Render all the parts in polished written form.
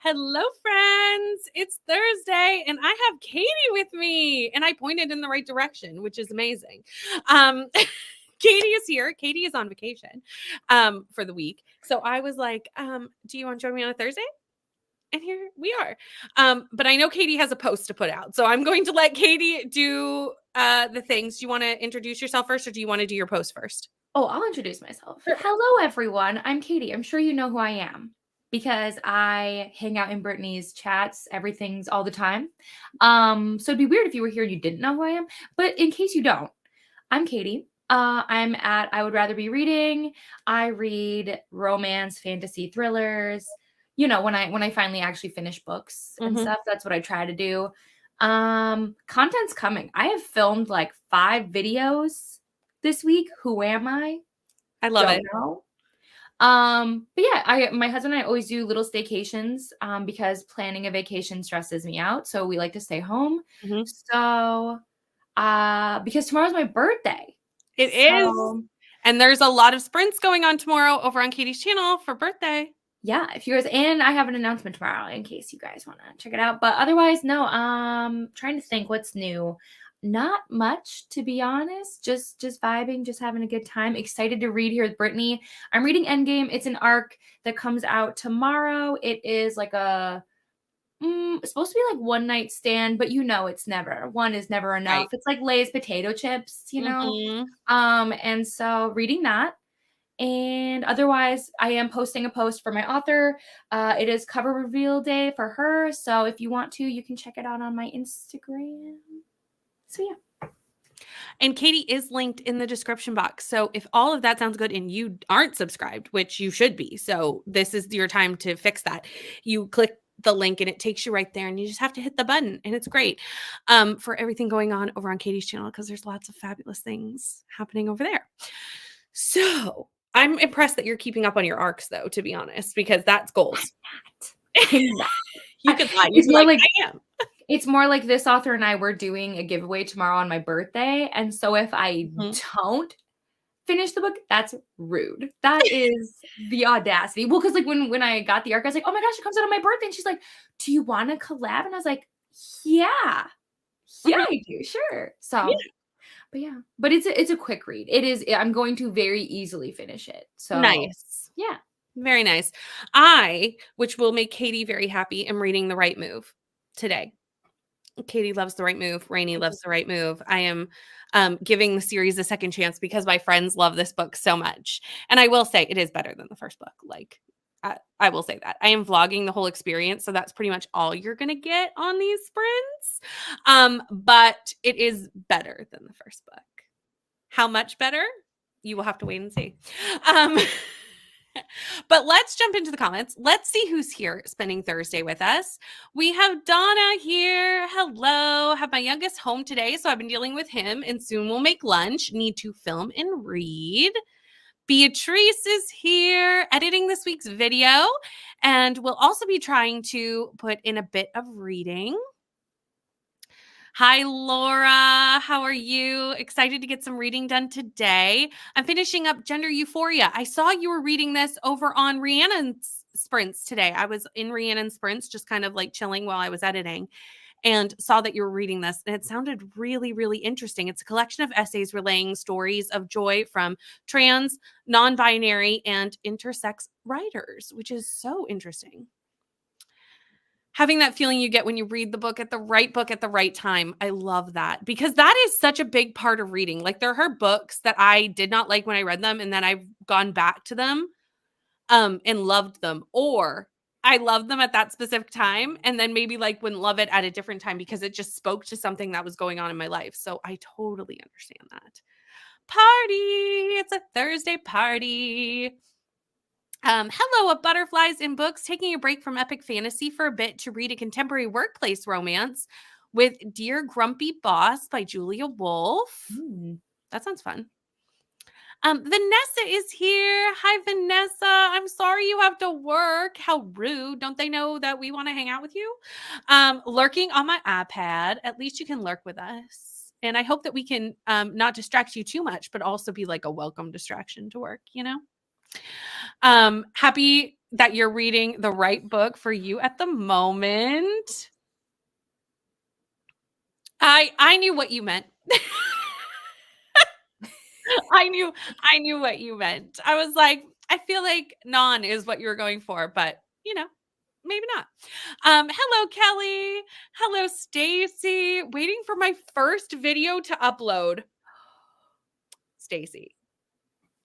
Hello, friends. It's Thursday, and I have Katie with me, and I pointed in the right direction, which is amazing. Katie is here. Katie is on vacation for the week. So I was like, do you want to join me on a Thursday? And here we are. But I know Katie has a post to put out. So I'm going to let Katie do the things. Do you want to introduce yourself first, or do you want to do your post first? Oh, I'll introduce myself. Sure. Hello, everyone. I'm Katie. I'm sure you know who I am because I hang out in Brittany's chats, everything's all the time. So it'd be weird if you were here and you didn't know who I am. But in case you don't, I'm Katie. I'm at I Would Rather Be Reading. I read romance, fantasy, thrillers. You know, when I finally actually finish books and stuff, that's what I try to do. Content's coming. I have filmed like 5 videos this week. Who am I? I love it. Know. But yeah, my husband and I always do little staycations because planning a vacation stresses me out. So we like to stay home. So because tomorrow's my birthday. It is. And there's a lot of sprints going on tomorrow over on Katie's channel for birthday. Yeah, if you guys, and I have an announcement tomorrow in case you guys want to check it out. But otherwise, no, trying to think what's new. Not much, to be honest. Just vibing, just having a good time. Excited to read here with Brittany. I'm reading Endgame. It's an arc that comes out tomorrow. It is like it's supposed to be like one night stand, but you know it's never. One is never enough. Right. It's like Lay's potato chips, you know? And so reading that. And otherwise, I am posting a post for my author. It is cover reveal day for her. So if you want to, you can check it out on my Instagram. So yeah. And Katie is linked in the description box. So if all of that sounds good and you aren't subscribed, which you should be, so this is your time to fix that. You click the link and it takes you right there, and you just have to hit the button, and it's great for everything going on over on Katie's channel because there's lots of fabulous things happening over there. So I'm impressed that you're keeping up on your arcs, though, to be honest, because that's goals. I'm not. You could lie. It's more like I am. It's more like this author and I were doing a giveaway tomorrow on my birthday. And so if I don't finish the book, that's rude. That is the audacity. Well, because like when I got the arc, I was like, oh my gosh, it comes out on my birthday. And she's like, do you want to collab? And I was like, yeah, I do. Sure. So, but it's a quick read. It is. I'm going to very easily finish it. So nice. Yeah. Very nice. Which will make Katie very happy, am reading The Right Move today. Katie loves The Right Move. Rainey loves The Right Move. I am giving the series a second chance because my friends love this book so much. And I will say it is better than the first book. Like, I will say that. I am vlogging the whole experience, so that's pretty much all you're going to get on these sprints. But it is better than the first book. How much better? You will have to wait and see. But let's jump into the comments. Let's see who's here spending Thursday with us. We have Donna here. Hello. Have my youngest home today, so I've been dealing with him, and soon we'll make lunch. Need to film and read. Beatrice is here editing this week's video, and we'll also be trying to put in a bit of reading. Hi, Laura. How are you? Excited to get some reading done today. I'm finishing up Gender Euphoria. I saw you were reading this over on Rhiannon's Sprints today. I was in Rhiannon's Sprints, just kind of like chilling while I was editing, and saw that you were reading this. And it sounded really, really interesting. It's a collection of essays relaying stories of joy from trans, non-binary, and intersex writers, which is so interesting. Having that feeling you get when you read the book at the right time. I love that because that is such a big part of reading. Like there are books that I did not like when I read them, and then I've gone back to them and loved them, or I loved them at that specific time and then maybe like wouldn't love it at a different time because it just spoke to something that was going on in my life. So I totally understand that. Party! It's a Thursday party. Hello, a Butterflies in Books, taking a break from epic fantasy for a bit to read a contemporary workplace romance with Dear Grumpy Boss by Julia Wolf. That sounds fun. Vanessa is here. Hi, Vanessa. I'm sorry you have to work. How rude. Don't they know that we want to hang out with you? Lurking on my iPad. At least you can lurk with us. And I hope that we can not distract you too much, but also be like a welcome distraction to work, you know? Happy that you're reading the right book for you at the moment. I knew what you meant. I knew what you meant. I was like, I feel like non is what you were going for, but maybe not. Hello, Kelly. Hello, Stacy. Waiting for my first video to upload. Stacy,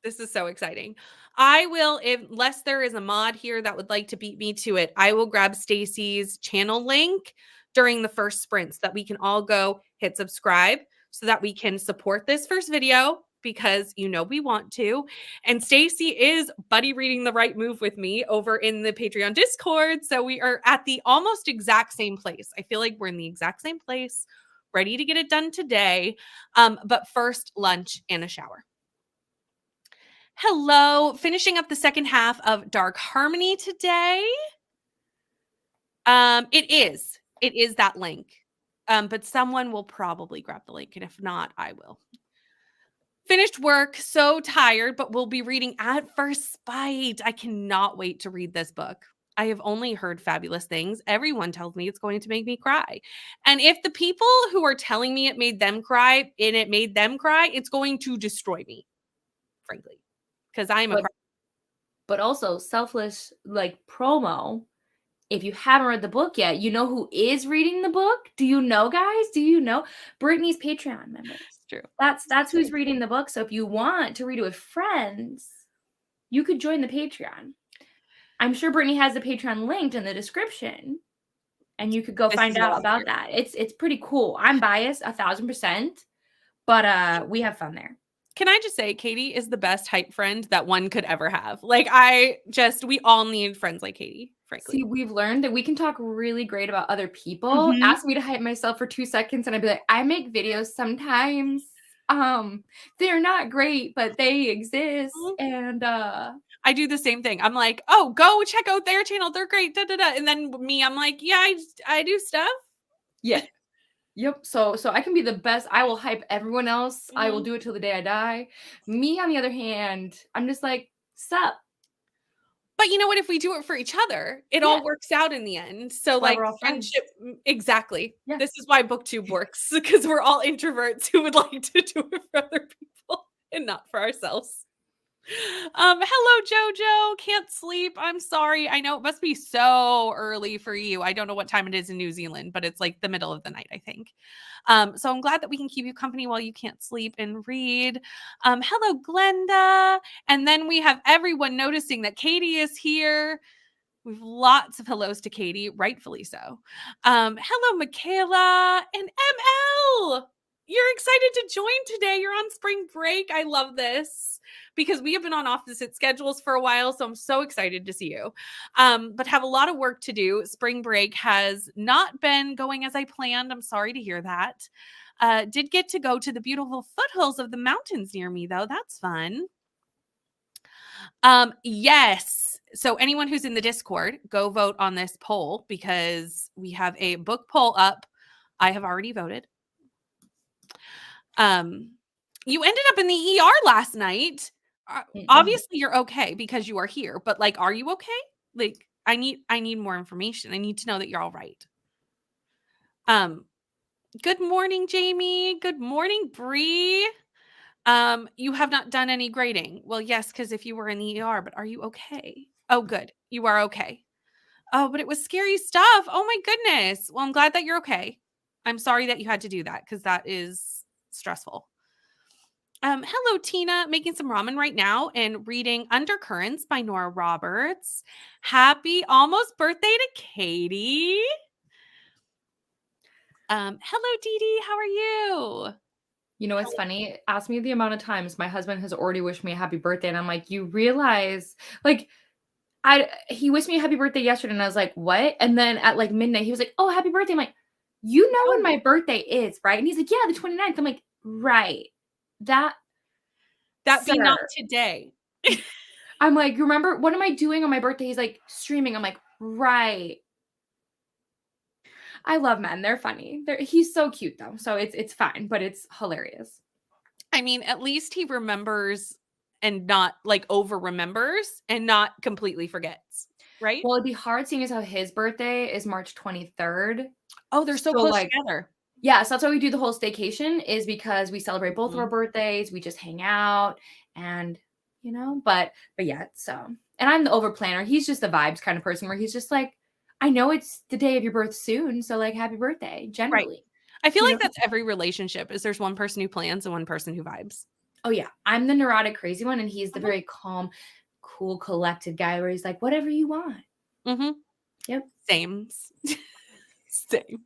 this is so exciting. I will, unless there is a mod here that would like to beat me to it, I will grab Stacy's channel link during the first sprint so that we can all go hit subscribe so that we can support this first video because we want to. And Stacy is buddy reading the right move with me over in the Patreon Discord. So we are at the almost exact same place. I feel like we're in the exact same place, ready to get it done today. But first, lunch and a shower. Hello, finishing up the second half of Dark Harmony today. It is that link. But someone will probably grab the link, and if not, I will. Finished work, so tired, but we'll be reading At First Spite. I cannot wait to read this book. I have only heard fabulous things. Everyone tells me it's going to make me cry. And if the people who are telling me it made them cry, it's going to destroy me, frankly. Because I'm but also selfless promo. If you haven't read the book yet, you know who is reading the book? Do you know, guys? Do you know? Brittany's Patreon members. True. That's who's reading the book. So if you want to read it with friends, you could join the Patreon. I'm sure Brittany has the Patreon linked in the description, and you could go find out about that. It's pretty cool. I'm biased 1,000%, but we have fun there. Can I just say, Katie is the best hype friend that one could ever have. We all need friends like Katie, frankly. See, we've learned that we can talk really great about other people. Ask me to hype myself for 2 seconds, and I'd be like, I make videos sometimes. They're not great, but they exist. And I do the same thing. I'm like, oh, go check out their channel. They're great. Da, da, da. And then me, I'm like, yeah, I do stuff. Yeah. Yep. So I can be the best. I will hype everyone else. I will do it till the day I die. Me, on the other hand, I'm just like, sup. But you know what? If we do it for each other, it all works out in the end. So friendship, exactly. Yeah. This is why BookTube works, because we're all introverts who would like to do it for other people and not for ourselves. Hello, Jojo. Can't sleep. I'm sorry. I know it must be so early for you. I don't know what time it is in New Zealand, but it's like the middle of the night, I think. So I'm glad that we can keep you company while you can't sleep and read. Hello, Glenda. And then we have everyone noticing that Katie is here. We have lots of hellos to Katie, rightfully so. Hello, Michaela and ML. You're excited to join today. You're on spring break. I love this because we have been on opposite schedules for a while, so I'm so excited to see you. But have a lot of work to do. Spring break has not been going as I planned. I'm sorry to hear that. Did get to go to the beautiful foothills of the mountains near me, though. That's fun. Yes. So anyone who's in the Discord, go vote on this poll because we have a book poll up. I have already voted. You ended up in the ER last night. Obviously you're okay because you are here, but are you okay? I need more information. I need to know that you're all right. Good morning, Jamie. Good morning, Bree. You have not done any grading. Well, yes, because if you were in the ER, but are you okay? Oh, good. You are okay. Oh, but it was scary stuff. Oh my goodness. Well, I'm glad that you're okay. I'm sorry that you had to do that because that is stressful. Hello, Tina. Making some ramen right now and reading Undercurrents by Nora Roberts. Happy almost birthday to Katie. Hello, Dee Dee. How are you? You know what's funny? Ask me the amount of times my husband has already wished me a happy birthday, and I'm like, you realize, he wished me a happy birthday yesterday, and I was like, what? And then at midnight, he was like, oh, happy birthday. I'm like, you know when my birthday is, right? And he's like, yeah, the 29th. I'm like, right. That be not today. I'm like, remember, what am I doing on my birthday? He's like, streaming. I'm like, right. I love men. They're funny. He's so cute though. So it's fine, but it's hilarious. I mean, at least he remembers and not over remembers and not completely forgets. right? Well, it'd be hard seeing as how his birthday is March 23rd. Oh, they're so So, close like together. yeah, so that's why we do the whole staycation is because we celebrate both of our Mhm. birthdays, we just hang out and, but yeah, so and I'm the over planner. He's just the vibes kind of person where he's just like, "I know it's the day of your birth soon, so, like, happy birthday," Right. generally, I feel you like know? that's every relationship is there's one person who plans and one person who vibes. Oh, yeah. I'm the neurotic crazy one, and he's the Mhm. very calm, cool, collected guy where he's like, "Whatever you want." Mhm. Yep. Same. Same.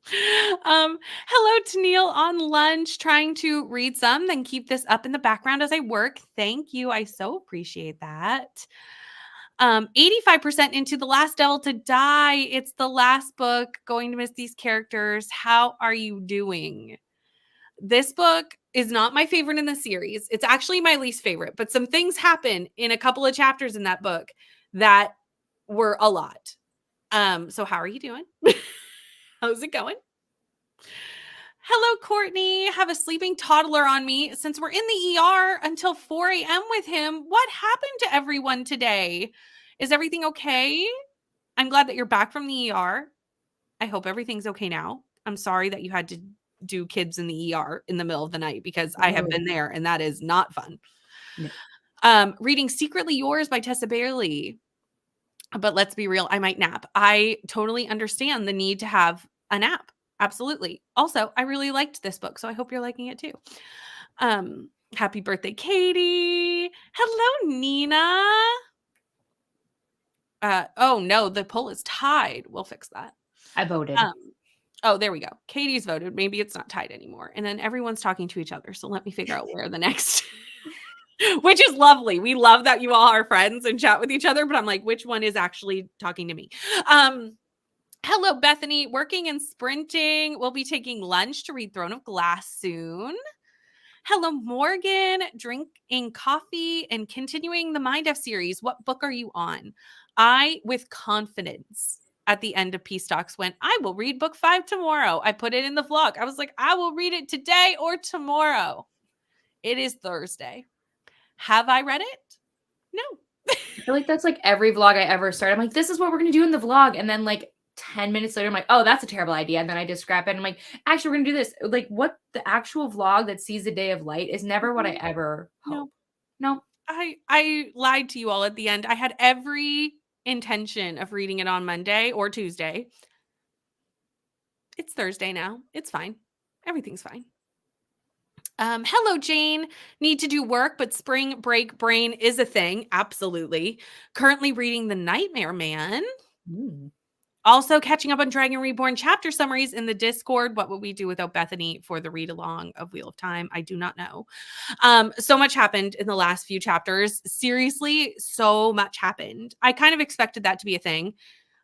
Hello to Neil on lunch, trying to read some, then keep this up in the background as I work. Thank you. I so appreciate that. 85% into The Last Devil to Die. It's the last book. Going to miss these characters. How are you doing? This book is not my favorite in the series. It's actually my least favorite, but some things happen in a couple of chapters in that book that were a lot. So how are you doing? How's it going? Hello, Courtney. Have a sleeping toddler on me since we're in the ER until 4 a.m. with him. What happened to everyone today? Is everything okay? I'm glad that you're back from the ER. I hope everything's okay now. I'm sorry that you had to do kids in the ER in the middle of the night because I have Oh, been there and that is not fun. no. Reading Secretly Yours by Tessa Bailey. But let's be real, I might nap. I totally understand the need to have a nap. Absolutely. Also, I really liked this book, so I hope you're liking it too. Happy birthday, Katie. Hello, Nina. Oh no, the poll is tied. We'll fix that. I voted. Um, oh, there we go. Katie's voted. Maybe it's not tied anymore. And then everyone's talking to each other. So let me figure out where the next which is lovely. We love that you all are friends and chat with each other, but I'm like, which one is actually talking to me? Hello, Bethany. Working and sprinting. We'll be taking lunch to read Throne of Glass soon. Hello, Morgan. Drinking coffee and continuing the Mind F series. What book are you on? I, with confidence, at the end of Peace Talks, went, I will read book 5 tomorrow. I put it in the vlog. I was like, I will read it today or tomorrow. It is Thursday. Have I read it? No. I feel like that's like every vlog I ever start. I'm like, this is what we're gonna do in the vlog. And then like 10 minutes later, I'm like, oh, that's a terrible idea. And then I just scrap it. And I'm like, actually, we're gonna do this. Like, what the actual vlog that sees the day of light is never what I ever No. hope. No. I lied to you all at the end. I had every intention of reading it on Monday or Tuesday. It's Thursday now. It's fine. Everything's fine. Hello, Jane. Need to do work, but spring break brain is a thing. Absolutely. Currently reading The Nightmare Man. Mm. Also catching up on Dragon Reborn chapter summaries in the Discord. What would we do without Bethany for the read along of Wheel of Time? I do not know. So much happened in the last few chapters. Seriously, so much happened. I kind of expected that to be a thing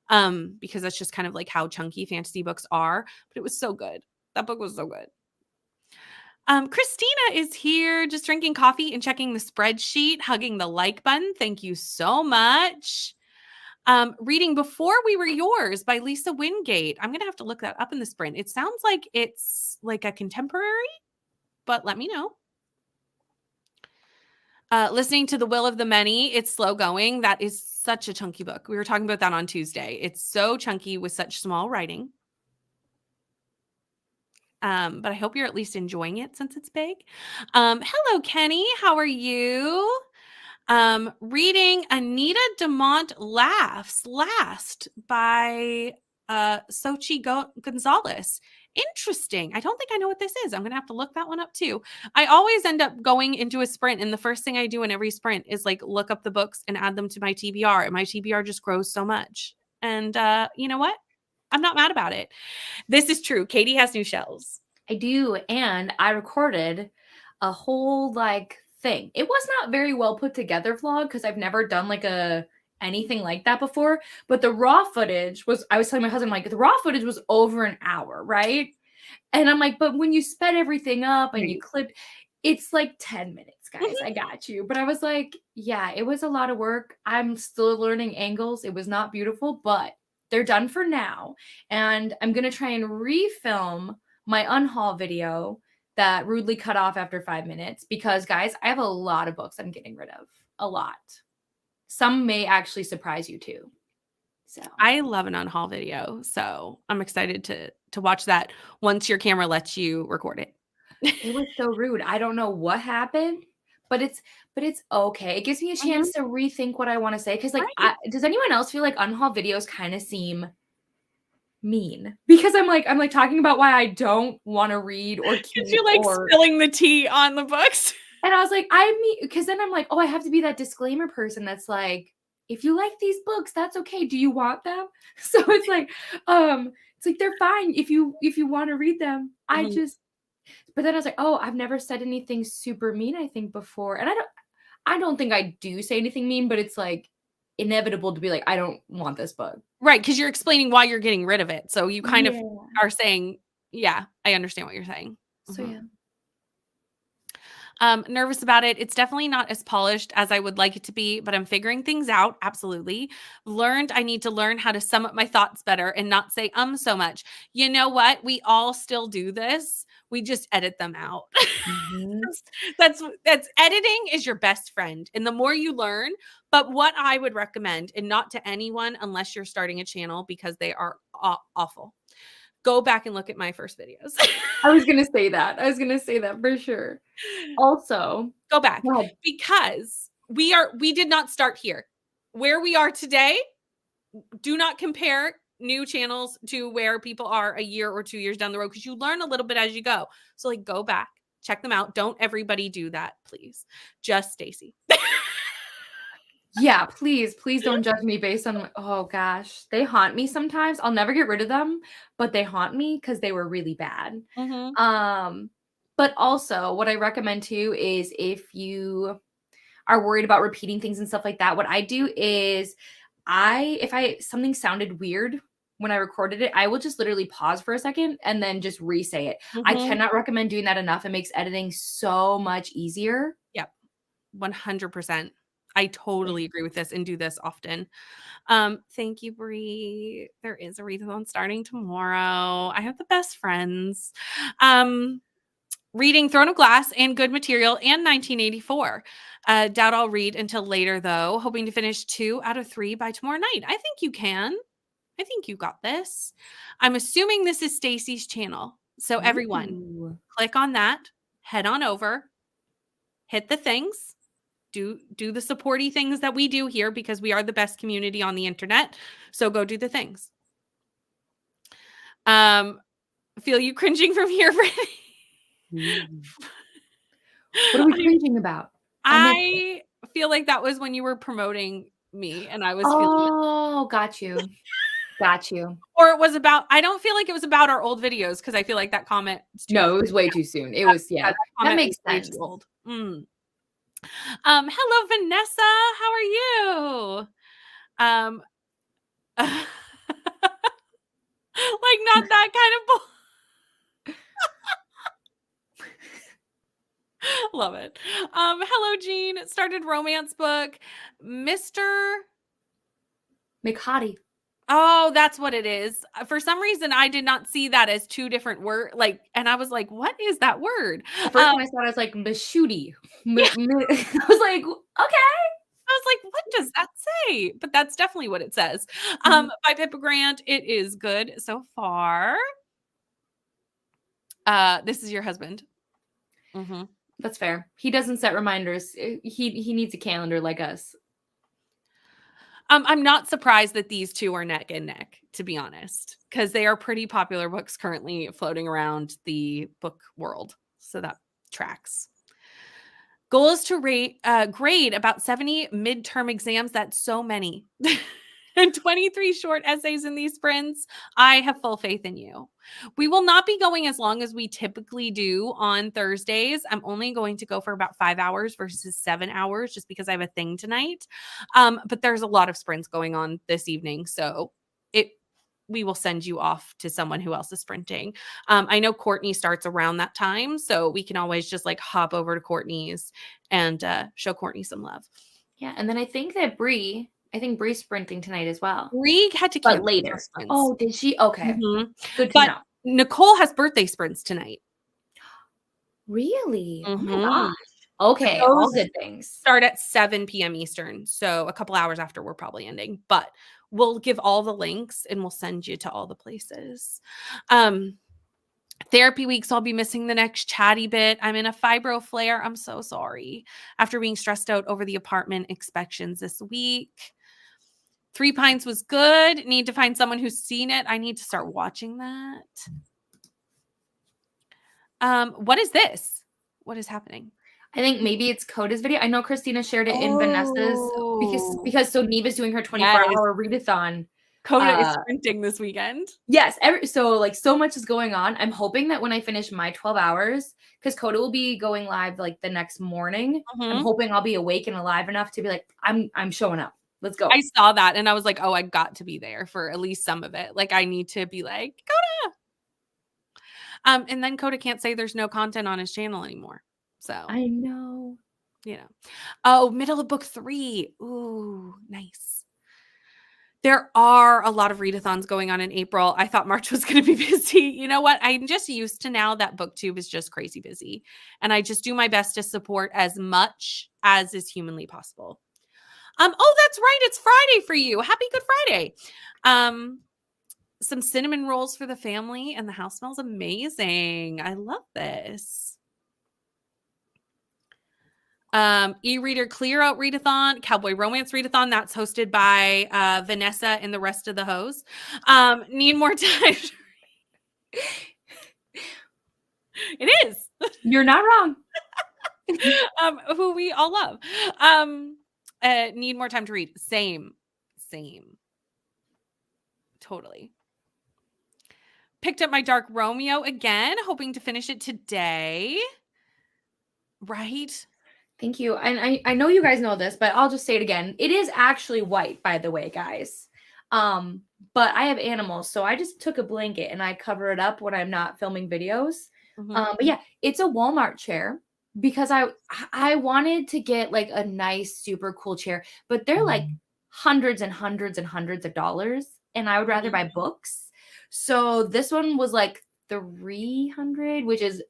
because that's just kind of like how chunky fantasy books are. But it was so good. That book was so good. Christina is here just drinking coffee and checking the spreadsheet, hugging the like button. Thank you so much. Reading Before We Were Yours by Lisa Wingate. I'm going to have to look that up in the sprint. It sounds like it's like a contemporary, but let me know. Listening to The Will of the Many. It's slow going. That is such a chunky book. We were talking about that on Tuesday. It's so chunky with such small writing. But I hope you're at least enjoying it since it's big. Hello, Kenny. How are you? Reading Anita Demont Laughs Last by Sochi Gonzalez. Interesting. I don't think I know what this is. I'm going to have to look that one up too. I always end up going into a sprint, and the first thing I do in every sprint is like look up the books and add them to my TBR, and my TBR just grows so much. And you know what? I'm not mad about it. This is true. Katie has new shelves. I do. And I recorded a whole like thing. It was not very well put together vlog because I've never done like anything like that before. But the raw footage was, I was telling my husband, like, the raw footage was over an hour, right? And I'm like, but when you sped everything up and you Right. clipped, it's like 10 minutes, guys. Mhm. I got you. But I was like, yeah, it was a lot of work. I'm still learning angles. It was not beautiful, but they're done for now. And I'm going to try and refilm my unhaul video that rudely cut off after 5 minutes because, guys, I have a lot of books I'm getting rid of. A lot. Some may actually surprise you too. So I love an on-haul video, so I'm excited to watch that once your camera lets you record it. it was so rude. I don't know what happened, but it's okay. It gives me a Mhm. chance to rethink what I want to say because like Right. does anyone else feel like unhaul videos kind of seem mean? Because I'm like talking about why I don't want to read or 'Cause keep you like or spilling the tea on the books. and I was like, I mean, because then I'm like, oh, I have to be that disclaimer person that's like, if you like these books, that's okay. Do you want them? So it's like they're fine if you want to read them. Mhm. But then I was like, oh, I've never said anything super mean, I think, before. And I don't think I do say anything mean, but it's like inevitable to be like, I don't want this book. Right, 'cause you're explaining why you're getting rid of it, so you kind of Yeah. are saying, yeah, I understand what you're saying. So Mhm. yeah. Nervous about it. It's definitely not as polished as I would like it to be, but I'm figuring things out. Absolutely. Learned I need to learn how to sum up my thoughts better and not say so much. You know what? We all still do this. We just edit them out. Mhm. That's editing is your best friend. And the more you learn, but what I would recommend, and not to anyone unless you're starting a channel because they are awful. Go back and look at my first videos. I was gonna say that. I was gonna say that for sure. Also, Go back God, because we did not start here. Where we are today, do not compare new channels to where people are a year or 2 years down the road because you learn a little bit as you go. So like go back, check them out. Don't everybody do that, please. Just Stacy. yeah, please don't judge me based on oh gosh, they haunt me sometimes. I'll never get rid of them, but they haunt me because they were really bad. Mhm. Um, but also what I recommend too is if you are worried about repeating things and stuff like that, what I do is if I something sounded weird when I recorded it, I will just literally pause for a second and then just re-say it. I Mhm. cannot recommend doing that enough. It makes editing so much easier. Yep. 100%. I totally agree with this and do this often. Thank you, Bree. There is a readathon starting tomorrow. I have the best friends. Um, Reading Throne of Glass and Good Material and 1984. Doubt I'll read until later, though. Hoping to finish 2 out of 3 by tomorrow night. I think you can. I think you got this. I'm assuming this is Stacy's channel. So everyone, Ooh. click on that, head on over, hit the things, do the supporty things that we do here because we are the best community on the internet. So go do the things. Um, feel you cringing from here, Brittany? Ooh. What are we cringing about? I missed it. I feel like that was when you were promoting me and I was feeling that. Oh, got you. Got you. Or it was about I don't feel like it was about our old videos because I feel like that comment is too No, it was way too soon. It that was yeah, yeah. that That comment was makes way too sense. old. Hello, Vanessa. How are you? Um, like not that kind of love it. Hello, Jean. Started romance book. Mr. McHottie. Oh, that's what it is. For some reason, I did not see that as 2 different word like, and I was like, "What is that word?" At first when I saw it, I was like, "Mashooty." Yeah, I was like, "Okay." I was like, "What does that say?" But that's definitely what it says. Mhm. By Pippa Grant, it is good so far. This is your husband. Mhm. That's fair. He doesn't set reminders. He needs a calendar like us. I'm not surprised that these 2 are neck and neck, to be honest, because they are pretty popular books currently floating around the book world. So that tracks. Goal is to grade about 70 midterm exams. That's so many. And 23 short essays in these sprints. I have full faith in you. We will not be going as long as we typically do on Thursdays. I'm only going to go for about 5 hours versus 7 hours just because I have a thing tonight. But there's a lot of sprints going on this evening. So it we will send you off to someone who else is sprinting. I know Courtney starts around that time, so we can always just like hop over to Courtney's and show Courtney some love. Yeah, and then I think Bree's sprinting tonight as well, Brie had to but cancel her later. sprints. Oh, did she? Okay. Mhm. Good to But know. Nicole has birthday sprints tonight. Really? Oh my Mhm. gosh. But Okay, all those good things. start at 7 p.m. Eastern, so a couple hours after we're probably ending. But we'll give all the links and we'll send you to all the places. Therapy weeks, I'll be missing the next chatty bit. I'm in a fibro flare. I'm so sorry. After being stressed out over the apartment inspections this week. Three Pines was good. Need to find someone who's seen it. I need to start watching that. What is this? What is happening? I think maybe it's Coda's video. I know Christina shared it in Vanessa's because so Neva's doing her 24-hour readathon. Coda is sprinting this weekend. Yes, so much is going on. I'm hoping that when I finish my 12 hours, because Coda will be going live like the next morning. I'm hoping I'll be awake and alive enough to be like, I'm showing up. Let's go. I saw that and I was like, oh, I got to be there for at least some of it. Like, I need to be like, Coda. And then Coda can't say there's no content on his channel anymore. So I know. Oh, middle of book 3. Ooh, nice. There are a lot of readathons going on in April. I thought March was going to be busy. You know what? I'm just used to now that BookTube is just crazy busy. And I just do my best to support as much as is humanly possible. Oh, that's right. It's Friday for you. Happy Good Friday. Some cinnamon rolls for the family, and the house smells amazing. I love this. E-reader clear out readathon, Cowboy Romance readathon. That's hosted by Vanessa and the rest of the hoes. Need more time. It is. You're not wrong. Who we all love. Need more time to read. Same. Totally. Picked up my Dark Romeo again, hoping to finish it today. Right? Thank you. And I know you guys know this, but I'll just say it again. It is actually white, by the way, guys. But I have animals, so I just took a blanket and I cover it up when I'm not filming videos. But yeah, it's a Walmart chair because I wanted to get like a nice, super cool chair, but they're like hundreds and hundreds and hundreds of dollars, and I would rather buy books. So this one was like $300, which is,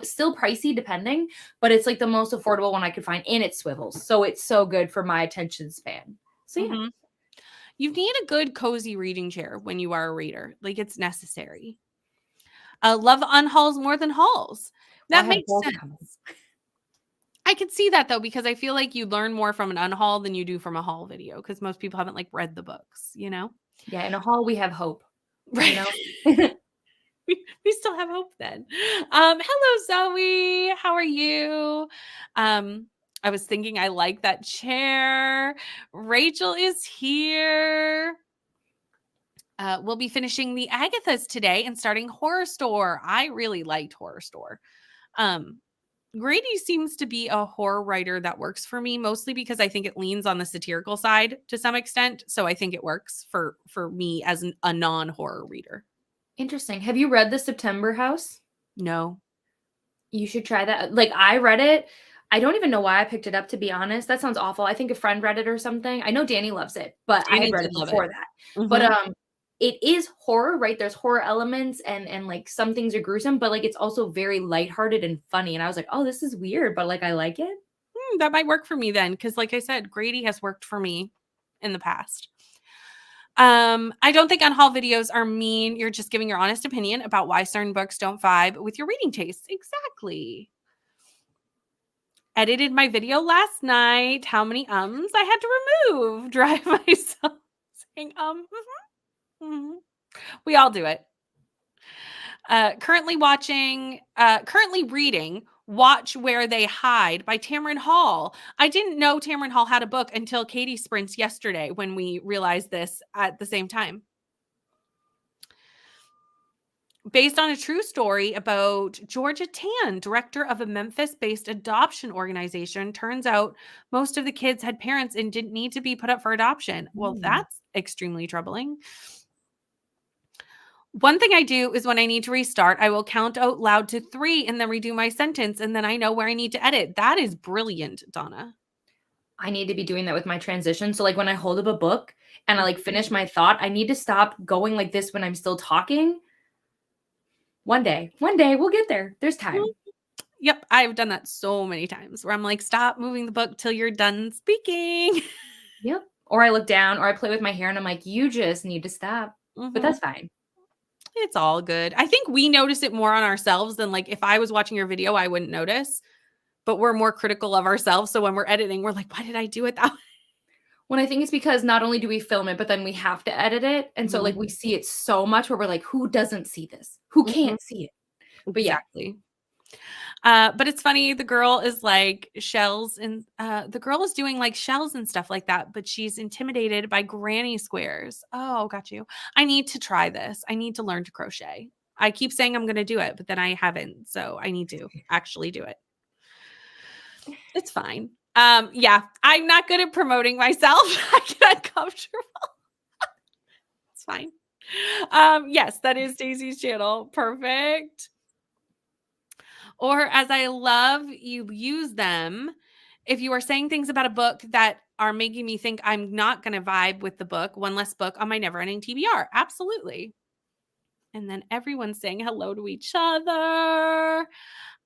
still pricey depending, but it's like the most affordable one I could find, and it swivels. So it's so good for my attention span. So yeah. You need a good cozy reading chair when you are a reader. Like, it's necessary. Love unhauls more than hauls. That makes sense. I could see that though, because I feel like you learn more from an unhaul than you do from a haul video, because most people haven't like read the books, Yeah, in a haul we have hope. Right. We still have hope then. Hello, Zoe. How are you? I was thinking I like that chair. Rachel is here. We'll be finishing the Agathas today and starting Horror Store. I really liked Horror Store. Grady seems to be a horror writer that works for me, mostly because I think it leans on the satirical side to some extent. So I think it works for me as a non-horror reader. Interesting. Have you read The September House? No. You should try that. Like, I read it. I don't even know why I picked it up, to be honest. That sounds awful. I think a friend read it or something. I know Danny loves it, but I had read it before that. But it is horror, right? There's horror elements and like some things are gruesome, but like it's also very lighthearted and funny. And I was like, oh, this is weird, but like I like it. That might work for me then, because like I said, Grady has worked for me in the past. I don't think unhaul videos are mean. You're just giving your honest opinion about why certain books don't vibe with your reading tastes. Exactly. Edited my video last night. How many ums I had to remove? Drive myself saying We all do it. Currently reading Watch Where They Hide by Tamron Hall. I didn't know Tamron Hall had a book until Katie Sprints yesterday when we realized this at the same time. Based on a true story about Georgia Tan, director of a Memphis-based adoption organization. Turns out most of the kids had parents and didn't need to be put up for adoption. Well, that's extremely troubling. One thing I do is when I need to restart, I will count out loud to 3 and then redo my sentence, and then I know where I need to edit. That is brilliant, Donna. I need to be doing that with my transition. So like when I hold up a book and I like finish my thought, I need to stop going like this when I'm still talking. One day we'll get there. There's time. Yep. I've done that so many times where I'm like, stop moving the book till you're done speaking. Yep. or I look down, or I play with my hair and I'm like, you just need to stop. But Mhm. that's fine. It's all good. I think we notice it more on ourselves than like if I was watching your video, I wouldn't notice. But we're more critical of ourselves. So when we're editing, we're like, why did I do it that way? When I think it's because not only do we film it, but then we have to edit it. And so like Mhm. we see it so much where we're like, who doesn't see this? Who Mhm. can't see it? But yeah. Exactly. But it's funny, the girl is like shells and the girl is doing like shells and stuff like that, but she's intimidated by granny squares. Oh, got you. I need to try this. I need to learn to crochet. I keep saying I'm going to do it, but then I haven't. So I need to actually do it. It's fine. Yeah, I'm not good at promoting myself. I get uncomfortable. It's fine. Yes, that is Daisy's channel. Perfect. Or as I love you use them, if you are saying things about a book that are making me think I'm not going to vibe with the book, one less book on my never ending TBR. Absolutely. And then everyone's saying hello to each other.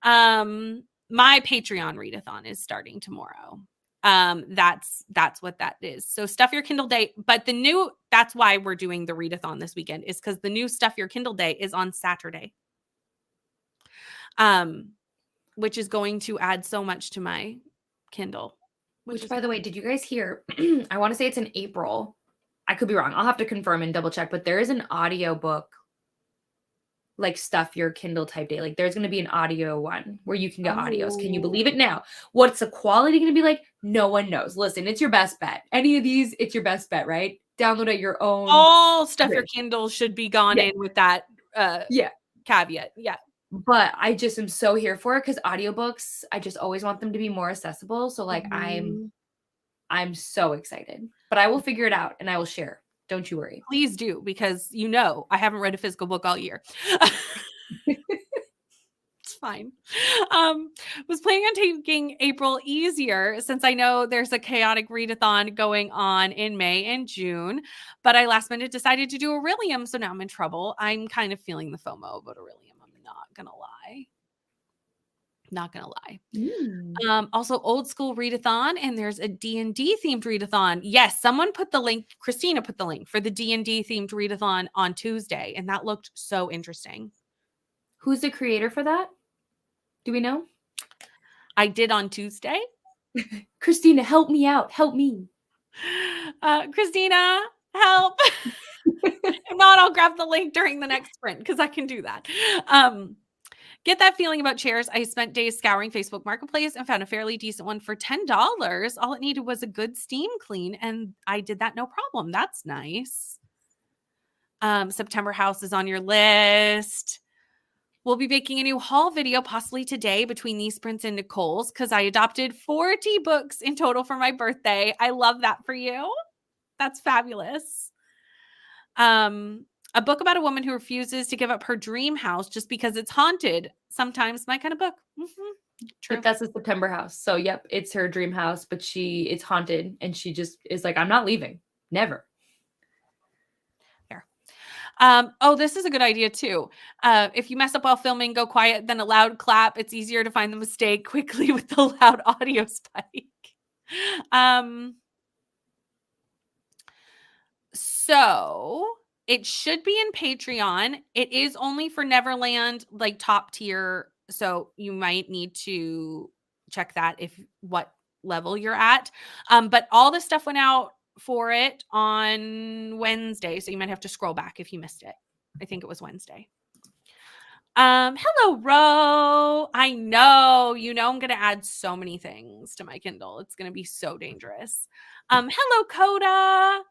My Patreon readathon is starting tomorrow. That's what that is. So stuff your Kindle day, but that's why we're doing the readathon this weekend, is because the new stuff your Kindle day is on Saturday. Which is going to add so much to my Kindle. Which, by the way, did you guys hear? I want to say it's in April. I could be wrong. I'll have to confirm and double check, but there is an audio book, like stuff your Kindle type day. Like there's going to be an audio one where you can get audios. Can you believe it now? What's the quality going to be like? No one knows. Listen, it's your best bet. Any of these, it's your best bet, right? Download at your own all stuff your risk. Kindle should be gone Yeah. in with that Yeah. caveat. Yeah. But I just am so here for it because audiobooks, I just always want them to be more accessible. So like Mhm. I'm so excited. But I will figure it out and I will share. Don't you worry. Please do, because I haven't read a physical book all year. It's fine. Was planning on taking April easier since I know there's a chaotic readathon going on in May and June, but I last minute decided to do Aurelium, so now I'm in trouble. I'm kind of feeling the FOMO about Aurelium. I'm not gonna lie. Not gonna lie. Also old school readathon, and there's a D&D themed readathon. Yes, someone put the link, Christina put the link for the D&D themed readathon on Tuesday, and that looked so interesting. Who's the creator for that? Do we know? I did on Tuesday. Christina, help me out. Help me. Christina, help. If not, I'll grab the link during the next sprint because I can do that. Get that feeling about chairs. I spent days scouring Facebook Marketplace and found a fairly decent one for $10. All it needed was a good steam clean, and I did that no problem. That's nice. September house is on your list. We'll be making a new haul video possibly today between these sprints and Nicole's because I adopted 40 books in total for my birthday. I love that for you. That's fabulous. A book about a woman who refuses to give up her dream house just because it's haunted. Sometimes my kind of book. True. Yep, that's the September house. So yep, it's her dream house, but it's haunted and she just is like, I'm not leaving. Never. There. This is a good idea too. If you mess up while filming, go quiet, then a loud clap. It's easier to find the mistake quickly with the loud audio spike. So it should be in Patreon. It is only for Neverland, like top tier. So you might need to check that if what level you're at. But all the stuff went out for it on Wednesday. So you might have to scroll back if you missed it. I think it was Wednesday. Hello, Ro. I know, I'm going to add so many things to my Kindle. It's going to be so dangerous. Hello, Coda.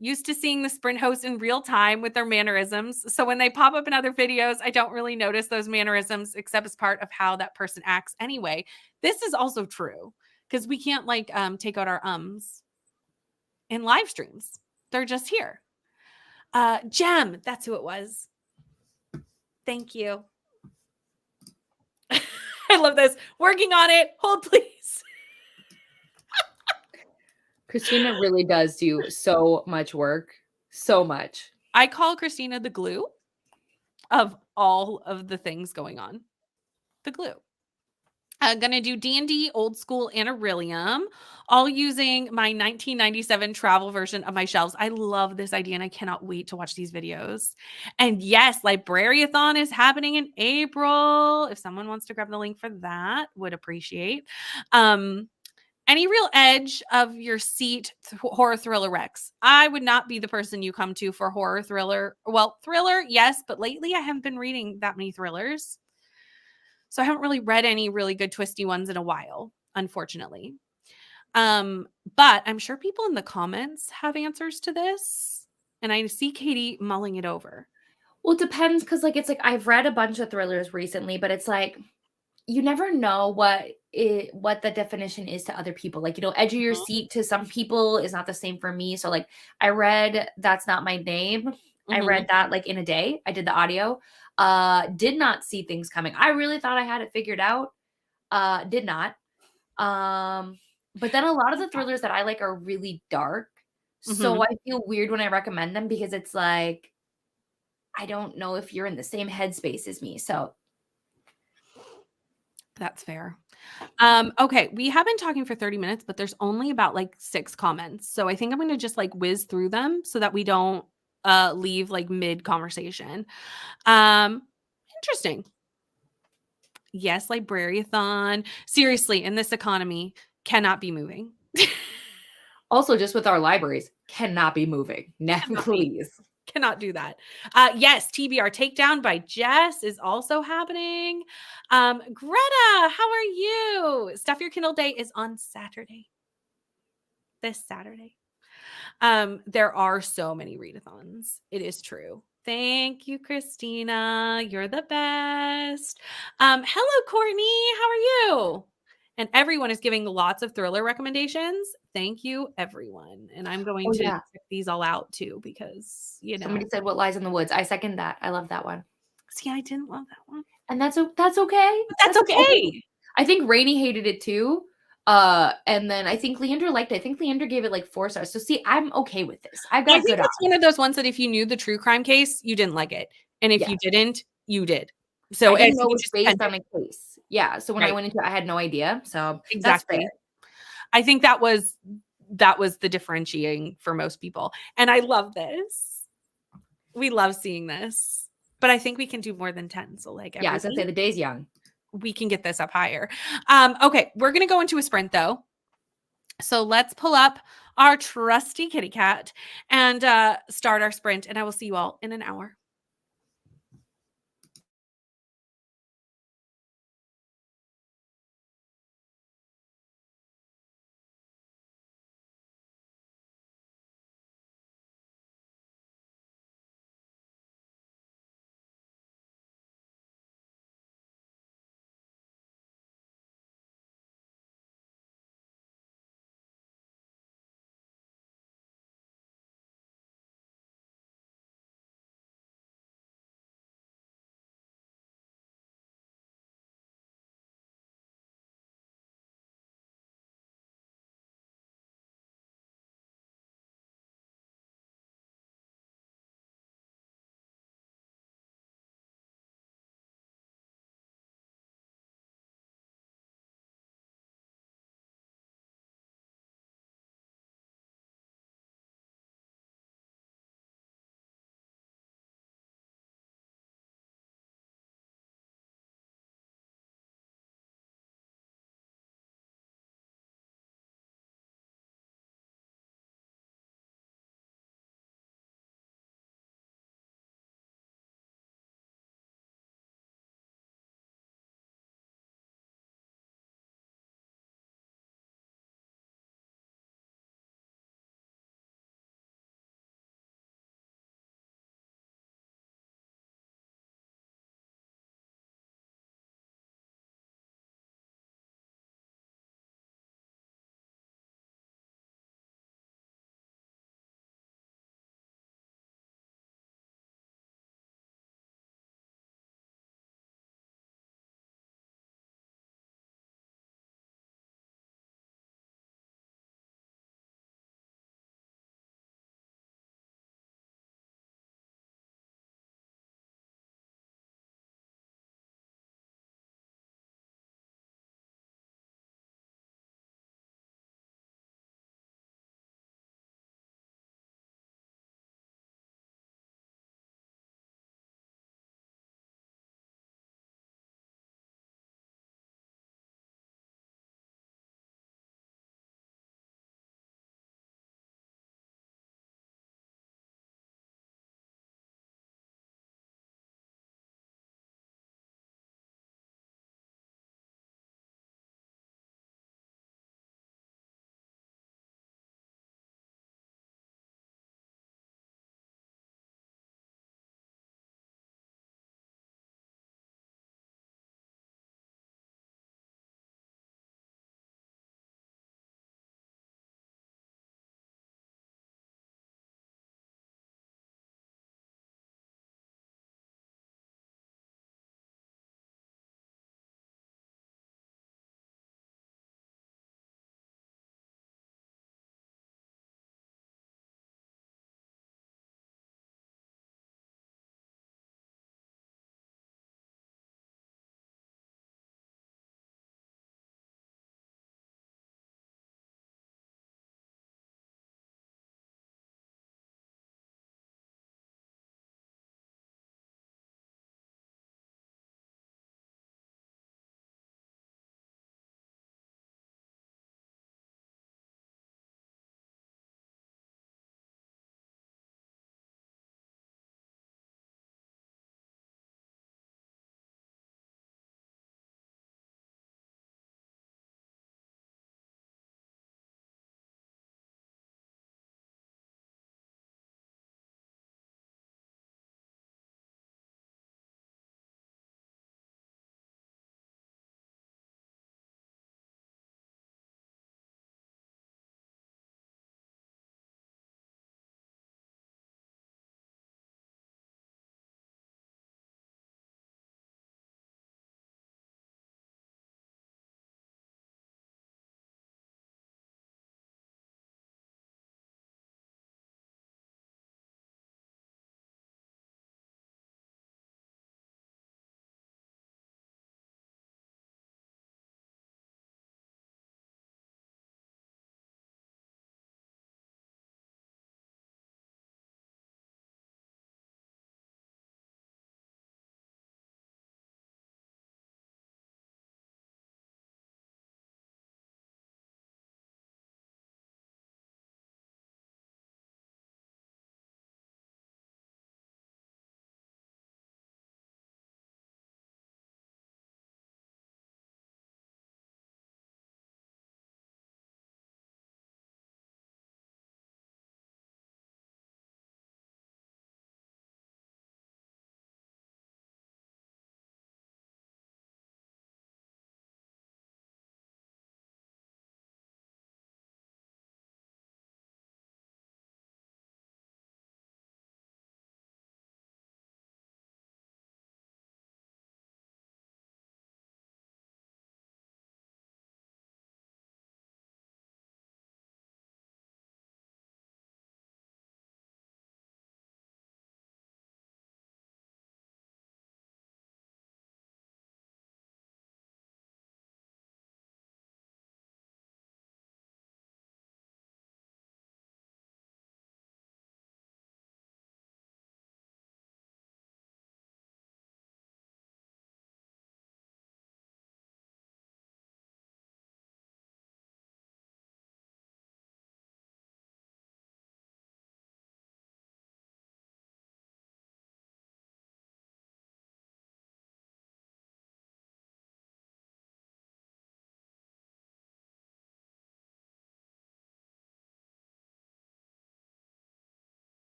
Used to seeing the sprint host in real time with their mannerisms. So when they pop up in other videos, I don't really notice those mannerisms except as part of how that person acts anyway. This is also true because we can't take out our ums in live streams. They're just here. Jem, that's who it was. Thank you. I love this. Working on it. Hold, please. Christina really does do so much work. So much. I call Christina the glue of all of the things going on. The glue. Gonna do D&D, Old School, and Aurelium, all using my 1997 travel version of my shelves. I love this idea, and I cannot wait to watch these videos. And yes, Librariathon is happening in April. If someone wants to grab the link for that, would appreciate. Any real edge of your seat horror thriller Rex? I would not be the person you come to for horror thriller. Well, thriller, yes, but lately I haven't been reading that many thrillers. So I haven't really read any really good twisty ones in a while, unfortunately. But I'm sure people in the comments have answers to this. And I see Katie mulling it over. Well, it depends because it's like I've read a bunch of thrillers recently, but it's like you never know what the definition is to other people. Like, edge of your Mhm. seat to some people is not the same for me. So like I read That's Not My Name. I read Mhm. that like in a day. I did the audio. Did not see things coming. I really thought I had it figured out. Did not. But then a lot of the thrillers that I like are really dark. So Mhm. I feel weird when I recommend them because it's like I don't know if you're in the same headspace as me. So That's fair. Okay, we have been talking for 30 minutes, but there's only about like 6 comments. So I think I'm going to just like whiz through them so that we don't leave like mid conversation. Um Interesting. Yes, librariathon. Seriously, in this economy, cannot be moving. also just with our libraries, cannot be moving. Cannot be. Please. Cannot do that. Yes, TBR Takedown by Jess is also happening. Greta, how are you? Stuff Your Kindle Day is on Saturday. This Saturday. There are so many readathons. It is true. Thank you, Christina. You're the best. Hello, Courtney. How are you? And everyone is giving lots of thriller recommendations. Thank you, everyone. And I'm going Oh, to yeah. check these all out too because, Somebody said What Lies in the Woods. I second that. I love that one. see, I didn't love that one. And that's okay. But that's That's okay. okay. I think Rainey hated it too. And then I think Leander liked it. I think Leander gave it like 4 stars. So see, I'm okay with this. I've I got think good it's odds. one of those ones that if you knew the true crime case, you didn't like it. And if Yeah. you didn't, you did. I So I didn't think know it it was just based depended. on a case. Yeah. So when I Right. went into it, I had no idea. So that's fair. Exactly. I think that was the differentiating for most people. And I love this. We love seeing this. But I think we can do more than 10. So like Yeah, I every was gonna say week the day's young. we can get this up higher. Okay, we're gonna go into a sprint though. So let's pull up our trusty kitty cat and start our sprint. And I will see you all in an hour.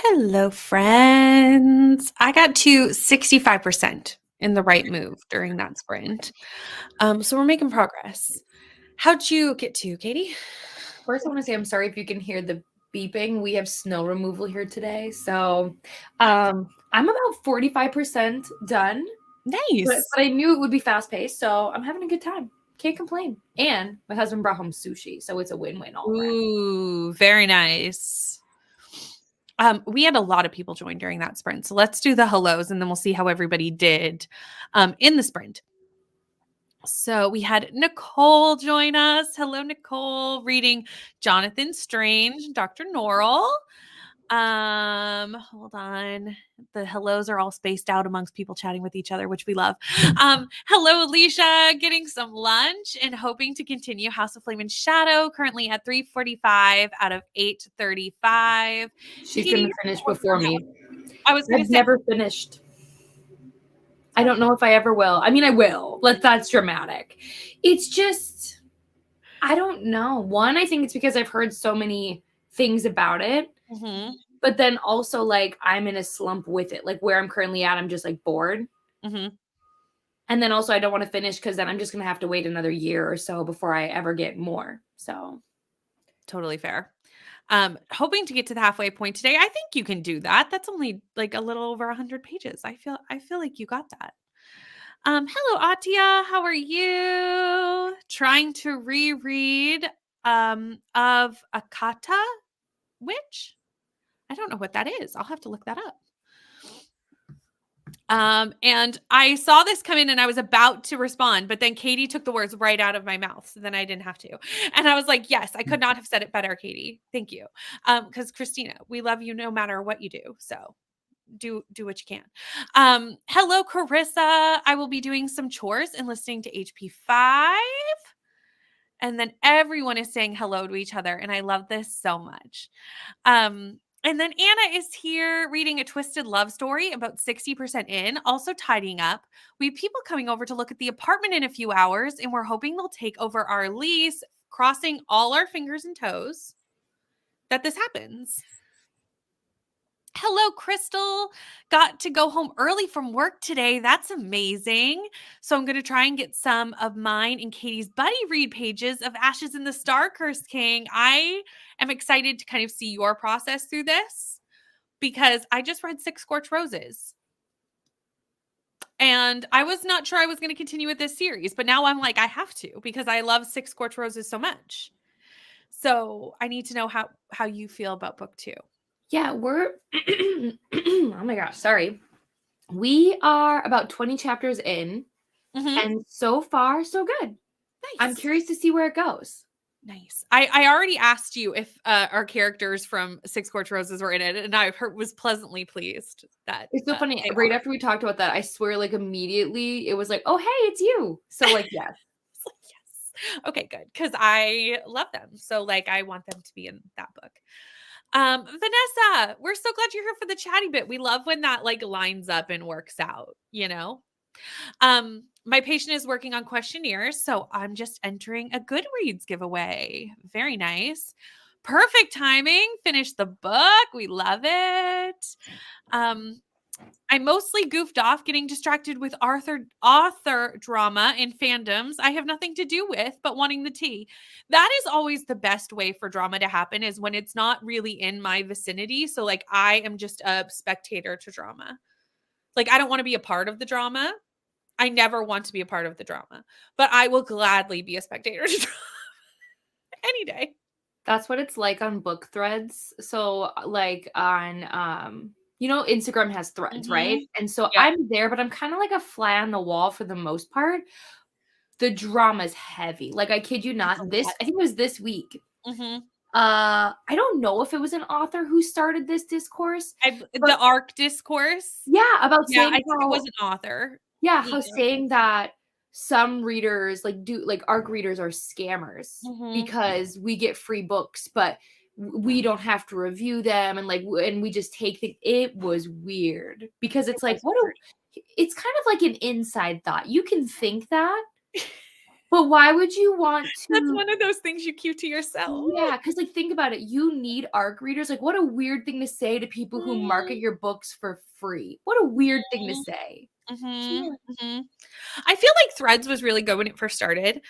Hello, friends. I got to 65% in the right move during that sprint. So we're making progress. How'd you get to, Katie? First, I want to say I'm sorry if you can hear the beeping. We have snow removal here today. So I'm about 45% done, but Nice. I knew it would be fast paced. So I'm having a good time. Can't complain. And my husband brought home sushi. So it's a win win all around. Ooh, very nice. We had a lot of people join during that sprint. So let's do the hellos and then we'll see how everybody did in the sprint. So we had Nicole join us. Hello, Nicole, reading Jonathan Strange, Dr. Norrell. Hold on. The hellos are all spaced out amongst people chatting with each other, which we love. Hello, Alicia, getting some lunch and hoping to continue House of Flame and Shadow, currently at 3:45 out of 8:35. She's Katie, going to finish before me. I was going to I've say, never finished. I don't know if I ever will. I mean, I will. That's dramatic. It's just, I don't know. One, I think it's because I've heard so many things about it. mm-hmm, But then also, like, I'm in a slump with it. Like, where I'm currently at, I'm just, like, bored. mm-hmm. And then also, I don't want to finish because then I'm just going to have to wait another year or so before I ever get more. So, Totally fair. Hoping to get to the halfway point today. I think you can do that. That's only like a little over 100 pages. I feel like you got that. Hello, Atia. How are you? Trying to reread of Akata Witch? I don't know what that is. I'll have to look that up. And I saw this come in and I was about to respond, but then Katie took the words right out of my mouth. So then I didn't have to. And I was like, yes, I could not have said it better, Katie. Thank you. Because Christina, we love you no matter what you do. So do what you can. Hello, Carissa. I will be doing some chores and listening to HP5. And then everyone is saying hello to each other. And I love this so much. And then Anna is here reading a twisted love story about 60% in, also tidying up. We have people coming over to look at the apartment in a few hours, and we're hoping they'll take over our lease, crossing all our fingers and toes that this happens. Hello, Crystal. Got to go home early from work today. That's amazing. So I'm going to try and get some of mine and Katie's buddy read pages of Ashes in the Star Curse King. I am excited to kind of see your process through this because I just read Six Scorched Roses. And I was not sure I was going to continue with this series, but now I'm like, I have to because I love Six Scorched Roses so much. So I need to know how you feel about book 2. yeah, we're, oh my gosh, sorry. We are about 20 chapters in, and so far, so good. Nice. I'm curious to see where it goes. Nice. I already asked you if our characters from Six Scorched Roses were in it, and I was pleasantly pleased that It's so funny. they Right are. after we talked about that, I swear, like, immediately it was like, oh, hey, it's you. So, like, yes. Yes. Okay, good. Because I love them. So, like, I want them to be in that book. Vanessa, we're so glad you're here for the chatty bit. We love when that like lines up and works out, you know? My patient is working on questionnaires, so I'm just entering a Goodreads giveaway. Very nice. Perfect timing. Finish the book. We love it. I mostly goofed off getting distracted with author drama in fandoms I have nothing to do with, but wanting the tea. That is always the best way for drama to happen is when it's not really in my vicinity. So like I am just a spectator to drama. Like I don't want to be a part of the drama. I never want to be a part of the drama, but I will gladly be a spectator to drama any day. That's what it's like on book threads. So, like, on, Instagram has threads, right? And so Yep. I'm there, but I'm kind of like a fly on the wall for the most part. The drama's heavy. Like, I kid you not, I think it was this week. Mm-hmm. I don't know if it was an author who started this discourse. The ARC discourse. Yeah, about Yeah, saying I think it how, was an author. yeah, how saying that some readers like ARC readers are scammers because we get free books, but we don't have to review them, and and we just take it was weird because it's like it's kind of like an inside thought. You can think that, But why would you want That's to? one of those things you keep to yourself. Yeah, because like think about it. You need ARC readers. Like, what a weird thing to say to people who market Mm, your books for free. What a weird thing to mhm, say. mhm, Can't. mhm. I feel like Threads was really good when it first started.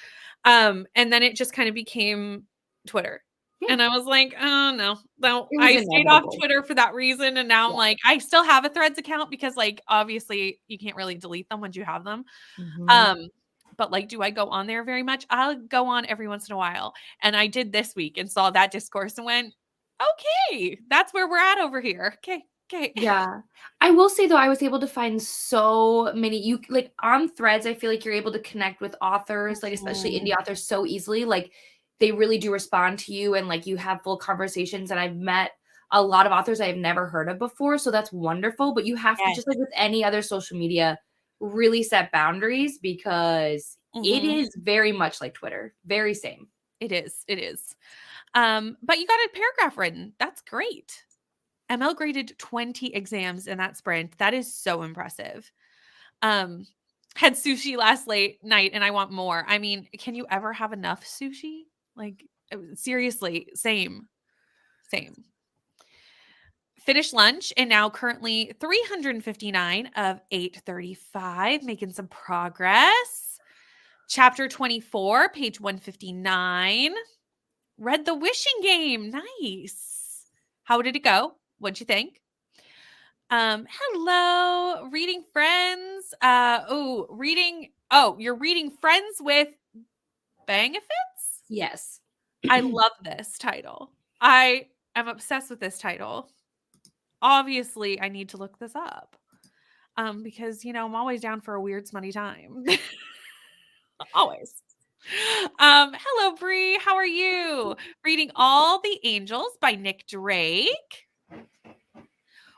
And then it just kind of became Twitter. Yeah, And I was like, oh no, no. it was I stayed off inevitable. Twitter for that reason. And now I'm Yeah. like, I still have a Threads account because like obviously you can't really delete them once you have them. Mhm. Um, but like, do I go on there very much? I'll go on every once in a while. And I did this week and saw that discourse and went, okay, that's where we're at over here. Okay. Okay. Yeah. I will say though, I was able to find so many you like on Threads, I feel like you're able to connect with authors, like especially Mhm. indie authors so easily. Like they really do respond to you and like you have full conversations. And I've met a lot of authors I've never heard of before. So that's wonderful. But you have to Yes. just like with any other social media, really set boundaries because it Mhm. is very much like Twitter. Very same. It is. It is. But you got a paragraph written. That's great. ML graded 20 exams in that sprint. That is so impressive. Um, had sushi last late night and I want more. I mean, can you ever have enough sushi? Like seriously, same. Same. Finished lunch and now currently 359 of 835, making some progress. Chapter 24, page 159. Read The Wishing Game. Nice. How did it go? What'd you think? Hello, reading friends. You're reading Friends with Bangafits? Yes. I love this title. I am obsessed with this title. Obviously, I need to look this up. Because I'm always down for a weird smutty time. Always. Hello, Bree. How are you? Reading All the Angels by Nick Drake.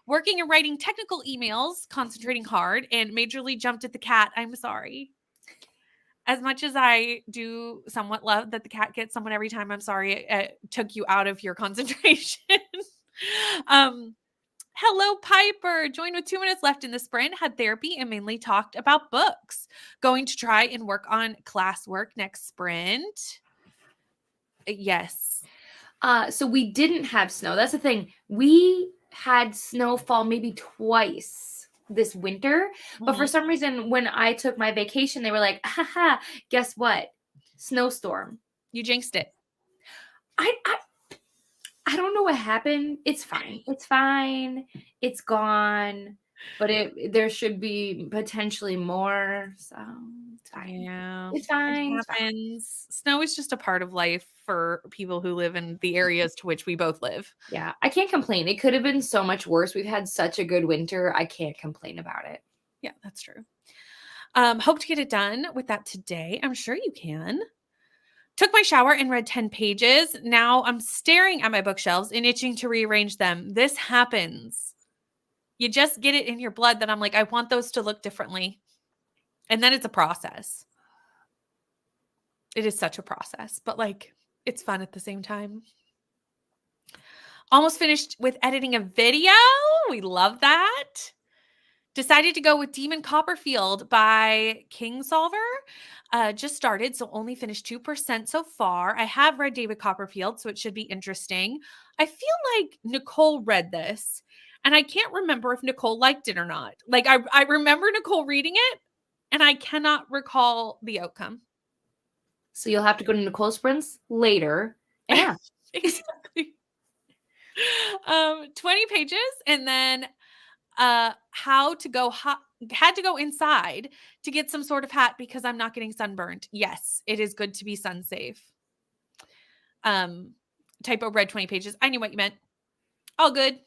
Working and writing technical emails, concentrating hard, and majorly jumped at the cat. I'm sorry. As much as I do somewhat love that the cat gets someone every time, I'm sorry it took you out of your concentration. um, Hello, Piper. Joined with 2 minutes left in the sprint, had therapy, and mainly talked about books. Going to try and work on classwork next sprint. Yes. So we didn't have snow. That's the thing. We had snowfall maybe twice this winter, but for Mhm. some reason, when I took my vacation, they were like, haha, guess what? Snowstorm. You jinxed it. I, I I don't know what happened. It's fine. It's fine. It's gone. But there should be potentially more. So it's fine. Yeah, It's it fine. It's fine. happens. Snow is just a part of life for people who live in the areas to which we both live. Yeah, I can't complain. It could have been so much worse. We've had such a good winter. I can't complain about it. Yeah, that's true. Hope to get it done with that today. I'm sure you can. Took my shower and read 10 pages. Now I'm staring at my bookshelves and itching to rearrange them. This happens. You just get it in your blood that I'm like, I want those to look differently. And then it's a process. It is such a process, but like it's fun at the same time. Almost finished with editing a video. We love that. Decided to go with Demon Copperfield by Kingsolver. Just started, so only finished 2% so far. I have read David Copperfield, so it should be interesting. I feel like Nicole read this, and I can't remember if Nicole liked it or not. Like, I remember Nicole reading it, and I cannot recall the outcome. So you'll have to go to Nicole Sprints later and ask. Exactly. 20 pages, and then had to go inside to get some sort of hat because I'm not getting sunburned. Yes, it is good to be sun safe. Typo read 20 pages. I knew what you meant. All good.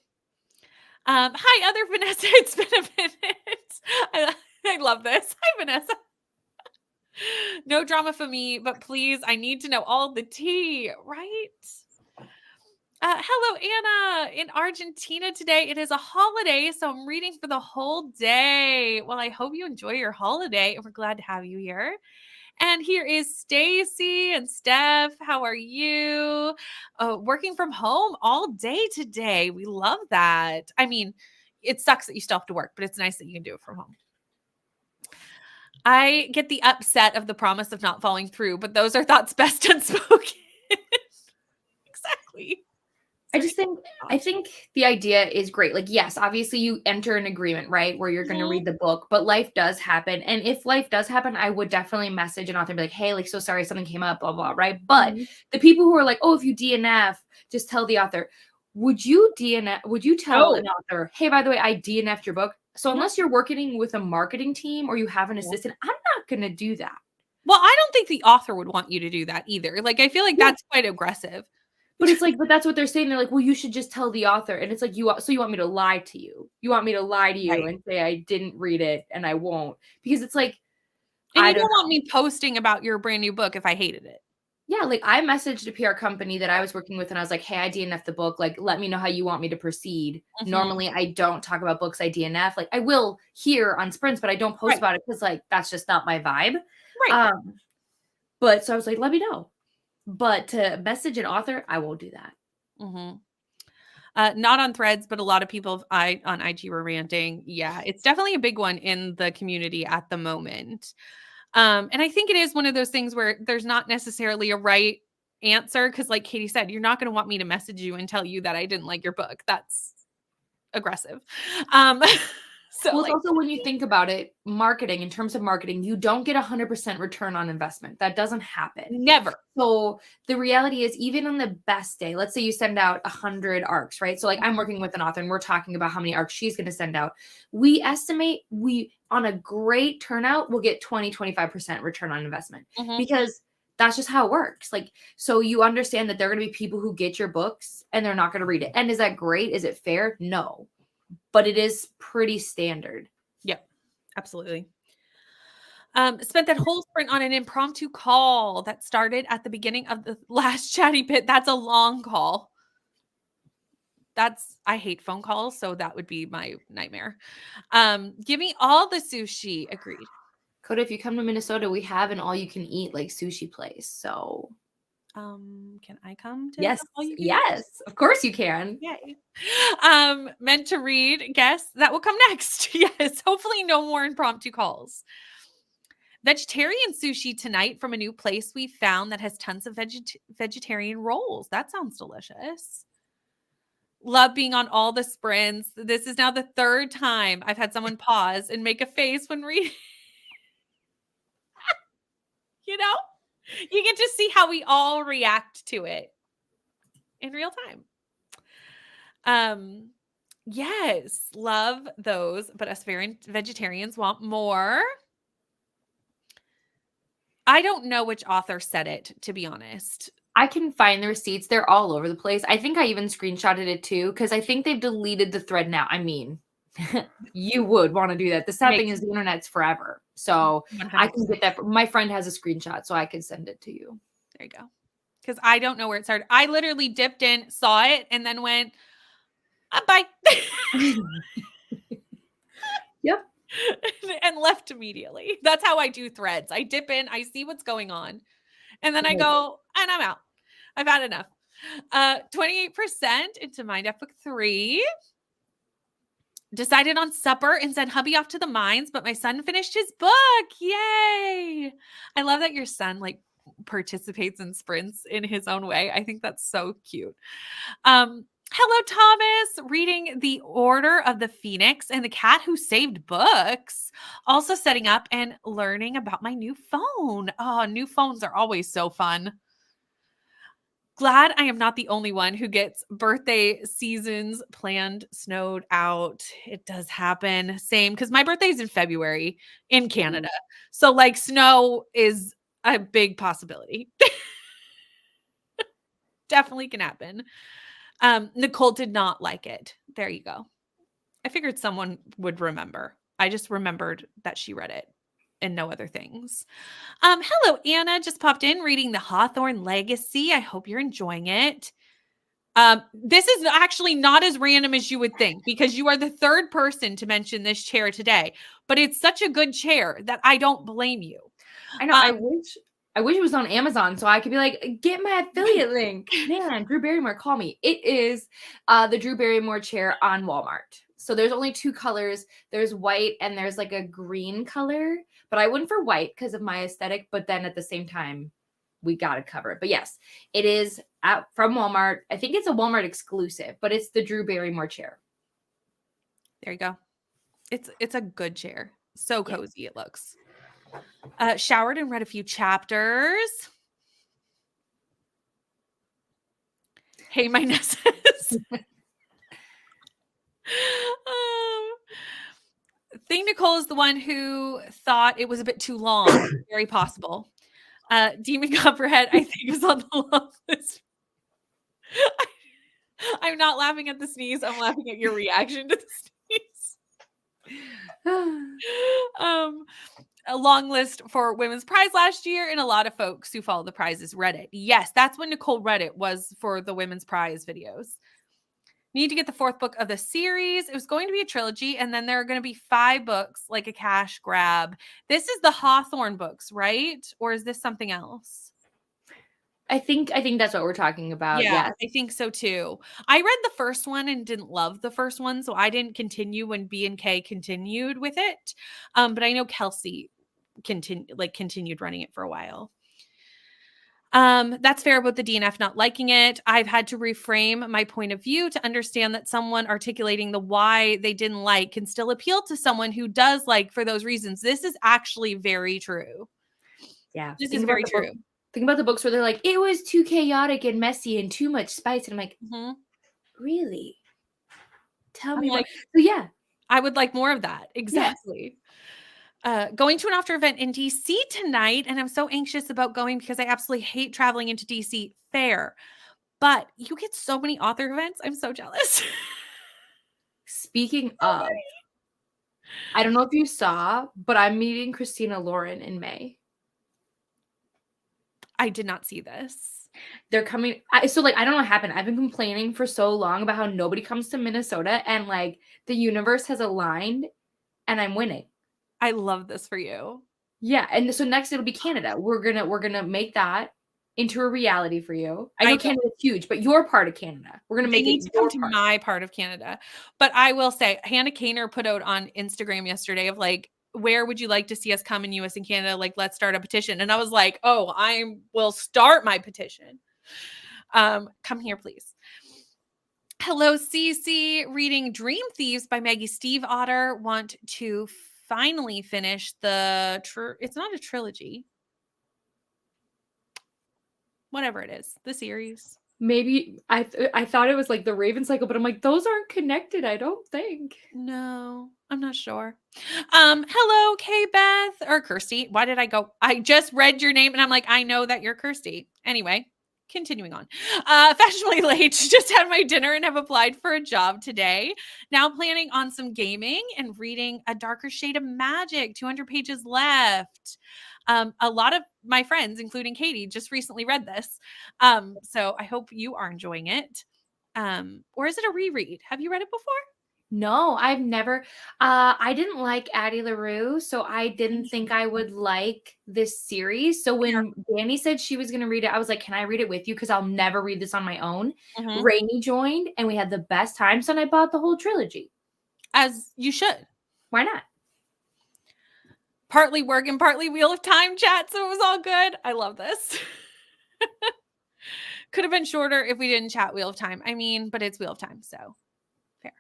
Hi, other Vanessa. It's been a minute. I love this. Hi, Vanessa. No drama for me, but please, I need to know all the tea, right? Hello, Anna, in Argentina today. It is a holiday, so I'm reading for the whole day. Well, I hope you enjoy your holiday, and we're glad to have you here. And here is Stacy and Steph. How are you? Working from home all day today. We love that. I mean, it sucks that you still have to work, but it's nice that you can do it from home. I get the upset of the promise of not following through, but those are thoughts best unspoken. Exactly. I think the idea is great. Like, yes, obviously you enter an agreement, right? Where you're going to read the book, but life does happen. And if life does happen, I would definitely message an author and be like, hey, like, so sorry, something came up, blah, blah, right? But the people who are like, oh, if you DNF, just tell the author. Would you tell an author, hey, by the way, I DNF'd your book? So unless you're working with a marketing team or you have an assistant, I'm not going to do that. Well, I don't think the author would want you to do that either. Like, I feel like that's quite aggressive. But it's like, but that's what they're saying. They're like, well, you should just tell the author. And it's like, you want me to lie to you. You want me to lie to you and say I didn't read it and I won't. Because it's like, and you don't want me posting about your brand new book if I hated it. Yeah, like I messaged a PR company that I was working with and I was like, hey, I DNF the book. Like, let me know how you want me to proceed. Normally, I don't talk about books I DNF. Like, I will here on sprints, but I don't post about it because, like, that's just not my vibe. Right. But so I was like, let me know. But to message an author, I won't do that. Not on Threads, but a lot of people on IG were ranting. Yeah, it's definitely a big one in the community at the moment. And I think it is one of those things where there's not necessarily a right answer because, like Katie said, you're not going to want me to message you and tell you that I didn't like your book. That's aggressive. So well, it's also when you think about it, marketing, in terms of marketing, you don't get 100% return on investment. That doesn't happen. Never. So the reality is, even on the best day, let's say you send out 100 arcs, right? So like I'm working with an author and we're talking about how many arcs she's going to send out. We estimate on a great turnout, we'll get 20-25% return on investment because that's just how it works. Like, so you understand that there are going to be people who get your books and they're not going to read it. And is that great? Is it fair? No. But it is pretty standard. Yep, absolutely. Spent that whole sprint on an impromptu call that started at the beginning of the last chatty pit. That's a long call. I hate phone calls, so that would be my nightmare. Give me all the sushi. Agreed. Coda, if you come to Minnesota, we have an all-you-can-eat like sushi place. So can I come to yes, of course you can. Yay. Meant to read, guess that will come next. Yes, hopefully no more impromptu calls. Vegetarian sushi tonight from a new place we found that has tons of vegetarian rolls. That sounds delicious. Love being on all the sprints. This is now the third time I've had someone pause and make a face when reading. You know? You get to see how we all react to it in real time. Yes, love those, but us vegetarians want more. I don't know which author said it, to be honest. I can find the receipts. They're all over the place. I think I even screenshotted it too, because I think they've deleted the thread now. I mean, you would want to do that. The sad thing is the internet's forever. So 100%. I can get that. My friend has a screenshot, so I can send it to you. There you go. Because I don't know where it started. I literally dipped in, saw it, and then went, bye. Yep. And left immediately. That's how I do threads. I dip in, I see what's going on, and then I go, and I'm out. I've had enough. 28% into Mind Up Book 3. Decided on supper and sent hubby off to the mines, but my son finished his book. Yay! I love that your son like participates in sprints in his own way. I think that's so cute. Hello, Thomas. Reading The Order of the Phoenix and the Cat Who Saved Books. Also setting up and learning about my new phone. Oh, new phones are always so fun. Glad I am not the only one who gets birthday seasons planned, snowed out. It does happen. Same, because my birthday is in February in Canada. So like snow is a big possibility. Definitely can happen. Nicole did not like it. There you go. I figured someone would remember. I just remembered that she read it and no other things. Hello, Anna. Just popped in reading the Hawthorne Legacy. I hope you're enjoying it. This is actually not as random as you would think because you are the third person to mention this chair today, but it's such a good chair that I don't blame you. I know. I wish it was on Amazon so I could be like, get my affiliate link. Man, Drew Barrymore, call me. It is the Drew Barrymore chair on Walmart. So there's only 2 colors. There's white and there's like a green color, but I went for white because of my aesthetic, but then at the same time, we got to cover it. But yes, it is from Walmart. I think it's a Walmart exclusive, but it's the Drew Barrymore chair. There you go. It's a good chair. So Yeah. cozy it looks. Showered and read a few chapters. Hey, my Nesses. Think Nicole is the one who thought it was a bit too long. Very possible. Demon Copperhead, I think, is on the long list. I'm not laughing at the sneeze. I'm laughing at your reaction to the sneeze. A long list for Women's Prize last year, and a lot of folks who follow the prizes read it. Yes, that's when Nicole read it, was for the Women's Prize videos. Need to get the 4th book of the series. It was going to be a trilogy, and then there are going to be 5 books, like a cash grab. This is the Hawthorne books, right? Or is this something else? I think that's what we're talking about. Yeah, Yes. I think so too. I read the first one and didn't love the first one, so I didn't continue when B&K continued with it. But I know Kelsey continued running it for a while. That's fair about the DNF not liking it. I've had to reframe my point of view to understand that someone articulating the why they didn't like can still appeal to someone who does like for those reasons. This is actually very true. Yeah. This is very true. Think about the books where they're like, it was too chaotic and messy and too much spice. And I'm like, really? Tell me like, so yeah. I would like more of that. Exactly. Yes. Going to an after event in DC tonight, and I'm so anxious about going because I absolutely hate traveling into DC. Fair. But you get so many author events. I'm so jealous. Speaking of, I don't know if you saw, but I'm meeting Christina Lauren in May. I did not see this. They're coming. So like, I don't know what happened. I've been complaining for so long about how nobody comes to Minnesota, and like the universe has aligned and I'm winning. I love this for you. Yeah. And so next it'll be Canada. We're gonna make that into a reality for you. I know Canada's huge, but you're part of Canada. We're gonna make it to come to my part of Canada. But I will say, Hannah Kaner put out on Instagram yesterday of like, where would you like to see us come in US and Canada? Like, let's start a petition. And I was like, oh, I will start my petition. Come here, please. Hello, Cece. Reading Dream Thieves by Maggie Steve Otter. Want to finally finish it's not a trilogy. Whatever it is, the series. Maybe I thought it was like the Raven cycle, but I'm like, those aren't connected, I don't think. No, I'm not sure. Hello, Kay Beth or Kirsty. Why did I go? I just read your name and I'm like, I know that you're Kirsty. Anyway, continuing on. Fashionably late. Just had my dinner and have applied for a job today. Now planning on some gaming and reading A Darker Shade of Magic. 200 pages left. A lot of my friends, including Katie, just recently read this. So I hope you are enjoying it. Or is it a reread? Have you read it before? No, I've never. I didn't like Addie LaRue, so I didn't think I would like this series. So when Danny said she was going to read it, I was like, can I read it with you? Because I'll never read this on my own. Rainey joined, and we had the best time. So I bought the whole trilogy. As you should. Why not? Partly work and partly Wheel of Time chat, so it was all good. I love this. Could have been shorter if we didn't chat Wheel of Time. I mean, but it's Wheel of Time, so fair.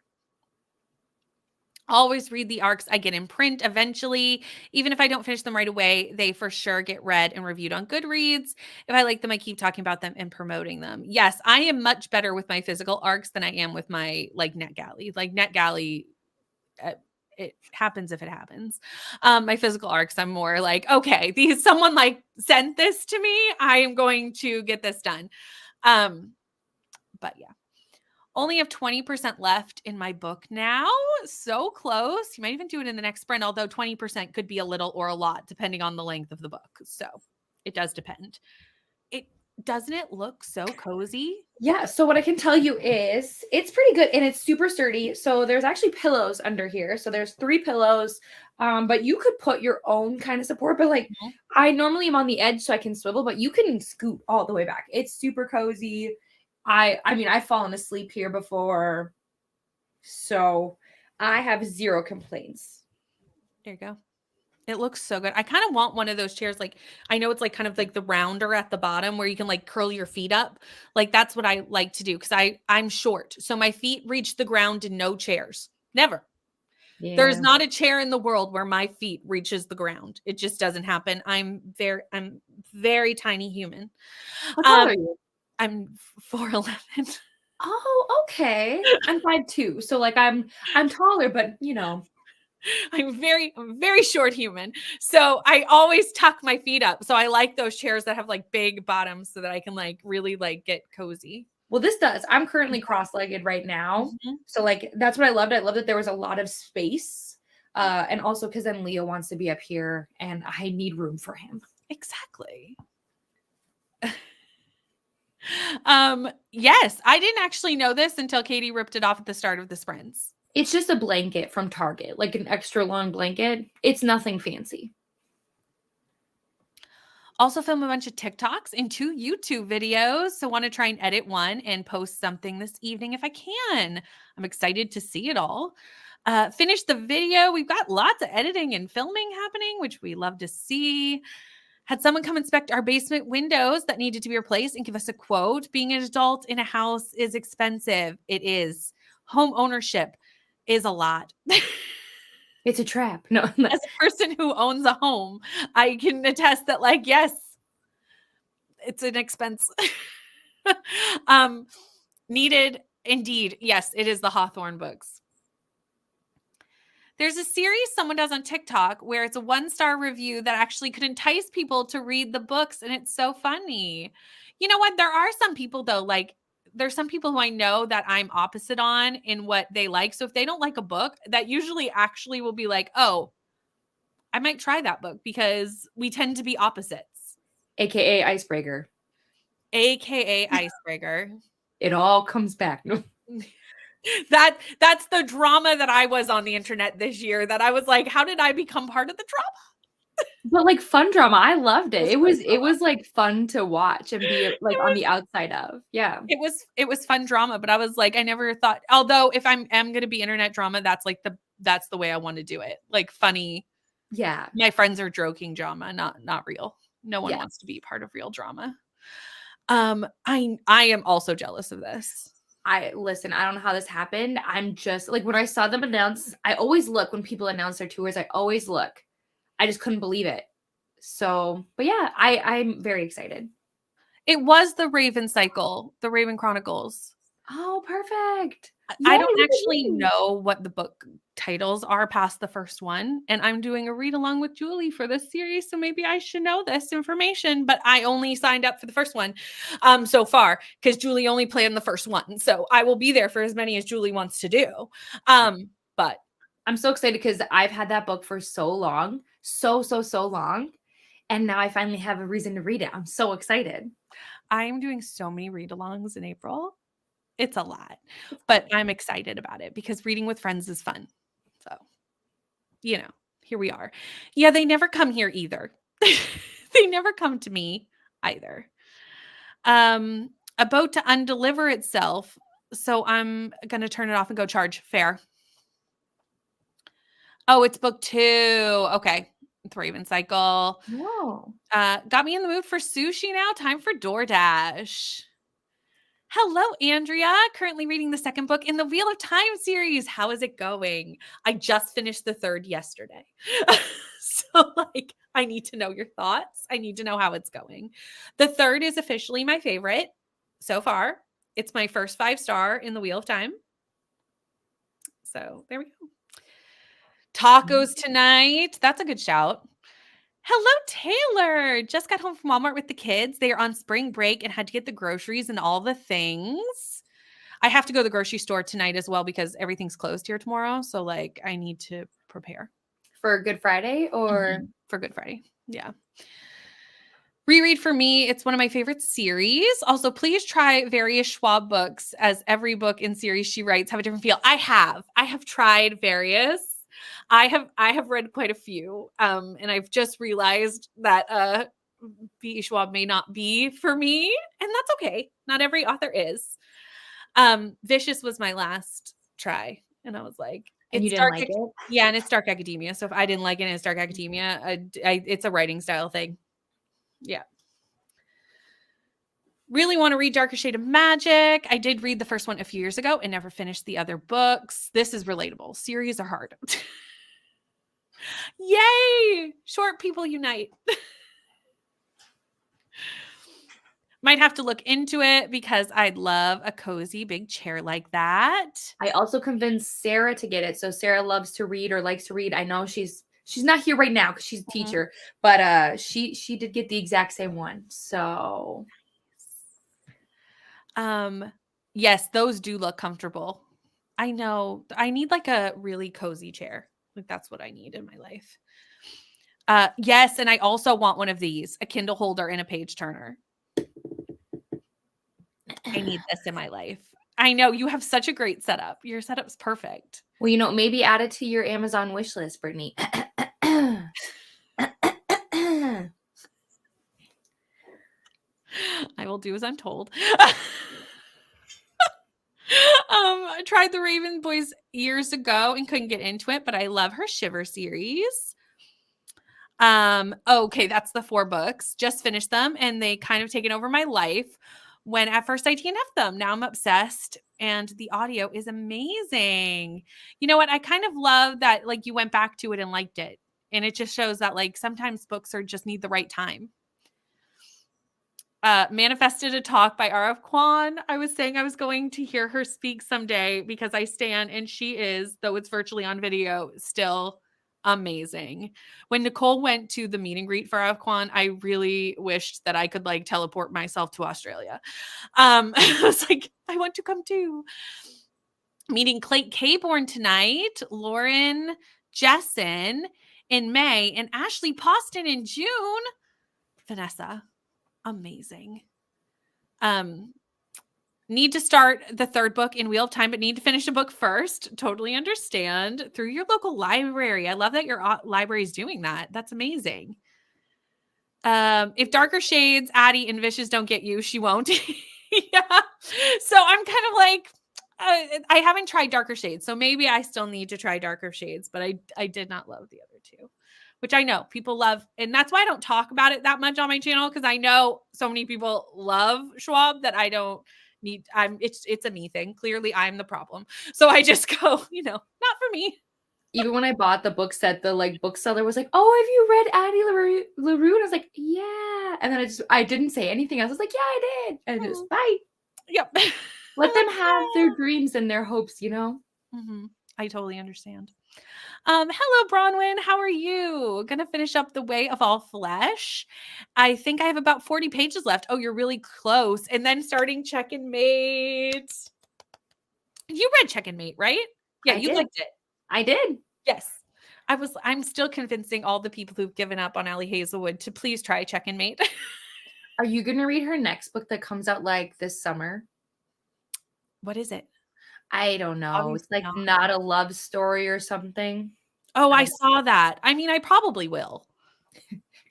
Always read the arcs I get in print eventually. Even if I don't finish them right away, they for sure get read and reviewed on Goodreads. If I like them, I keep talking about them and promoting them. Yes, I am much better with my physical arcs than I am with my like NetGalley. Like NetGalley, it happens if it happens. My physical arcs, I'm more like, okay, someone like sent this to me. I am going to get this done. But yeah. Only have 20% left in my book now. So close. You might even do it in the next sprint, although 20% could be a little or a lot, depending on the length of the book. So it does depend. Doesn't it look so cozy? Yeah. So what I can tell you is it's pretty good and it's super sturdy. So there's actually pillows under here. So there's 3 pillows, but you could put your own kind of support. But like I normally am on the edge so I can swivel, but you can scoot all the way back. It's super cozy. I mean, I've fallen asleep here before. So I have zero complaints. There you go. It looks so good. I kind of want one of those chairs. Like, I know it's like kind of like the rounder at the bottom where you can like curl your feet up. Like that's what I like to do because I'm short. So my feet reach the ground in no chairs. Never. There's Yeah. not a chair in the world where my feet reaches the ground. It just doesn't happen. I'm very tiny human. How tall Um, are you? I'm 4'11". Oh, okay. I'm 5'2", so like I'm taller, but I'm very short human. So I always tuck my feet up. So I like those chairs that have like big bottoms so that I can like really like get cozy. well, this does. I'm currently cross-legged right now, Mhm. so like that's what I loved. I love that there was a lot of space, and also because then Leo wants to be up here, and I need room for him. Exactly. Yes, I didn't actually know this until Katie ripped it off at the start of the sprints. It's just a blanket from Target, like an extra long blanket. It's nothing fancy. Also film a bunch of TikToks and 2 YouTube videos. So want to try and edit one and post something this evening if I can. I'm excited to see it all. Finish the video. We've got lots of editing and filming happening, which we love to see. Had someone come inspect our basement windows that needed to be replaced and give us a quote. Being an adult in a house is expensive. It is. Home ownership is a lot. It's a trap. No, As a person who owns a home, I can attest that, like, yes, it's an expense. um, Needed indeed. Yes, it is the Hawthorne books. There's a series someone does on TikTok where it's a 1-star review that actually could entice people to read the books, and it's so funny. You know what? There are some people though, like there's some people who I know that I'm opposite on in what they like. So if they don't like a book, that usually actually will be like, "Oh, I might try that book," because we tend to be opposites. AKA icebreaker. AKA icebreaker. It all comes back. No. That's the drama that I was on the internet this year, that I was like, how did I become part of the drama? But like fun drama, I loved It it. was It fun was it drama. was like fun to watch and be It like on was the outside of. Yeah. it was fun drama, but I was like, I never thought, although if am gonna be internet drama, that's the way I want to do it. Like funny, Yeah. my friends are joking drama, not real. No one Yeah. wants to be part of real drama. I am also jealous of this. I listen, I don't know how this happened. I'm just like when I saw them announce, I always look when people announce their tours, I always look. I just couldn't believe it. So, but yeah, I'm very excited. It was the Raven cycle, the Raven Chronicles. Oh, perfect. I Yay, don't look at actually me. know what the book titles are past the first one, and I'm doing a read along with Julie for this series, so maybe I should know this information, but I only signed up for the first one so far because Julie only planned the first one. So I will be there for as many as Julie wants to do. But I'm so excited because I've had that book for so long, so long, and now I finally have a reason to read it. I'm so excited. I'm doing so many read alongs in April. It's a lot, but I'm excited about it because reading with friends is fun. So, here we are. Yeah, they never come here either. They never come to me either. About to undeliver itself, so I'm gonna turn it off and go charge. Fair. Oh, it's book 2. Okay. It's Raven Cycle. No. Got me in the mood for sushi now. Time for DoorDash. Hello, Andrea. Currently reading the second book in the Wheel of Time series. How is it going? I just finished the third yesterday. So, like, I need to know your thoughts. I need to know how it's going. The third is officially my favorite so far. It's my first 5-star in the Wheel of Time. So, there we go. Tacos tonight. That's a good shout. Hello, Taylor. Just got home from Walmart with the kids. They are on spring break and had to get the groceries and all the things. I have to go to the grocery store tonight as well because everything's closed here tomorrow. So, like, I need to prepare For Good Friday or for Good Friday. Yeah. Reread for me, it's one of my favorite series. Also, please try various Schwab books, as every book in series she writes have a different feel. I have tried various. I have read quite a few. And I've just realized that B. Schwab may not be for me, and that's okay. Not every author is. Vicious was my last try, and I was like, And you didn't like it? Yeah, and it's dark academia. So if I didn't like it and it's dark academia, it's a writing style thing. Yeah. Really want to read Darker Shade of Magic. I did read the first one a few years ago and never finished the other books. This is relatable. Series are hard. Yay! Short people unite. Might have to look into it because I'd love a cozy big chair like that. I also convinced Sarah to get it. So Sarah loves to read or likes to read. I know she's not here right now because she's a teacher, but she did get the exact same one. So yes, those do look comfortable. I know. I need like a really cozy chair. Like that's what I need in my life. Yes, and I also want one of these, a Kindle holder and a page turner. I need this in my life. I know you have such a great setup. Your setup's perfect. well, maybe add it to your Amazon wish list, Brittany. I will do as I'm told. I tried the Raven Boys years ago and couldn't get into it, but I love her Shiver series. Okay, that's the 4 books. Just finished them and they kind of taken over my life. When at first I DNF'd them. Now I'm obsessed and the audio is amazing. You know what? I kind of love that like you went back to it and liked it. And it just shows that like sometimes books are just need the right time. Manifested a talk by R.F. Kwan. I was saying I was going to hear her speak someday because I stan, and she is, though it's virtually on video, still amazing. When Nicole went to the meet and greet for R.F. Kwan, I really wished that I could like teleport myself to Australia. I was like, I want to come too. Meeting Clay Caborn tonight, Lauren Jessen in May, and Ashley Poston in June. Vanessa. Amazing. Need to start the 3rd book in Wheel of Time, but need to finish a book first. Totally understand. Through your local library. I love that your library is doing that. That's amazing. If Darker Shades, Addie, and Vicious don't get you, she won't. Yeah. So I'm kind of like, I haven't tried Darker Shades, so maybe I still need to try Darker Shades, but I did not love the other 2. Which I know people love. And that's why I don't talk about it that much on my channel. Cause I know so many people love Schwab that I don't need. It's a me thing. Clearly I'm the problem. So I just go, not for me. Even when I bought the book set, the like bookseller was like, "Oh, have you read Addie LaRue?" And I was like, "Yeah." And then I didn't say anything else. I was like, "Yeah, I did." And just bye. Yep. Let them have their dreams and their hopes, Mm-hmm. I totally understand. Hello, Bronwyn. How are you? Gonna finish up The Way of All Flesh. I think I have about 40 pages left. Oh, you're really close. And then starting Check and Mate. You read Check and Mate, right? Yeah, you liked it. I did. Yes. I'm still convincing all the people who've given up on Allie Hazelwood to please try Check and Mate. Are you gonna read her next book that comes out like this summer? What is it? I don't know. Obviously it's like not a love story or something. Oh, I saw that. I mean, I probably will.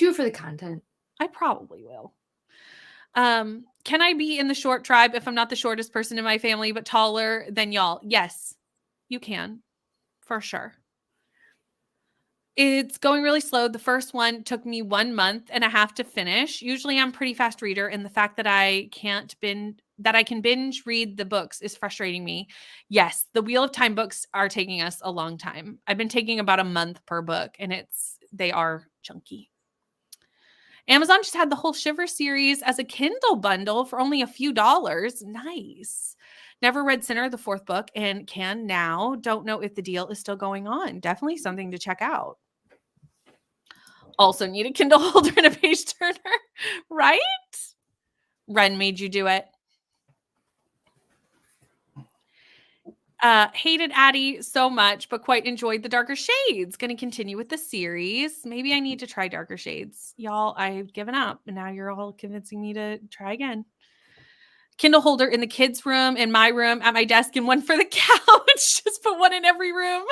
Do it for the content. I probably will. Can I be in the short tribe if I'm not the shortest person in my family, but taller than y'all? Yes, you can. For sure. It's going really slow. The first one took me 1 month and a half to finish. Usually I'm a pretty fast reader, and the fact that I can binge read the books is frustrating me. Yes, the Wheel of Time books are taking us a long time. I've been taking about a month per book, and they are chunky. Amazon just had the whole Shiver series as a Kindle bundle for only a few dollars. Nice. Never read Sinner, the 4th book, and can now. Don't know if the deal is still going on. Definitely something to check out. Also need a Kindle holder and a page turner, right? Ren made you do it. Hated Addie so much, but quite enjoyed the Darker Shades. Going to continue with the series. Maybe I need to try Darker Shades. Y'all, I've given up, and now you're all convincing me to try again. Kindle holder in the kids' room, in my room, at my desk, and one for the couch. Just put one in every room.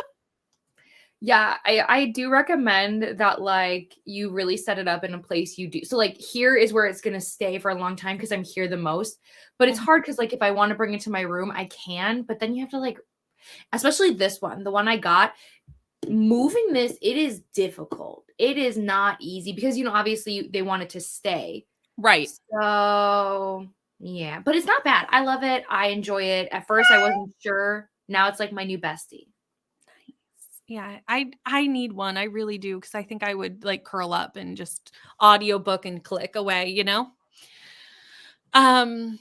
Yeah, I do recommend that like you really set it up in a place you do. So like here is where it's going to stay for a long time because I'm here the most. But it's hard because like if I want to bring it to my room, I can. But then you have to like Especially this one, the one I got. Moving this, it is difficult. It is not easy because, obviously they want it to stay. Right. So, yeah. But it's not bad. I love it. I enjoy it. At first, I wasn't sure. Now it's like my new bestie. Yeah, I need one. I really do, because I think I would like curl up and just audiobook and click away. Um,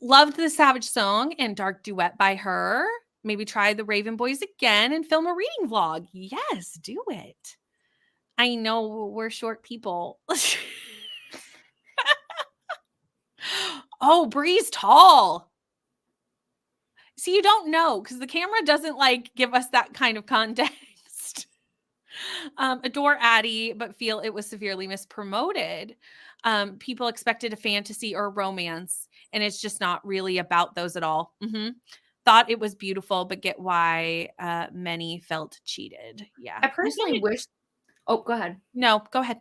Loved the Savage Song and Dark Duet by her. Maybe try the Raven Boys again and film a reading vlog. Yes, do it. I know we're short people. Oh, Bree's tall. See, you don't know because the camera doesn't give us that kind of context. Adore Addie, but feel it was severely mispromoted. People expected a fantasy or a romance, and it's just not really about those at all. Thought it was beautiful, but get why many felt cheated. Yeah. I personally wish. Oh, go ahead. No, go ahead.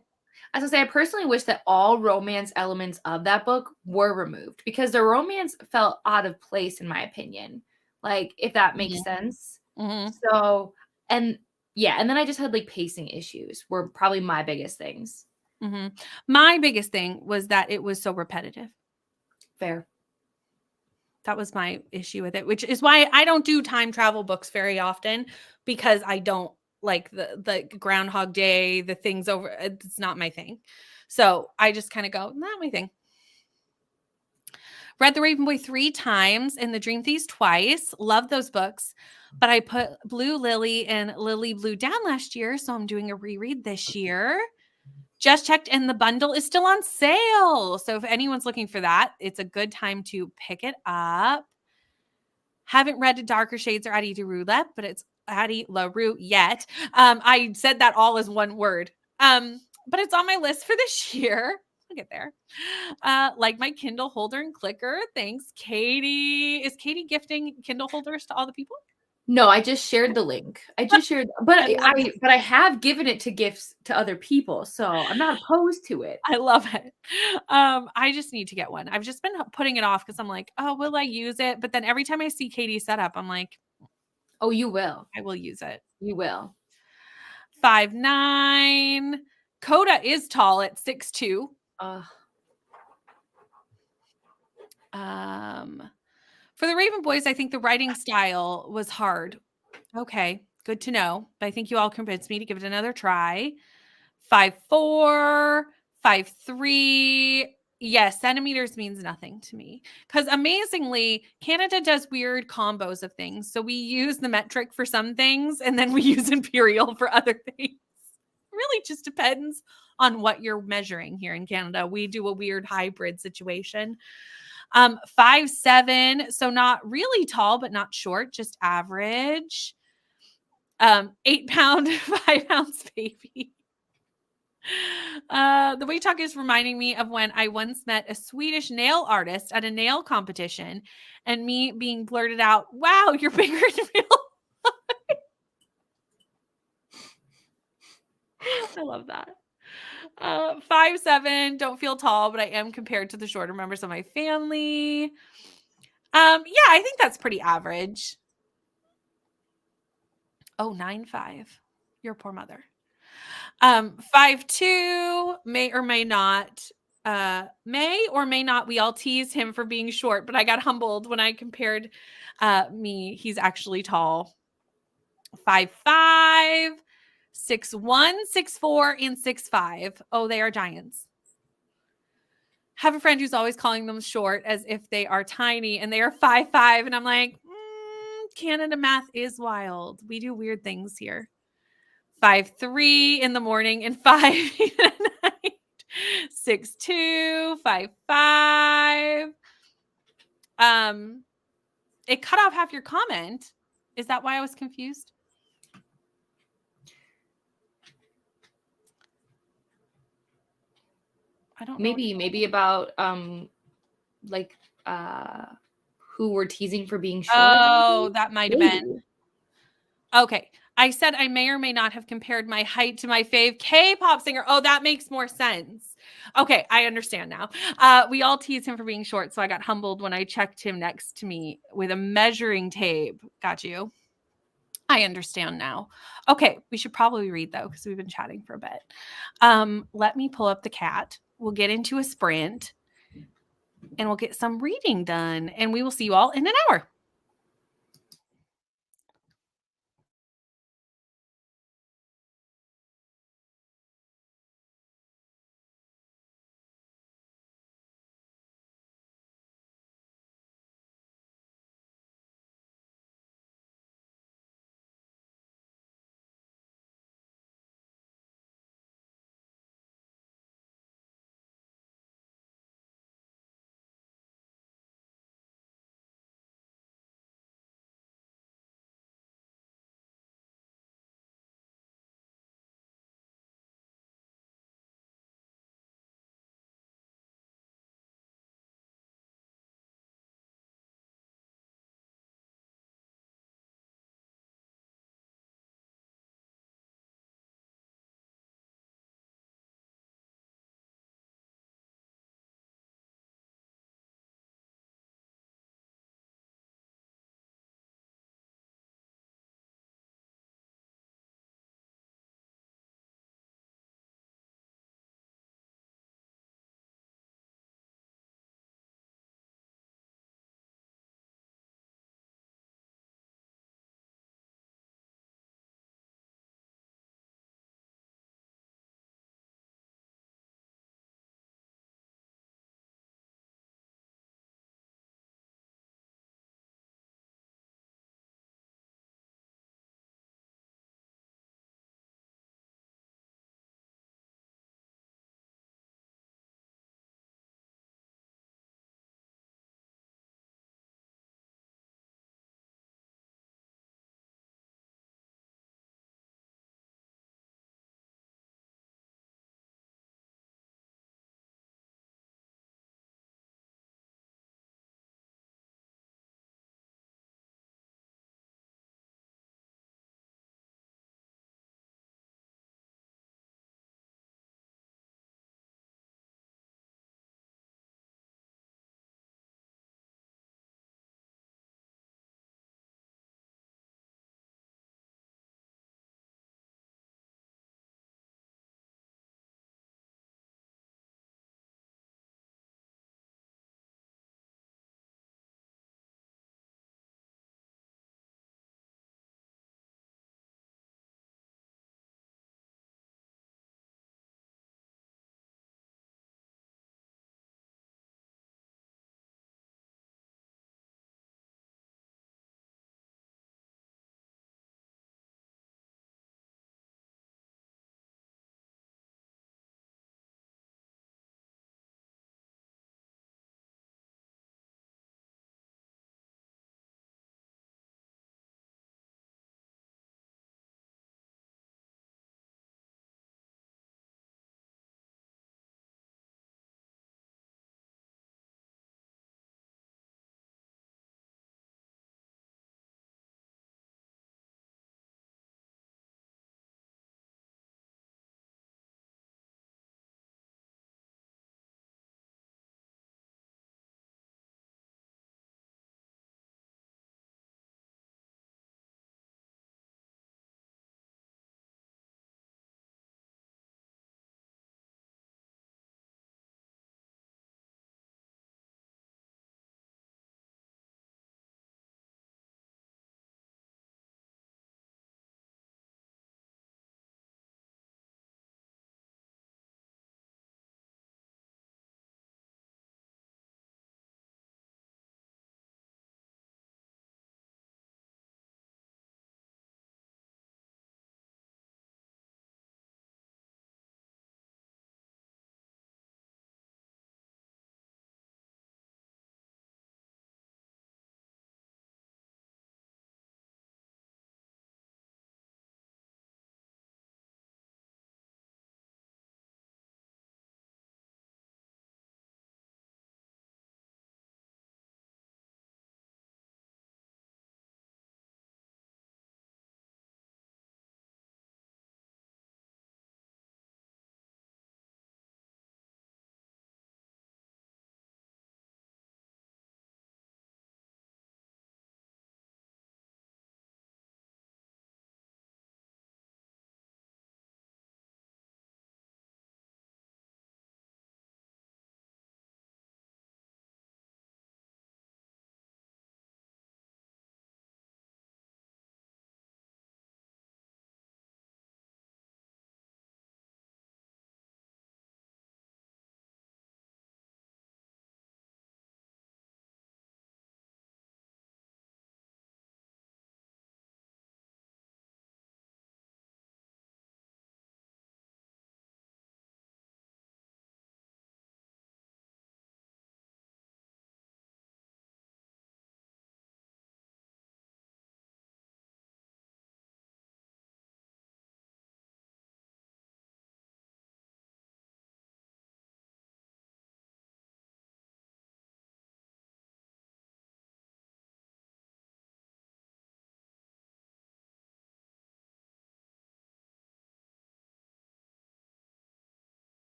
As I say, I personally wish that all romance elements of that book were removed because the romance felt out of place, in my opinion. If that makes sense. So, and yeah, and then I just had pacing issues were probably my biggest things. My biggest thing was that it was so repetitive. Fair. That was my issue with it, which is why I don't do time travel books very often, because I don't like the Groundhog Day, the things over. It's not my thing. So I just kind of go, not my thing. Read The Raven Boy 3 times and The Dream Thieves twice. Love those books. But I put Blue Lily and Lily Blue down last year, so I'm doing a reread this year. Just checked, and the bundle is still on sale. So if anyone's looking for that, it's a good time to pick it up. Haven't read Darker Shades or Addie LaRue, but it's Addie LaRue yet. I said that all as one word. But it's on my list for this year. I'll get there. Like my Kindle holder and clicker. Thanks, Katie. Is Katie gifting Kindle holders to all the people? No, I just shared the link. I just shared, but I have given it to gifts to other people, so I'm not opposed to it. I love it. I just need to get one. I've just been putting it off because I'm like, oh, will I use it? But then every time I see Katie's setup, I'm like, oh, you will. I will use it. You will. 5'9". Coda is tall at 6'2". For the Raven Boys, I think the writing style was hard. Okay, good to know. But I think you all convinced me to give it another try. 5'4", 5'3". Yes, centimeters means nothing to me. Because amazingly, Canada does weird combos of things. So we use the metric for some things, and then we use imperial for other things. Really just depends on what you're measuring here in Canada. We do a weird hybrid situation. 5'7", so not really tall, but not short, just average. 8 pound, 5 ounce baby. The way talk is reminding me of when I once met a Swedish nail artist at a nail competition, and me being blurted out, "Wow, you're bigger in real life." I love that. 5'7", don't feel tall, but I am compared to the shorter members of my family. Yeah, I think that's pretty average. Oh, 9'5". Your poor mother. 5'2", may or may not. We all tease him for being short, but I got humbled when I compared me. He's actually tall. 5'5", 6'1", 6'4", and 6'5". Oh, they are giants. Have a friend who's always calling them short as if they are tiny, and they are 5'5", and I'm like, Canada math is wild. We do weird things here. 5'3" in the morning and 5 at night. 6'2", 5'5". It cut off half your comment. Is that why I was confused? I don't know. Maybe about who we're teasing for being short. Oh, that might have been. Okay. I said I may or may not have compared my height to my fave K-pop singer. Oh, that makes more sense. Okay, I understand now. We all tease him for being short, so I got humbled when I checked him next to me with a measuring tape. Got you. I understand now. Okay, we should probably read though, because we've been chatting for a bit. Let me pull up the cat. We'll get into a sprint and we'll get some reading done. And we will see you all in an hour.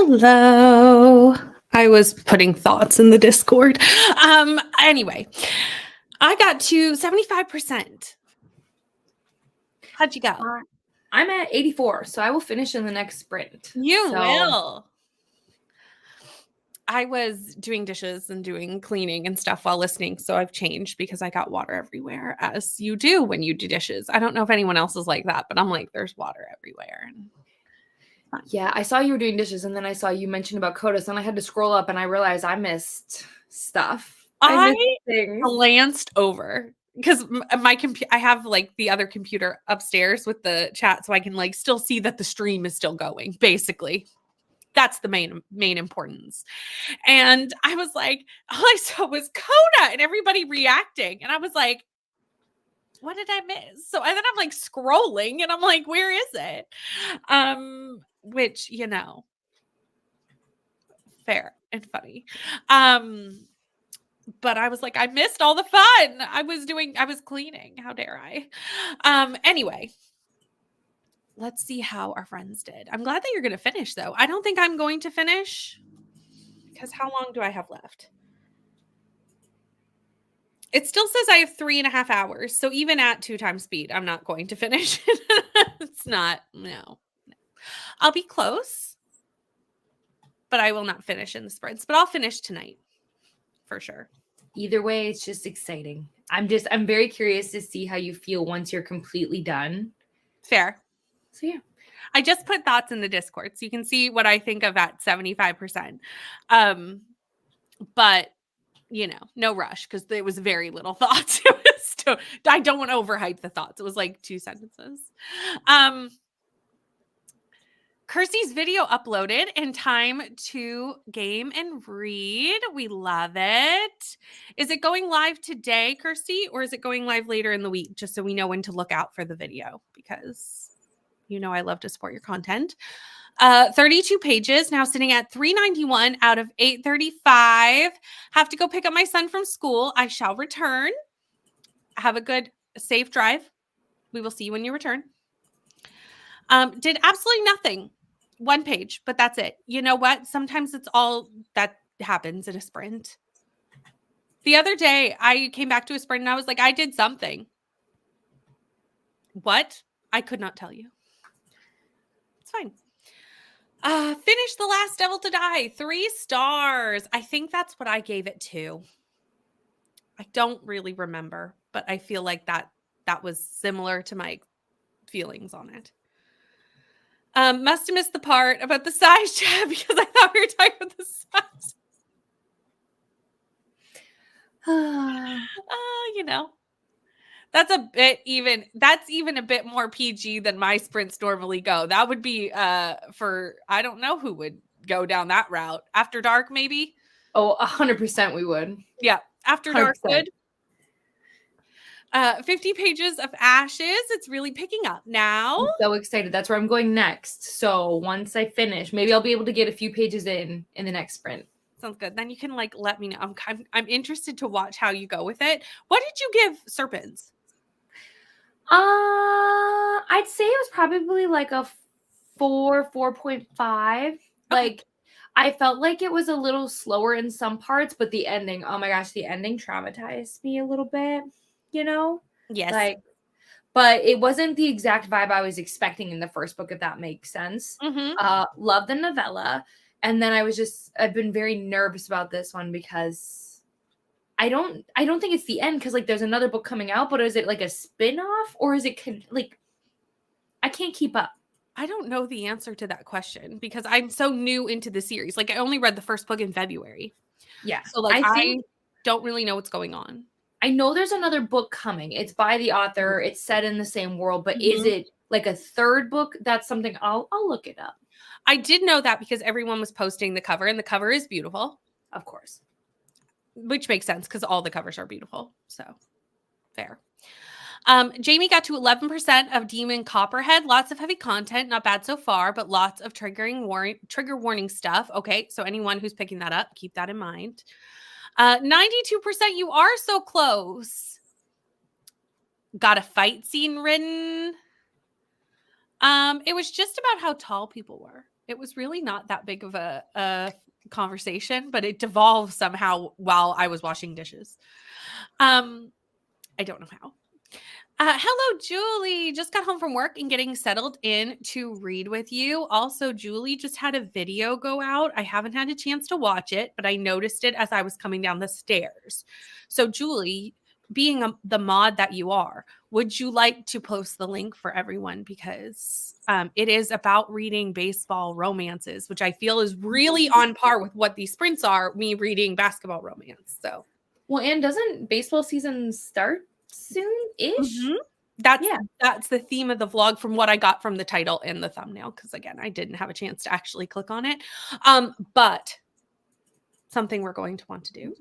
Hello. I was putting thoughts in the Discord. Anyway, I got to 75%. How'd you go? I'm at 84, so I will finish in the next sprint. You will. I was doing dishes and doing cleaning and stuff while listening, so I've changed because I got water everywhere, as you do when you do dishes. I don't know if anyone else is like that, but I'm like, there's water everywhere. Yeah, I saw you were doing dishes, and then I saw you mention about CODIS, and I had to scroll up, and I realized I missed stuff. I missed things. glanced over because my computer, I have like the other computer upstairs with the chat, so I can like still see that the stream is still going. Basically, that's the main importance. And I was like, all I saw was Coda and everybody reacting, and I was like, what did I miss? So and then I'm like scrolling, and I'm like, where is it? Which fair and funny. But I was like, I missed all the fun. I was cleaning. How dare I? Anyway, let's see how our friends did. I'm glad that you're going to finish, though. I don't think I'm going to finish because how long do I have left? It still says I have 3.5 hours. So even at 2 times speed, I'm not going to finish. It's not, no. I'll be close, but I will not finish in the sprints. But I'll finish tonight for sure. Either way, it's just exciting. I'm very curious to see how you feel once you're completely done. Fair. So yeah. I just put thoughts in the Discord so you can see what I think of at 75%. But no rush because there was very little thoughts. I don't want to overhype the thoughts. It was like 2 sentences. Kirsty's video uploaded in time to game and read. We love it. Is it going live today, Kirsty, or is it going live later in the week? Just so we know when to look out for the video because I love to support your content. 32 pages, now sitting at 391 out of 835. Have to go pick up my son from school. I shall return. Have a good, safe drive. We will see you when you return. Did absolutely nothing. 1 page, but that's it. You know what? Sometimes it's all that happens in a sprint. The other day, I came back to a sprint and I was like, I did something. What? I could not tell you. It's fine. Finish The Last Devil to Die. 3 stars. I think that's what I gave it to. I don't really remember, but I feel like that was similar to my feelings on it. Must have missed the part about the size, chat, because I thought we were talking about the size. That's even a bit more PG than my sprints normally go. That would be for, I don't know who would go down that route. After Dark, maybe? Oh, 100% we would. Yeah. After 100%. Dark would. 50 pages of Ashes. It's really picking up now. I'm so excited. That's where I'm going next. So once I finish, maybe I'll be able to get a few pages in the next sprint. Sounds good. Then you can let me know. I'm interested to watch how you go with it. What did you give Serpents? I'd say it was probably like a 4.5. Okay. Like I felt like it was a little slower in some parts, but the ending, oh my gosh, the ending traumatized me a little bit, Yes. But it wasn't the exact vibe I was expecting in the first book, if that makes sense. Mm-hmm. Love the novella. And then I've been very nervous about this one because I don't think it's the end because like there's another book coming out, but is it like a spin-off or is it like I can't keep up? I don't know the answer to that question because I'm so new into the series. Like I only read the first book in February. Yeah. So like I don't really know what's going on. I know there's another book coming. It's by the author. It's set in the same world, but is it like a third book? That's something I'll look it up. I did know that because everyone was posting the cover and the cover is beautiful. Of course. Which makes sense because all the covers are beautiful. So fair. Jamie got to 11% of Demon Copperhead. Lots of heavy content. Not bad so far, but lots of trigger warning stuff. Okay, so anyone who's picking that up, keep that in mind. 92%, you are so close. Got a fight scene written. It was just about how tall people were. It was really not that big of a conversation, but it devolved somehow while I was washing dishes. I don't know how. Hello, Julie. Just got home from work and getting settled in to read with you. Also, Julie just had a video go out. I haven't had a chance to watch it, but I noticed it as I was coming down the stairs. So, Julie, being the mod that you are, would you like to post the link for everyone? Because it is about reading baseball romances, which I feel is really on par with what these sprints are, me reading basketball romance. So, well, and doesn't baseball season start soon-ish? mm-hmm. That's the theme of the vlog from what I got from the title and the thumbnail, because again, I didn't have a chance to actually click on it. But something we're going to want to do.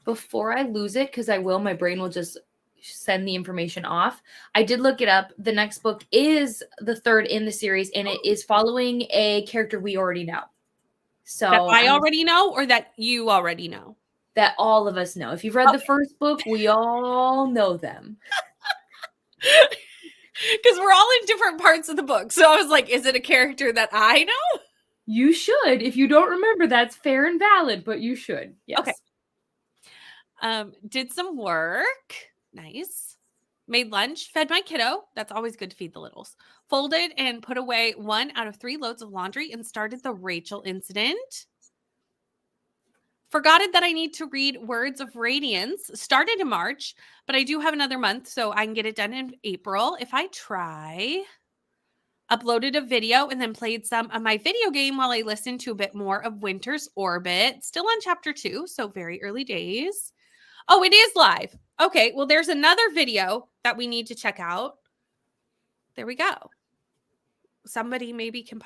Before I lose it, because I will, my brain will just send the information off. I did look it up. The next book is the third in the series, and it is following a character we already know. So that I already know, or that you already know? That all of us know. If you've read the first book, we all know them. Because we're all in different parts of the book. So I was like, is it a character that I know? You should. If you don't remember, that's fair and valid, but you should. Yes. Okay. Did some work. Nice. Made lunch, fed my kiddo. That's always good to feed the littles. Folded and put away 1 out of 3 loads of laundry and started the Rachel incident. Forgotten that I need to read Words of Radiance. Started in March, but I do have another month, so I can get it done in April if I try. Uploaded a video and then played some of my video game while I listened to a bit more of Winter's Orbit. Still on chapter 2, so very early days. Oh, it is live. Okay, well, there's another video that we need to check out. There we go. Somebody maybe can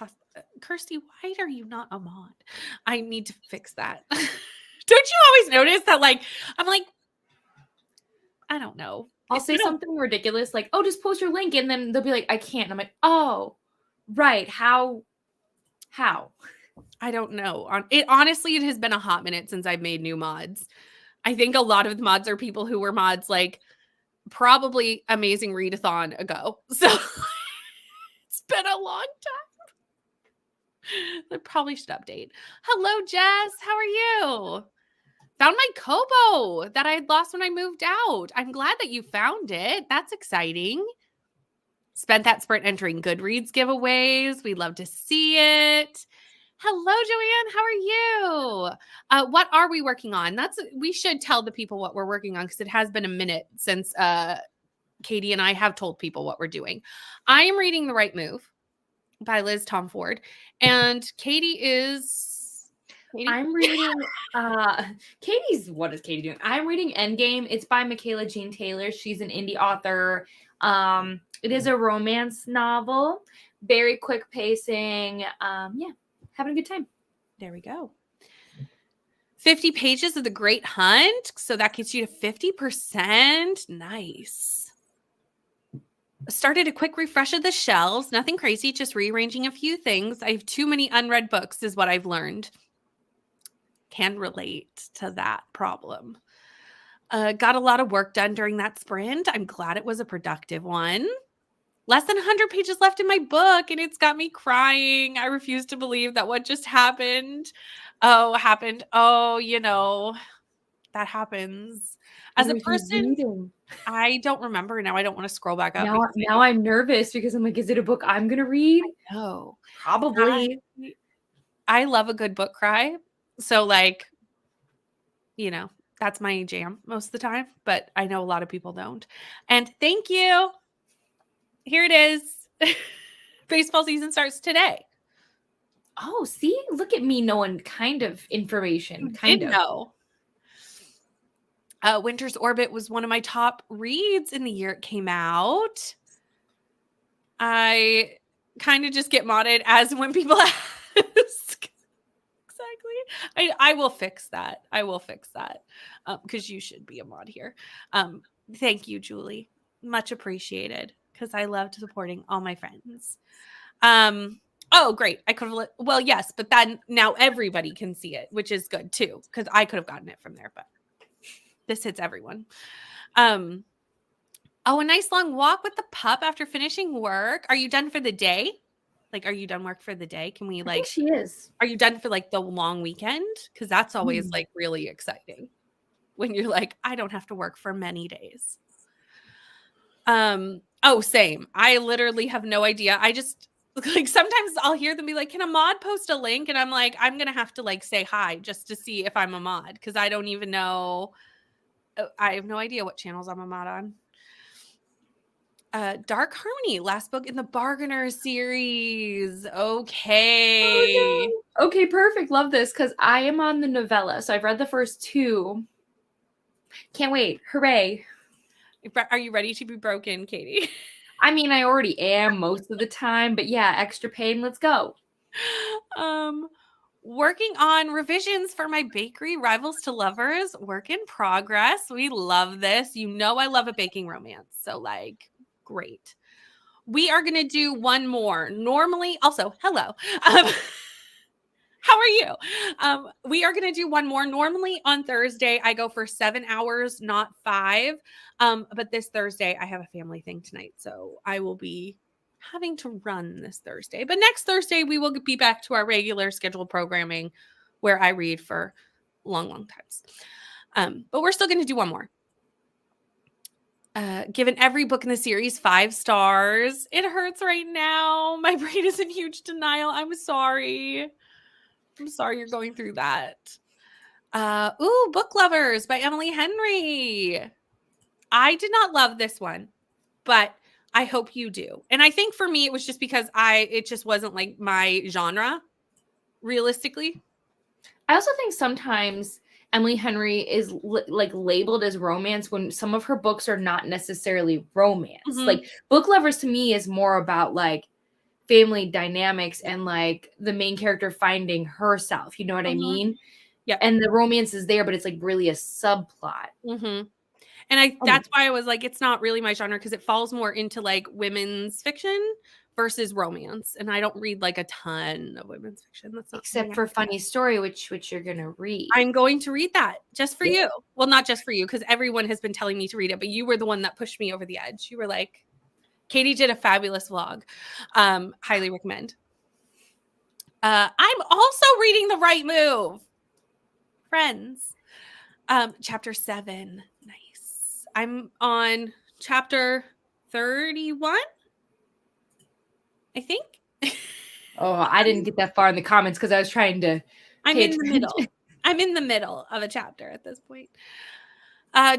Kirsty, why are you not a mod? I need to fix that. Don't you always notice that, like, I'm like, I don't know. I'll say something ridiculous like, oh, just post your link. And then they'll be like, I can't. And I'm like, oh, right. How? I don't know. Honestly, it has been a hot minute since I've made new mods. I think a lot of the mods are people who were mods like probably Amazing Readathon ago. So it's been a long time. I probably should update. Hello, Jess. How are you? Found my Kobo that I had lost when I moved out. I'm glad that you found it. That's exciting. Spent that sprint entering Goodreads giveaways. We love to see it. Hello, Joanne. How are you? What are we working on? We should tell the people what we're working on because it has been a minute since Katie and I have told people what we're doing. I am reading The Right Move by Liz Tomford, and Katie is... I'm reading what is Katie doing? I'm reading Endgame. It's by Michaela Jean Taylor. She's an indie author. It is a romance novel. Very quick pacing. Yeah, having a good time. There we go. 50 pages of The Great Hunt. So that gets you to 50%. Nice. Started a quick refresh of the shelves. Nothing crazy, just rearranging a few things. I have too many unread books is what I've learned. Can relate to that problem. Got a lot of work done during that sprint. I'm glad it was a productive one. Less than 100 pages left in my book, and it's got me crying. I refuse to believe that what just happened. Happened. Oh, that happens. As a person, I don't remember now. I don't want to scroll back up. Now I'm nervous because I'm like, is it a book I'm going to read? No. Probably. I love a good book cry. So, like, that's my jam most of the time, but I know a lot of people don't. And thank you. Here it is. Baseball season starts today. Oh, see? Look at me knowing kind of information. Know. Winter's Orbit was one of my top reads in the year it came out. I kind of just get modded as when people ask. Exactly. I will fix that. Because you should be a mod here. Thank you, Julie. Much appreciated because I loved supporting all my friends. Oh, great. I could have, well, yes, but then now everybody can see it, which is good too, because I could have gotten it from there, but this hits everyone. Oh, a nice long walk with the pup after finishing work. Are you done for the day? Like, are you done work for the day? Can we I think like, she is. are you done for like the long weekend? Because that's always Mm. like really exciting when you're like, I don't have to work for many days. Oh, same. I literally have no idea. I just like sometimes I'll hear them be like, "Can a mod post a link?" And I'm like, I'm gonna have to like say hi just to see if I'm a mod because I don't even know. I have no idea what channels I'm a mod on. Dark Harmony, last book in the Bargainer series. Okay. Oh, no. Okay, perfect. Love this because I am on the novella. So I've read the first two. Can't wait. Hooray. Are you ready to be broken, Katie? I mean, I already am most of the time, but yeah, extra pain. Let's go. um Working on revisions for my bakery Rivals to Lovers. Work in progress. We love this. You know I love a baking romance. So like great. We are going to do one more. Normally, also, hello. How are you? We are going to do one more. Normally on Thursday, I go for 7 hours, not 5. But this Thursday, I have a family thing tonight. So I will be having to run this Thursday. But next Thursday, we will be back to our regular scheduled programming where I read for long, long times. But we're still going to do one more. Given every book in the series 5 stars. It hurts right now. My brain is in huge denial. I'm sorry. I'm sorry you're going through that. Book Lovers by Emily Henry. I did not love this one, but I hope you do. And I think for me, it was just because it just wasn't like my genre, realistically. I also think sometimes Emily Henry is like labeled as romance when some of her books are not necessarily romance. Mm-hmm. Like Book Lovers to me is more about like family dynamics and like the main character finding herself. You know what I mean? Yeah. And the romance is there, but it's like really a subplot. Mm-hmm. And that's why I was like, it's not really my genre because it falls more into like women's fiction versus romance. And I don't read like a ton of women's fiction. That's not Except for Funny Story, which you're gonna read. I'm going to read that just for you. Well, not just for you, because everyone has been telling me to read it, but you were the one that pushed me over the edge. You were like, Katie did a fabulous vlog. Highly recommend. I'm also reading The Right Move. Friends. Chapter 7. Nice. I'm on chapter 31, I think. Oh, I didn't get that far in the comments because I was trying to I'm in the middle. I'm in the middle of a chapter at this point.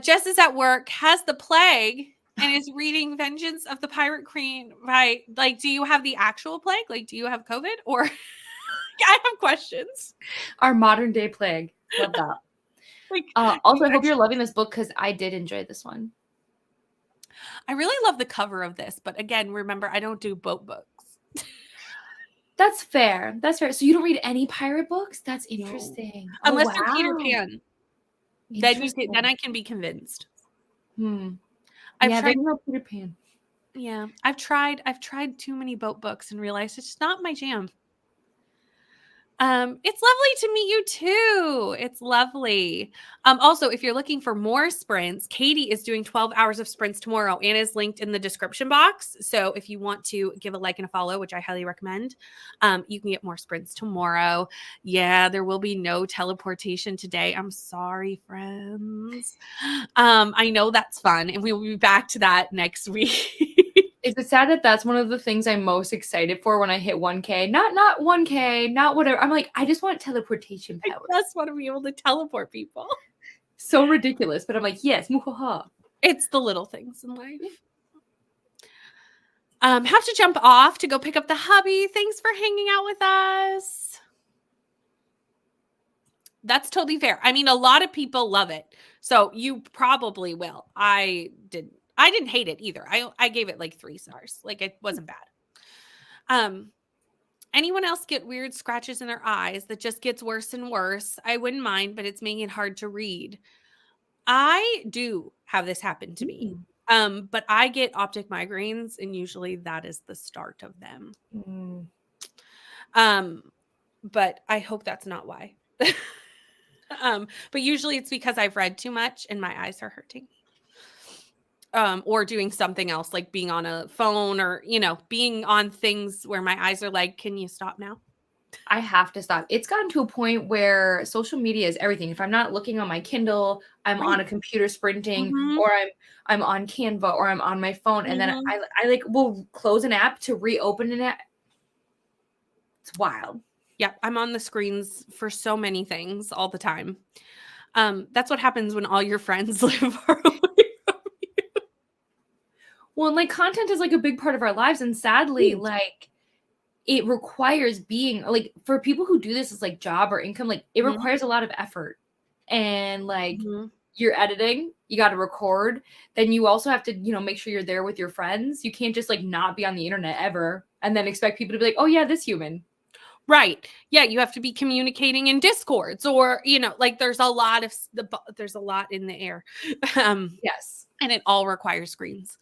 Jess is at work, has the plague, and is reading Vengeance of the Pirate Queen. Right. Like, do you have the actual plague? Like, do you have COVID? Or I have questions. Our modern day plague. Love that. Like, also, I hope you're loving this book because I did enjoy this one. I really love the cover of this, but again, remember, I don't do boat books. That's fair. That's fair. So you don't read any pirate books? That's interesting. No. Unless they're Peter Pan. Then I can be convinced. I've tried no Peter Pan. Yeah, I've tried too many boat books and realized it's just not my jam. It's lovely to meet you too. It's lovely. Also, if you're looking for more sprints, Katie is doing 12 hours of sprints tomorrow and is linked in the description box. So if you want to give a like and a follow, which I highly recommend, you can get more sprints tomorrow. Yeah, there will be no teleportation today. I'm sorry, friends. I know that's fun, and we will be back to that next week. Is it sad that that's one of the things I'm most excited for when I hit 1K? Not 1K, not whatever. I'm like, I just want teleportation powers. I just want to be able to teleport people. So ridiculous, but I'm like, yes, muhaha. It's the little things in life. Have to jump off to go pick up the hubby. Thanks for hanging out with us. That's totally fair. I mean, a lot of people love it, so you probably will. I didn't hate it either. I gave it like 3 stars. Like it wasn't bad. Anyone else get weird scratches in their eyes that just gets worse and worse? I wouldn't mind, but it's making it hard to read. I do have this happen to me. But I get optic migraines, and usually that is the start of them. But I hope that's not why. But usually it's because I've read too much and my eyes are hurting. or doing something else, like being on a phone or, being on things where my eyes are like, can you stop now? I have to stop. It's gotten to a point where social media is everything. If I'm not looking on my Kindle, I'm on Right. a computer sprinting, Mhm, or I'm on Canva, or I'm on my phone, and then mhm. I like will close an app to reopen an app. It's wild. Yep, I'm on the screens for so many things all the time. That's what happens when all your friends live far away from Well, and like content is like a big part of our lives, and sadly, you. like it requires being like for people who do this as like job or income, like it Mhm, requires a lot of effort. And like mhm. you're editing, you got to record, then you also have to, make sure you're there with your friends. You can't just like not be on the internet ever and then expect people to be like, "Oh yeah, this human." Right. Yeah, you have to be communicating in Discords or, like there's a lot of there's a lot in the air. Um, Yes. and it all requires screens.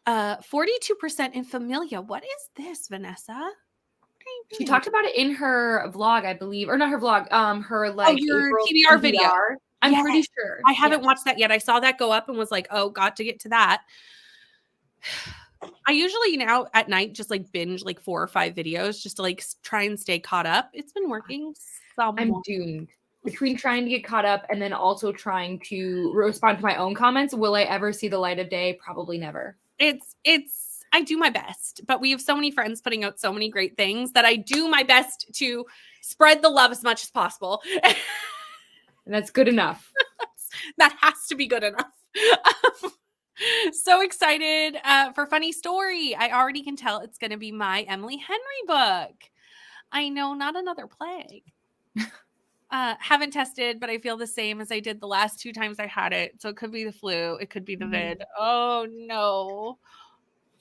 42% in familia. What is this, Vanessa? What are you She doing? talked about it in her vlog, I believe, or not her vlog, her Oh, like your April TBR video. TBR. I'm Yeah, pretty sure. I Yeah. haven't watched that yet. I saw that go up and was like, "Oh, got to get to that." I usually now at night just like binge like 4 or 5 videos just to like try and stay caught up. It's been working I'm somewhat. doomed. Between trying to get caught up and then also trying to respond to my own comments, will I ever see the light of day? Probably never. It's I do my best, but we have so many friends putting out so many great things that I do my best to spread the love as much as possible. And that's good enough. That has to be good enough. So excited for funny story. I already can tell it's going to be my Emily Henry book. I know, not another plague. Haven't tested, but I feel the same as I did the last 2 times I had it. So it could be the flu. It could be the vid. Oh no.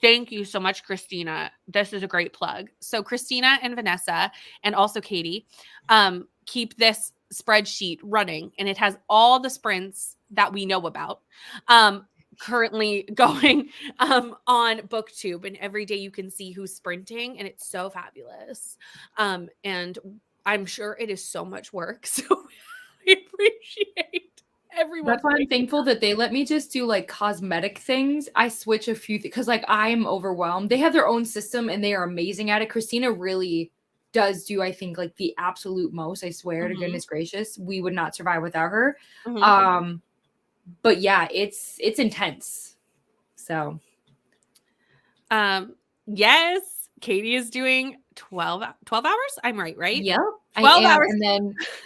Thank you so much, Christina. This is a great plug. So Christina and Vanessa and also Katie keep this spreadsheet running, and it has all the sprints that we know about currently going on BookTube. And every day you can see who's sprinting, and it's so fabulous. And I'm sure it is so much work. So I appreciate everyone. That's why I'm thankful that they let me just do like cosmetic things. I switch a few because like I'm overwhelmed. They have their own system and they are amazing at it. Christina really does do, I think, like the absolute most. I swear to Mhm, goodness gracious, we would not survive without her. mhm. But yeah, it's intense. So Yes, Katie is doing 12 hours? I'm right? yep, I 12 am. hours.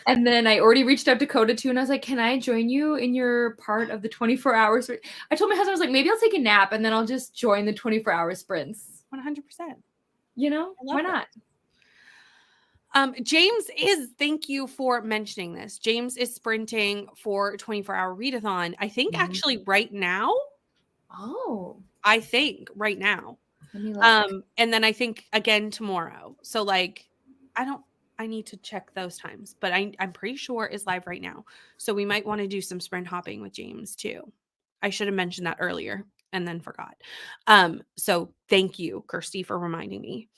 And then I already reached out to Coda too, and I was like, "Can I join you in your part of the 24 hours?" I told my husband, I was like, "Maybe I'll take a nap and then I'll just join the 24-hour sprints." 100%. I Why love it. not? James is, thank you for mentioning this. James is sprinting for 24-hour readathon. I think Mhm. actually right now. Oh, I think right now. let me look. And then I think again tomorrow. So like I don't I need to check those times, but I'm pretty sure is live right now. So we might want to do some sprint hopping with James too. I should have mentioned that earlier and then forgot. So thank you, Kirsty, for reminding me.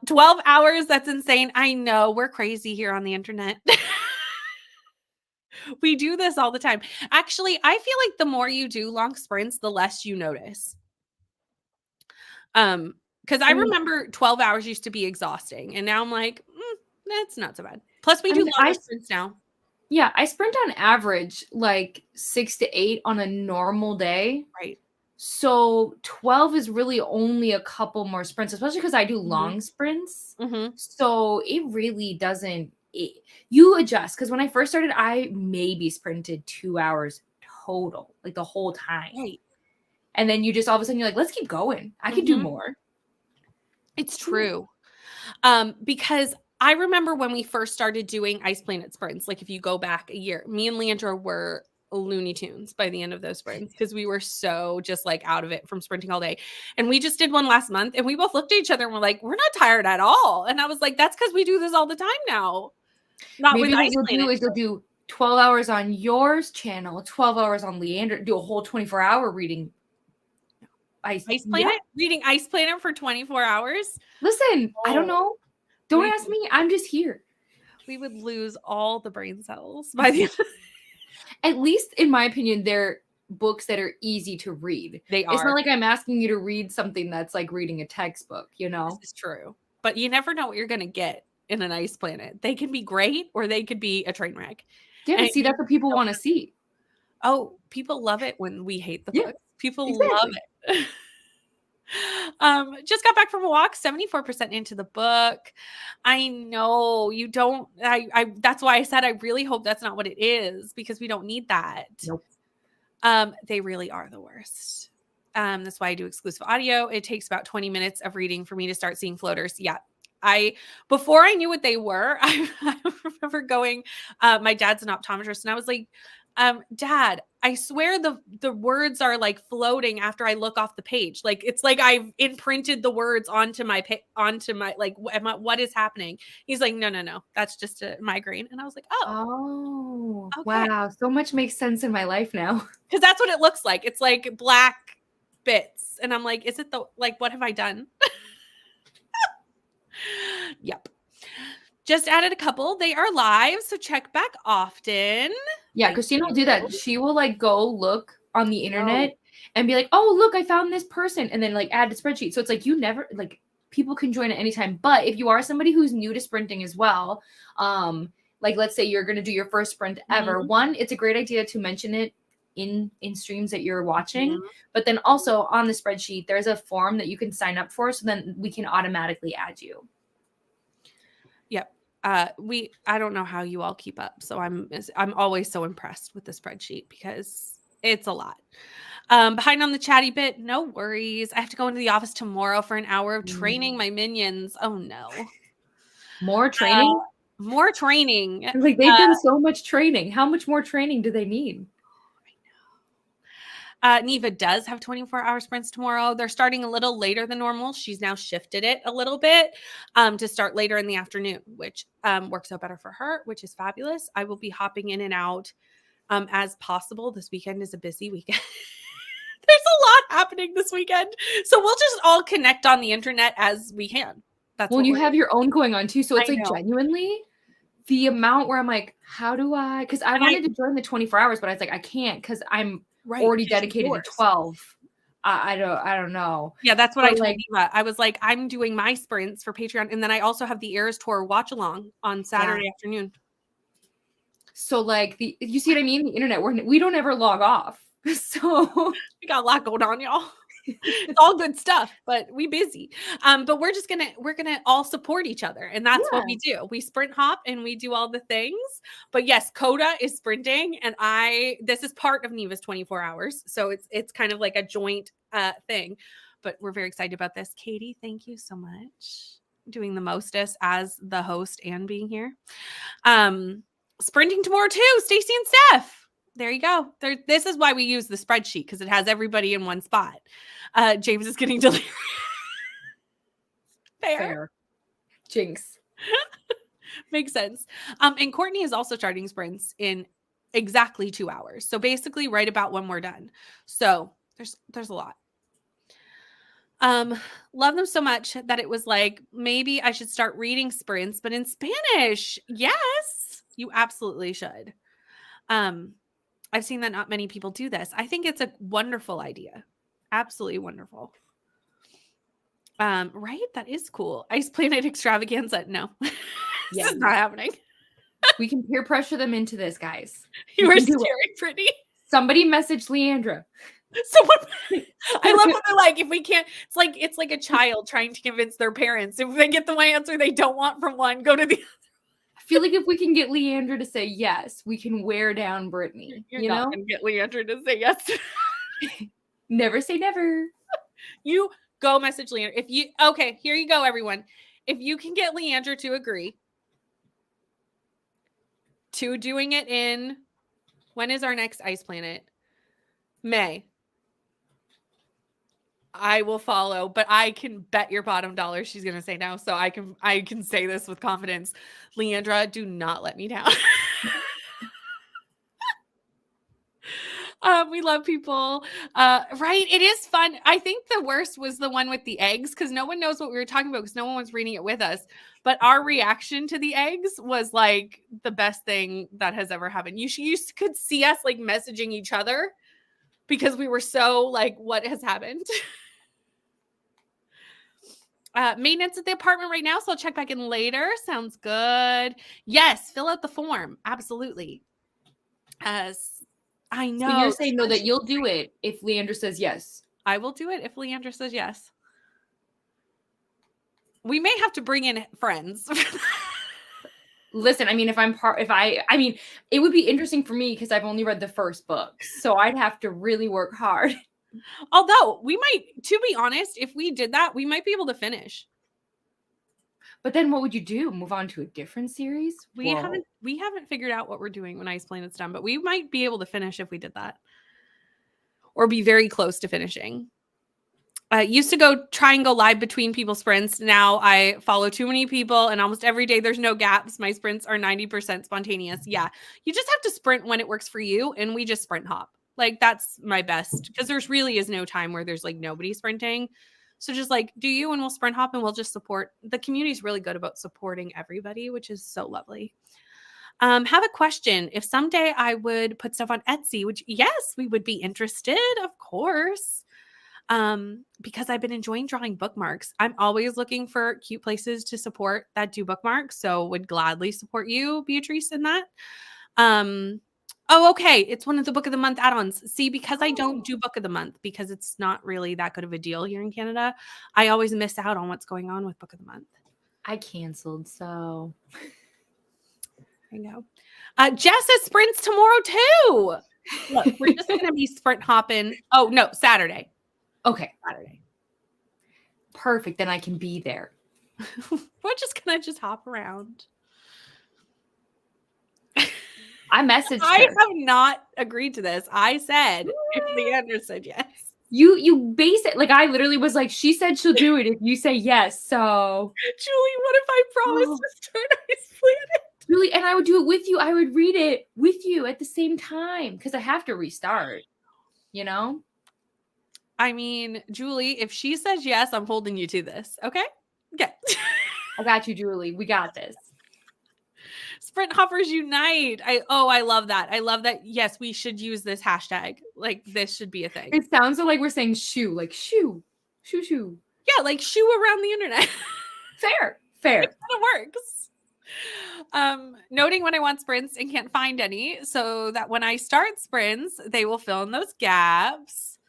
12 hours, that's insane. I know we're crazy here on the internet. We do this all the time. Actually, I feel like the more you do long sprints, the less you notice. Because I I mean, remember 12 hours used to be exhausting, and now I'm like, that's not so bad. Plus, we I do mean, longer sprints now. yeah, I sprint on average like 6 to 8 on a normal day. Right. So 12 is really only a couple more sprints, especially because I do Mhm. long sprints. Mhm. So it really doesn't, you adjust. Because when I first started, I maybe sprinted 2 hours total, like the whole time. Right. And then you just all of a sudden you're like, let's keep going. I could do Mhm. more. It's true. Because I remember when we first started doing Ice Planet sprints, like if you go back a year, me and Leandra were Looney Tunes by the end of those sprints because we were so just like out of it from sprinting all day. And we just did one last month and we both looked at each other and were like, we're not tired at all. And I was like, that's because we do this all the time now. Not with Maybe what Ice you'll do Planet. is you'll do 12 hours on yours channel, 12 hours on Leander, do a whole 24-hour reading. Ice Yeah. Planet? Reading Ice Planet for 24 hours? Listen, I don't Oh, know. Don't we ask me. I'm just here. we would lose all the brain cells by the end. At least in my opinion, they're books that are easy to read. They It's are. not like I'm asking you to read something that's like reading a textbook, you know? This is true. But you never know what you're going to get in an ice planet. They can be great or they could be a train wreck. Yeah, And but see, that's what people want to see. oh, people love it when we hate the Yeah, books. People love exactly. it. Just got back from a walk, 74% into the book. I know you don't I that's why I said I really hope that's not what it is, because we don't need that. Nope. They really are the worst. That's why I do exclusive audio. It takes about 20 minutes of reading for me to start seeing floaters. Yeah. Before I knew what they were, I remember going, my dad's an optometrist, and I was like, Dad, I swear the words are like floating after I look off the page. Like it's like I've imprinted the words onto my like what is happening? He's like, no, that's just a migraine. And I was like, oh, Oh, okay, wow. So much makes sense in my life now. because that's what it looks like. It's like black bits, and I'm like, is it the like what have I done? Yep. Just added a couple. They are live, so check back often. Yeah, Thank Christina will do you. that. She will like go look on the internet and be like, oh, look, I found this person. And then like add a spreadsheet. So it's like you never like people can join at any time. But if you are somebody who's new to sprinting as well, like let's say you're gonna do your first sprint ever, one, it's a great idea to mention it in streams that you're watching. But then also on the spreadsheet, there's a form that you can sign up for, so then we can automatically add you. Yep. I don't know how you all keep up. So I'm always so impressed with the spreadsheet because it's a lot. Behind on the chatty bit, no worries. I have to go into the office tomorrow for an hour of training my minions. Oh no. More training? More training. Like they've done so much training. How much more training do they need? Neva does have 24-hour sprints tomorrow. They're starting a little later than normal. She's now shifted it a little bit to start later in the afternoon, which works out better for her, which is fabulous. I will be hopping in and out as possible. This weekend is a busy weekend. There's a lot happening this weekend. So we'll just all connect on the internet as we can. That's well, you have your own going on too. So it's like genuinely the amount where I'm like, how do I? Because I wanted to join the 24 hours, but I was like, I can't because I'm already dedicated to 12. I don't know. Yeah, that's what I told Eva. I was like, I'm doing my sprints for Patreon, and then I also have the Eras Tour watch along on Saturday afternoon. So like you see what I mean? The internet, we don't ever log off. So we got a lot going on, y'all. It's all good stuff, but we busy. But we're gonna all support each other, and that's what we do. We sprint hop and we do all the things. But yes, Coda is sprinting, and this is part of Neva's 24 hours, so it's kind of like a joint thing. But we're very excited about this. Katie, thank you so much. Doing the mostest as the host and being here. Sprinting tomorrow too, Stacy and Steph. There you go. This is why we use the spreadsheet, because it has everybody in one spot. James is getting delirious. Fair. Jinx. Makes sense. And Courtney is also starting sprints in exactly 2 hours. So basically right about when we're done. So there's a lot. Love them so much that it was like, maybe I should start reading sprints, but in Spanish. Yes, you absolutely should. I've seen that not many people do this. I think it's a wonderful idea. Absolutely wonderful. Right? That is cool. Ice Planet Extravaganza. No, this is not happening. We can peer pressure them into this, guys. You are scary, Brittany. Somebody message Leandra. I love when they're like, if we can't, it's like a child trying to convince their parents. If they get the answer they don't want from one, go to the other. I feel like if we can get Leandra to say yes, we can wear down Brittany. You're not gonna get Leandra to say yes. Never say never. You go message Leandra. Okay, here you go, everyone. If you can get Leandra to agree to doing it in, when is our next Ice Planet? May. I will follow, but I can bet your bottom dollar she's going to say no. So I can say this with confidence. Leandra, do not let me down. We love people. Right. It is fun. I think the worst was the one with the eggs, because no one knows what we were talking about because no one was reading it with us. But our reaction to the eggs was like the best thing that has ever happened. You could see us like messaging each other because we were so like, what has happened? Maintenance at the apartment right now, so I'll check back in later. Sounds good. Yes, fill out the form. Absolutely. I know. So you're saying though that you'll do it if Leander says yes. I will do it if Leander says yes. We may have to bring in friends. Listen, I mean, I mean, it would be interesting for me because I've only read the first book, so I'd have to really work hard. Although we might, to be honest, if we did that, we might be able to finish. But then what would you do? Move on to a different series? We haven't figured out what we're doing when Ice Planet's done, but we might be able to finish if we did that. Or be very close to finishing. Used to try and go live between people's sprints. Now I follow too many people and almost every day there's no gaps. My sprints are 90% spontaneous. Yeah. You just have to sprint when it works for you. And we just sprint hop. Like that's my best because there's really is no time where there's like nobody sprinting. So just like do you and we'll sprint hop and we'll just support. The community is really good about supporting everybody, which is so lovely. Have a question. If someday I would put stuff on Etsy, which yes, we would be interested, of course. Because I've been enjoying drawing bookmarks. I'm always looking for cute places to support that do bookmarks. So would gladly support you, Beatrice, in that. Oh, okay. It's one of the book of the month add-ons. See, because I don't do book of the month because it's not really that good of a deal here in Canada, I always miss out on what's going on with book of the month. I canceled, so I know. Jess has sprints tomorrow too. Look, we're just going to be sprint hopping. Oh, no, Saturday. Okay, Saturday. Perfect. Then I can be there. We're just going to hop around. I messaged her. I have not agreed to this. I said if Leander said yes. You base it like I literally was like, she said she'll do it if you say yes. So Julie, what if I promised to start Ice Planet? Julie, and I would do it with you. I would read it with you at the same time because I have to restart. You know? I mean, Julie, if she says yes, I'm holding you to this. Okay? Okay. I got you, Julie. We got this. Sprint hoppers unite. I love that. I love that. Yes, we should use this hashtag. Like this should be a thing. It sounds like we're saying shoe, like shoe. Yeah, like shoe around the internet. Fair. It kind of works. Noting when I want sprints and can't find any, so that when I start sprints, they will fill in those gaps.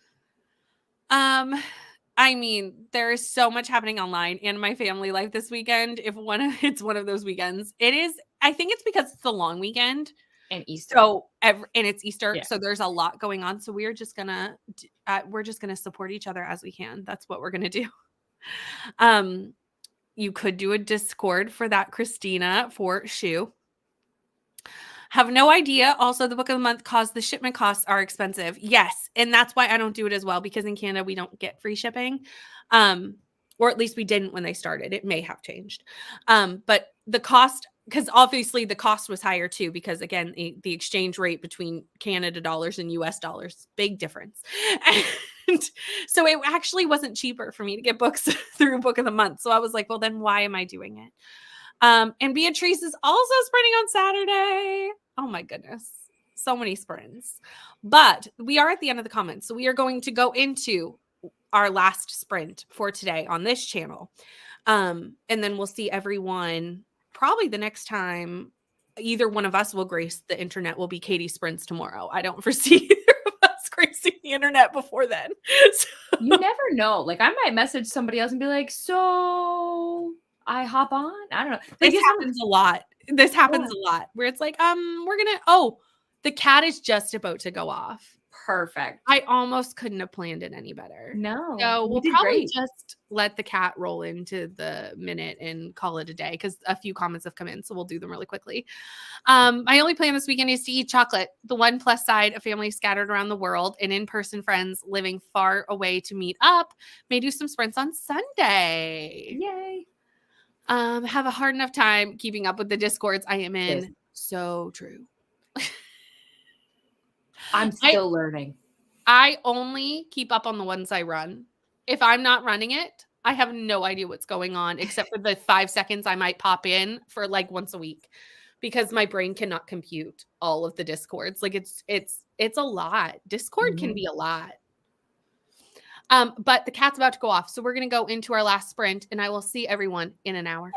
I mean, there is so much happening online in my family life this weekend. It's one of those weekends. It is. I think it's because it's the long weekend and Easter. So and it's Easter, Yeah. so there's a lot going on. So we're just gonna support each other as we can. That's what we're gonna do. You could do a Discord for that, Christina, for shoe. Have no idea. Also, the book of the month the shipment costs are expensive. Yes. And that's why I don't do it as well, because in Canada, we don't get free shipping. Or at least we didn't when they started. It may have changed. But the cost, because obviously the cost was higher too, because again, the exchange rate between Canada dollars and US dollars, big difference. And so it actually wasn't cheaper for me to get books through book of the month. So I was like, well, then why am I doing it? And Beatrice is also sprinting on Saturday. Oh my goodness. So many sprints. But we are at the end of the comments. So we are going to go into our last sprint for today on this channel. And then we'll see everyone probably the next time either one of us will grace the internet will be Katie sprints tomorrow. I don't foresee either of us gracing the internet before then. So. You never know. Like I might message somebody else and be like, so I hop on. I don't know. This happens a lot. This happens a lot where it's like, the cat is just about to go off. Perfect. I almost couldn't have planned it any better. No. So we'll probably just let the cat roll into the minute and call it a day because a few comments have come in. So we'll do them really quickly. My only plan this weekend is to eat chocolate. The one plus side, a family scattered around the world and in-person friends living far away to meet up may do some sprints on Sunday. Yay. Have a hard enough time keeping up with the Discords I am in. Yes. So true. I'm still learning. I only keep up on the ones I run. If I'm not running it, I have no idea what's going on except for the 5 seconds I might pop in for like once a week. because my brain cannot compute all of the discords. Like it's a lot. Discord can Mhm. be a lot. But the cat's about to go off. So we're going to go into our last sprint and I will see everyone in an hour.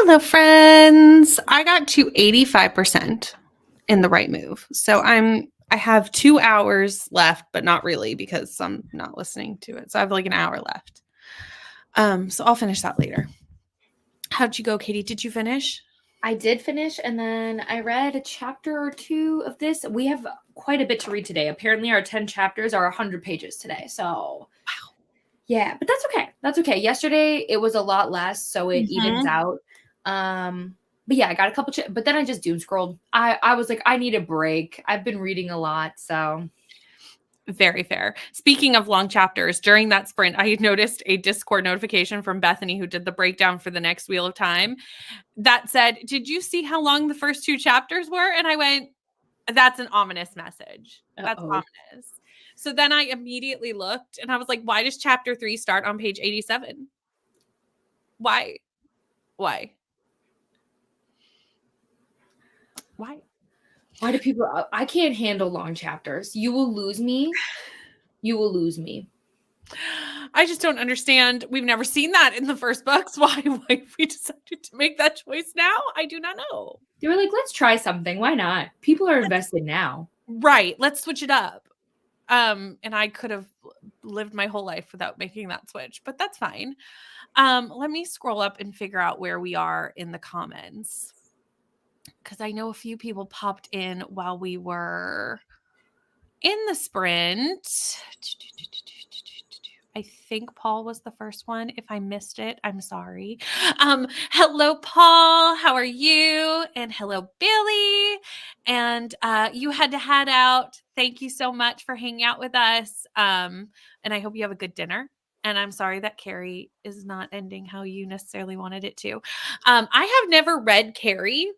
Hello, friends. I got to 85% in the right move. So I have 2 hours left, but not really because I'm not listening to it. So I have like an hour left. So I'll finish that later. How'd you go, Katie? Did you finish? I did finish, and then I read a chapter or two of this. We have quite a bit to read today. Apparently, our 10 chapters are 100 pages today. So, Wow. yeah, but that's okay. That's okay. Yesterday, it was a lot less, so it evens Mhm. out. But yeah, I got a couple, but then I just doom scrolled. I was like, I need a break. I've been reading a lot, so. Very fair. Speaking of long chapters, during that sprint, I had noticed a Discord notification from Bethany, who did the breakdown for the next Wheel of Time, that said, "Did you see how long the first 2 chapters were?" And I went, "That's an ominous message. That's Uh-oh. ominous." So then I immediately looked and I was like, "Why does chapter 3 start on page 87? Why? Why? Why?" Why do people? I can't handle long chapters. You will lose me. You will lose me. I just don't understand. We've never seen that in the first books. Why we decided to make that choice now? I do not know. They were like, let's try something. Why not? People are invested now. Right. Let's switch it up. And I could have lived my whole life without making that switch, but that's fine. Let me scroll up and figure out where we are in the comments, because I know a few people popped in while we were in the sprint. I think Paul was the first one. If I missed it, I'm sorry. Hello, Paul. How are you? And hello, Billy. And you had to head out. Thank you so much for hanging out with us. And I hope you have a good dinner. And I'm sorry that Carrie is not ending how you necessarily wanted it to. I have never read Carrie,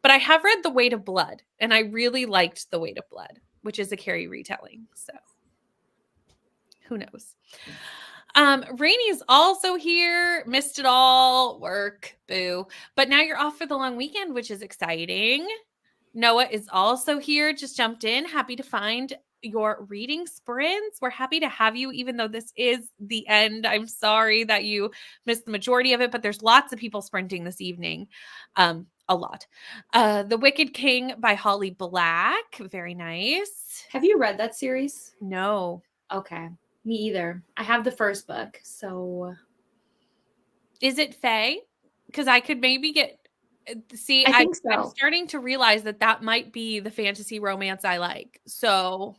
but I have read The Weight of Blood. And I really liked The Weight of Blood, which is a Carrie retelling. So who knows? Rainy's also here. Missed it all. Work. Boo. But now you're off for the long weekend, which is exciting. Noah is also here. Just jumped in. Happy to find your reading sprints. We're happy to have you, even though this is the end. I'm sorry that you missed the majority of it, but there's lots of people sprinting this evening. A lot. The Wicked King by Holly Black. Very nice. Have you read that series? No. Okay. Me either. I have the first book, so. Is it Faye? Because I could maybe get. See, I think I'm so. starting to realize that might be the fantasy romance I like. So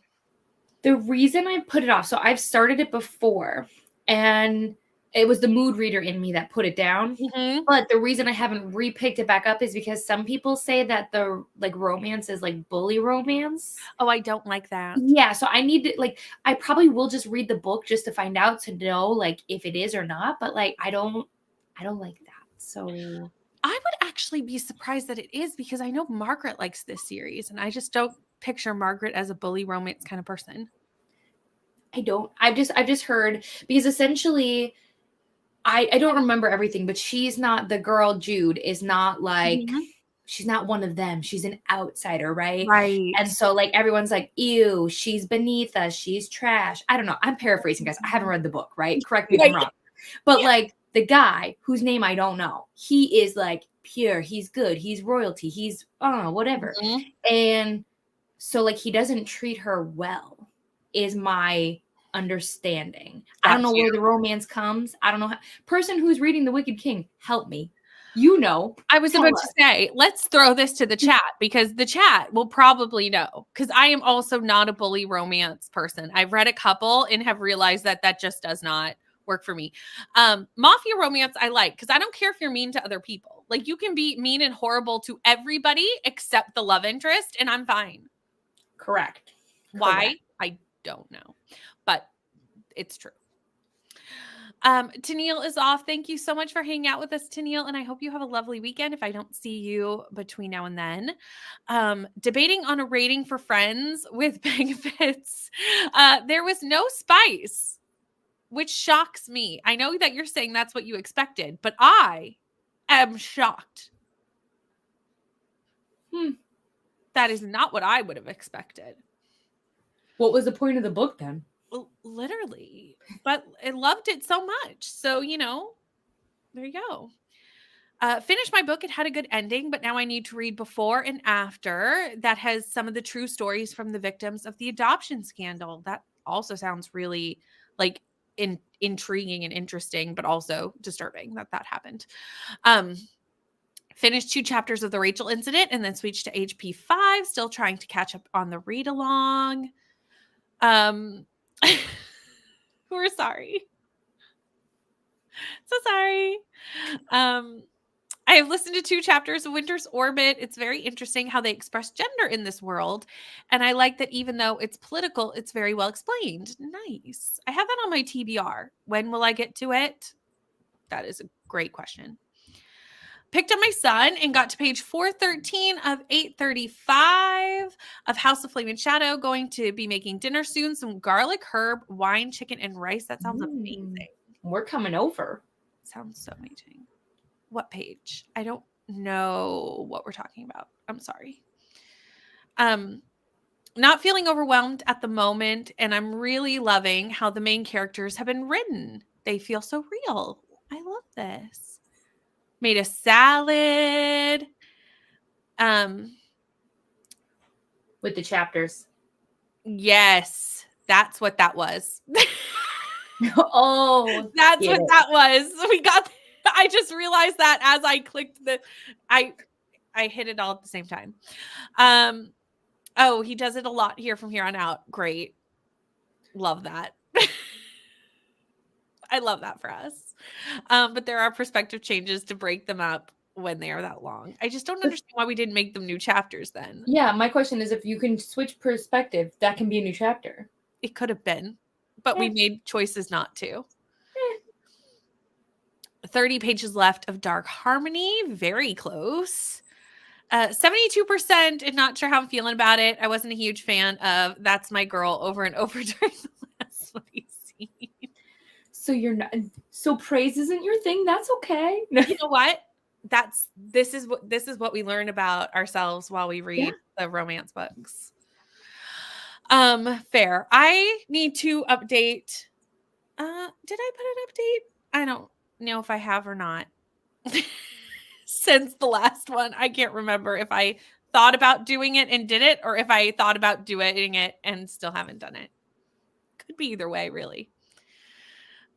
The reason I put it off, so I've started it before, and it was the mood reader in me that put it down. Mhm. But the reason I haven't repicked it back up is because some people say that the romance is like bully romance. Oh, I don't like that. Yeah, so I need to I probably will just read the book just to find out, to know like if it is or not, but like I don't like that. So I would actually be surprised that it is, because I know Margaret likes this series, and I just don't picture Margaret as a bully romance kind of person. I don't. I've just heard, because essentially I don't remember everything, but she's not, the girl Jude is not like, Mhm. she's not one of them. She's an outsider, right? Right. And so like everyone's like, ew, she's beneath us. She's trash. I don't know. I'm paraphrasing, guys. I haven't read the book, right? Correct me if I'm Right. wrong. But Yeah. like the guy whose name I don't know, he is like pure. He's good. He's royalty. He's whatever. Mhm. And so like he doesn't treat her well, is my understanding. I don't Got know you. where the romance comes. I don't know. Person who's reading The Wicked King, help me. You know, I was tell about to us. say, let's throw this to the chat, because the chat will probably know. Because I am also not a bully romance person. I've read a couple and have realized that just does not work for me. Mafia romance I like, because I don't care if you're mean to other people. Like, you can be mean and horrible to everybody except the love interest, and I'm fine. Correct. Why? I don't know, but it's true. Tennille is off. Thank you so much for hanging out with us, Tennille, and I hope you have a lovely weekend if I don't see you between now and then. Debating on a rating for Friends with benefits. There was no spice, which shocks me. I know that you're saying that's what you expected, but I am shocked. That is not what I would have expected. What was the point of the book then? Well, literally, but I loved it so much. So, there you go. Finished my book. It had a good ending, but now I need to read before and after that has some of the true stories from the victims of the adoption scandal. That also sounds really like intriguing and interesting, but also disturbing that happened. Finished 2 chapters of the Rachel incident and then switched to HP 5, still trying to catch up on the read along. We're sorry. So sorry. I have listened to 2 chapters of Winter's Orbit. It's very interesting how they express gender in this world. And I like that even though it's political, it's very well explained. Nice. I have that on my TBR. When will I get to it? That is a great question. Picked up my son and got to page 413 of 835 of House of Flame and Shadow. Going to be making dinner soon. Some garlic, herb, wine, chicken, and rice. That sounds amazing. We're coming over. Sounds so amazing. What page? I don't know what we're talking about. I'm sorry. Not feeling overwhelmed at the moment, and I'm really loving how the main characters have been written. They feel so real. I love this. Made a salad. With the chapters. Yes, that's what that was. Oh, that's what that was. We got. I just realized that as I clicked I hit it all at the same time. Oh, he does it a lot here from here on out. Great. Love that. I love that for us. But there are perspective changes to break them up when they are that long. I just don't understand why we didn't make them new chapters then. Yeah, my question is if you can switch perspective, that can be a new chapter. It could have been, but we made choices not to. 30 pages left of Dark Harmony. Very close. 72%, and not sure how I'm feeling about it. I wasn't a huge fan of That's My Girl over and over during the last movie scene. So you're not, so praise isn't your thing. That's okay. You know what? This is what we learn about ourselves while we read the romance books. Fair. I need to update. Did I put an update? I don't know if I have or not. Since the last one, I can't remember if I thought about doing it and did it, or if I thought about doing it and still haven't done it. Could be either way, really.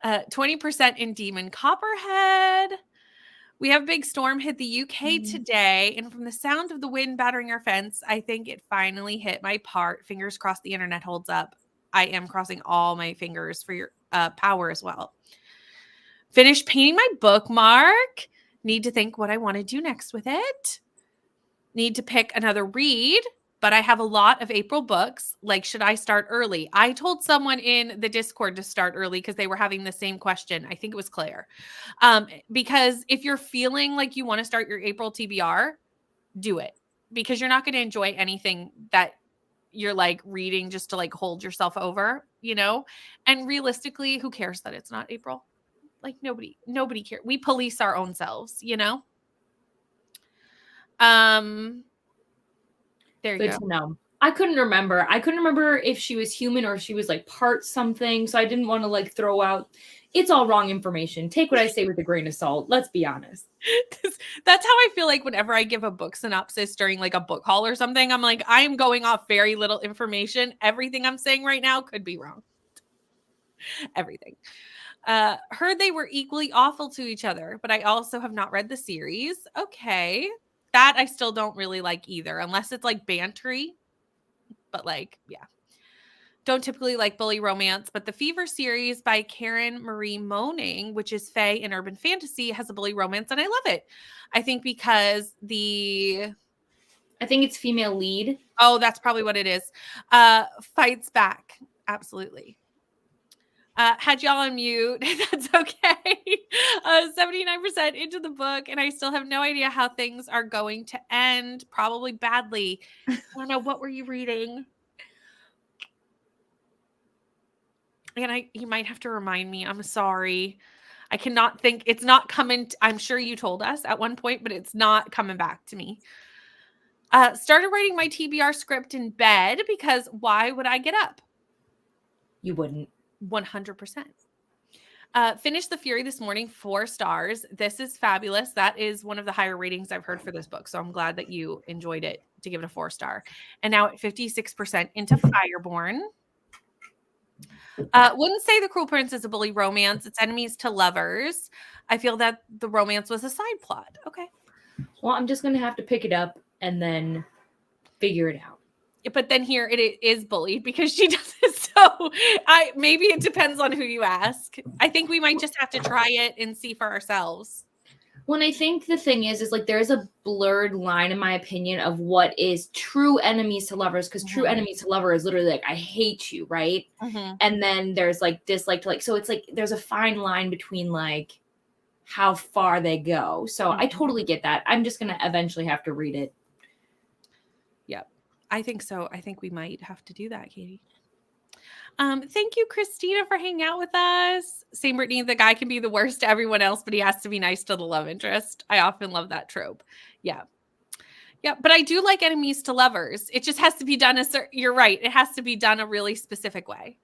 20% in Demon Copperhead. We have a big storm hit the UK today, and from the sound of the wind battering our fence, I think it finally hit my part. Fingers crossed the internet holds up. I am crossing all my fingers for your power as well. Finished painting my bookmark. Need to think what I want to do next with it. Need to pick another read, but I have a lot of April books. Like, should I start early? I told someone in the Discord to start early because they were having the same question. I think it was Claire. Because if you're feeling like you want to start your April TBR, do it. Because you're not going to enjoy anything that you're like reading just to like hold yourself over, you know? And realistically, who cares that it's not April? Like nobody cares. We police our own selves, you know? There you go. To know. I couldn't remember. I couldn't remember if she was human or if she was like part something. So I didn't want to like throw out. It's all wrong information. Take what I say with a grain of salt. Let's be honest. That's how I feel like whenever I give a book synopsis during like a book haul or something. I'm like, I'm going off very little information. Everything I'm saying right now could be wrong. Everything. Heard they were equally awful to each other, but I also have not read the series. Okay. That I still don't really like either, unless it's like bantery. But like, yeah. Don't typically like bully romance, but the Fever series by Karen Marie Moaning, which is fae and urban fantasy, has a bully romance, and I love it. I think because I think it's female lead. Oh, that's probably what it is. Fights back. Absolutely. Had y'all on mute. That's okay. 79% into the book, and I still have no idea how things are going to end. Probably badly. I don't know. What were you reading? And you might have to remind me. I'm sorry. I cannot think. It's not coming. I'm sure you told us at one point, but it's not coming back to me. Started writing my TBR script in bed because why would I get up? You wouldn't. 100%. Finished The Fury this morning, 4 stars. This is fabulous. That is one of the higher ratings I've heard for this book. So I'm glad that you enjoyed it to give it a 4 star. And now at 56% into Fireborn. Wouldn't say The Cruel Prince is a bully romance. It's enemies to lovers. I feel that the romance was a side plot. Okay. Well, I'm just going to have to pick it up and then figure it out. But then here it is bullied because she does it. So maybe it depends on who you ask. I think we might just have to try it and see for ourselves. Well, I think the thing is like there is a blurred line, in my opinion, of what is true enemies to lovers, because true enemies to lover is literally like, I hate you, right? And then there's like dislike to like, so it's like there's a fine line between like how far they go. So I totally get that. I'm just going to eventually have to read it. Yep. I think so. I think we might have to do that, Katie. Thank you, Christina, for hanging out with us. Same, Brittany, the guy can be the worst to everyone else, but he has to be nice to the love interest. I often love that trope. Yeah. Yeah, but I do like enemies to lovers. It just has to be done you're right. It has to be done a really specific way.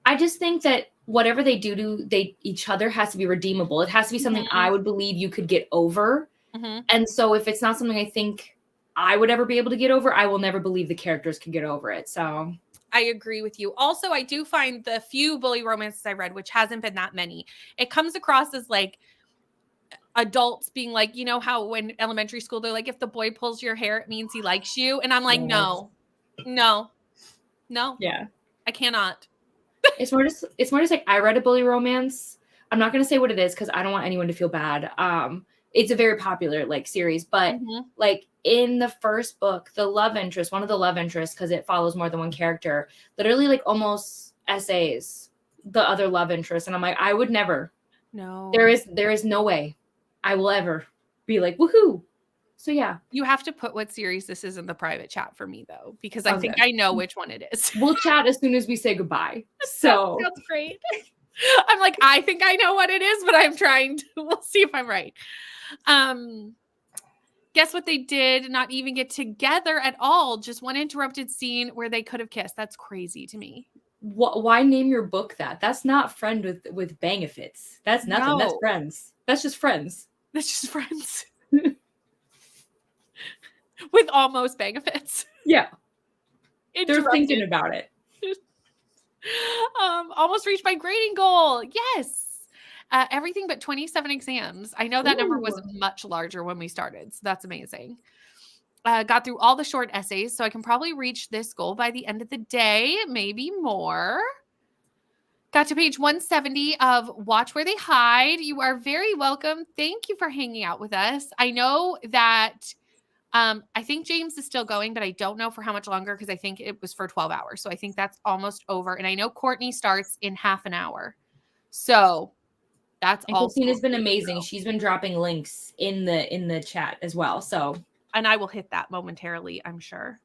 I just think that whatever they do to each other has to be redeemable. It has to be something I would believe you could get over. And so if it's not something I think I would ever be able to get over, I will never believe the characters can get over it. So I agree with you. Also, I do find the few bully romances I read, which hasn't been that many, it comes across as like adults being like, you know how when elementary school, they're like, if the boy pulls your hair, it means he likes you. And I'm like, no. Yeah. I cannot. It's more just like I read a bully romance. I'm not going to say what it is because I don't want anyone to feel bad. It's a very popular like series, but like in the first book, one of the love interests, because it follows more than one character, literally like almost essays the other love interest. And I'm like, I would never. No. There is no way I will ever be like, woohoo. So yeah. You have to put what series this is in the private chat for me though, because I think I know which one it is. We'll chat as soon as we say goodbye. So that's great. I'm like, I think I know what it is, but I'm trying to, we'll see if I'm right. Guess what they did? Not even get together at all. Just one interrupted scene where they could have kissed. That's crazy to me. Why name your book that? That's not friend with bangafits. That's nothing. No. That's friends. That's just friends. That's just friends. With almost bangafits. Yeah. They're thinking about it. Almost reached my grading goal. Yes. Everything but 27 exams. I know that number was much larger when we started. So that's amazing. Got through all the short essays, so I can probably reach this goal by the end of the day, maybe more. Got to page 170 of Watch Where They Hide. You are very welcome. Thank you for hanging out with us. I know that I think James is still going, but I don't know for how much longer because I think it was for 12 hours. So I think that's almost over. And I know Courtney starts in half an hour. So that's all. Christina's been amazing. She's been dropping links in the chat as well. So, and I will hit that momentarily, I'm sure.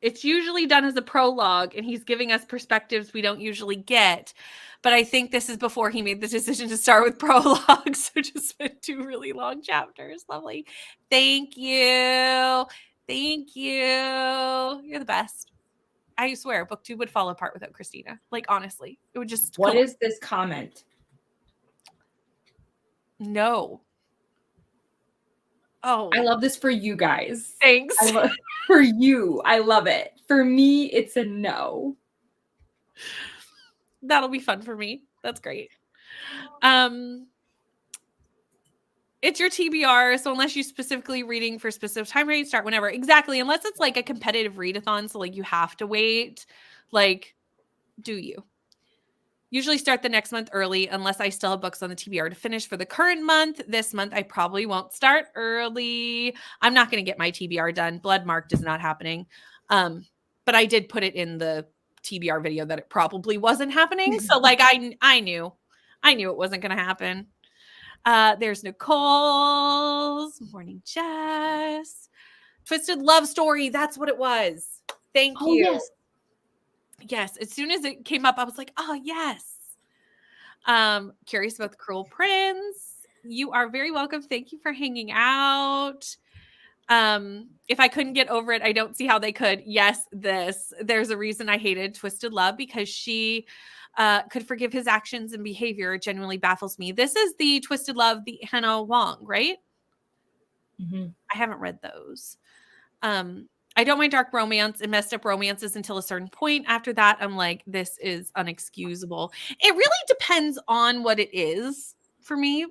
It's usually done as a prologue, and he's giving us perspectives we don't usually get. But I think this is before he made the decision to start with prologues. So just spent 2 really long chapters. Lovely. Thank you. Thank you. You're the best. I swear, book 2 would fall apart without Christina. Like, honestly, it would just. What is this comment? No. Oh, I love this for you guys. Thanks. For you. I love it. For me, it's a no. That'll be fun for me. That's great. It's your TBR, so unless you're specifically reading for specific time range, start whenever. Exactly. Unless it's like a competitive readathon, so like you have to wait. Like, do you? Usually start the next month early unless I still have books on the TBR to finish for the current month. This month, I probably won't start early. I'm not going to get my TBR done. Blood Marked is not happening. But I did put it in the TBR video that it probably wasn't happening. So like I knew it wasn't going to happen. There's Nicole's morning, Jess. Twisted Love Story. That's what it was. Thank you. Yes. As soon as it came up, I was like, oh yes. Curious about the Cruel Prince. You are very welcome. Thank you for hanging out. If I couldn't get over it, I don't see how they could. Yes, there's a reason I hated Twisted Love because she Could forgive his actions and behavior. It genuinely baffles me. This is the Twisted Love, the Hannah Wong, right? Mm-hmm. I haven't read those. I don't mind dark romance and messed up romances until a certain point. After that, I'm like, this is unexcusable. It really depends on what it is for me.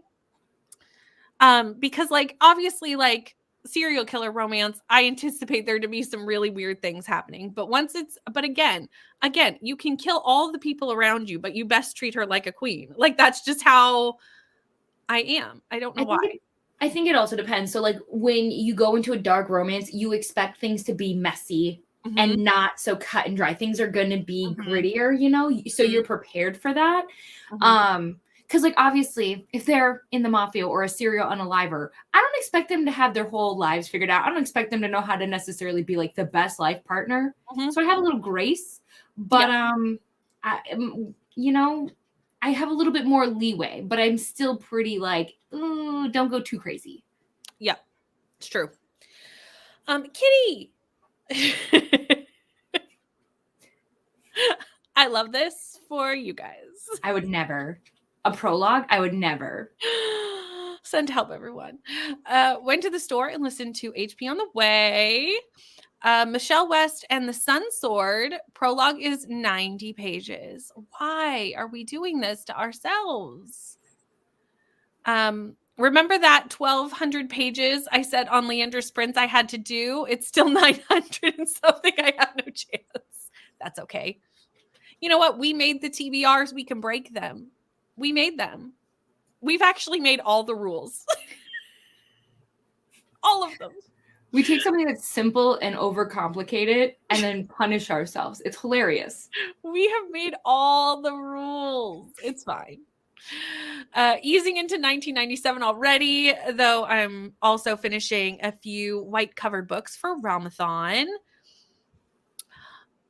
Because like obviously like serial killer romance, I anticipate there to be some really weird things happening. But again, you can kill all the people around you, but you best treat her like a queen. Like that's just how I am. I don't know why. I think it also depends. So like when you go into a dark romance, you expect things to be messy and not so cut and dry. Things are going to be grittier, you know? So you're prepared for that. Because like obviously if they're in the mafia or a serial unaliver, I don't expect them to have their whole lives figured out. I don't expect them to know how to necessarily be like the best life partner. So I have a little grace, but you know, I have a little bit more leeway, but I'm still pretty like, ooh, don't go too crazy. Yeah, it's true. Kitty. I love this for you guys. I would never. A prologue? I would never. Send help, everyone. Went to the store and listened to HP on the Way. Michelle West and the Sun Sword. Prologue is 90 pages. Why are we doing this to ourselves? Remember that 1,200 pages I said on Leander Sprints I had to do? It's still 900 and something. I have no chance. That's okay. You know what? We made the TBRs. We can break them. We made them. We've actually made all the rules. All of them. We take something that's simple and overcomplicate it and then punish ourselves. It's hilarious. We have made all the rules. It's fine. Easing into 1997 already, though I'm also finishing a few white covered books for Readathon.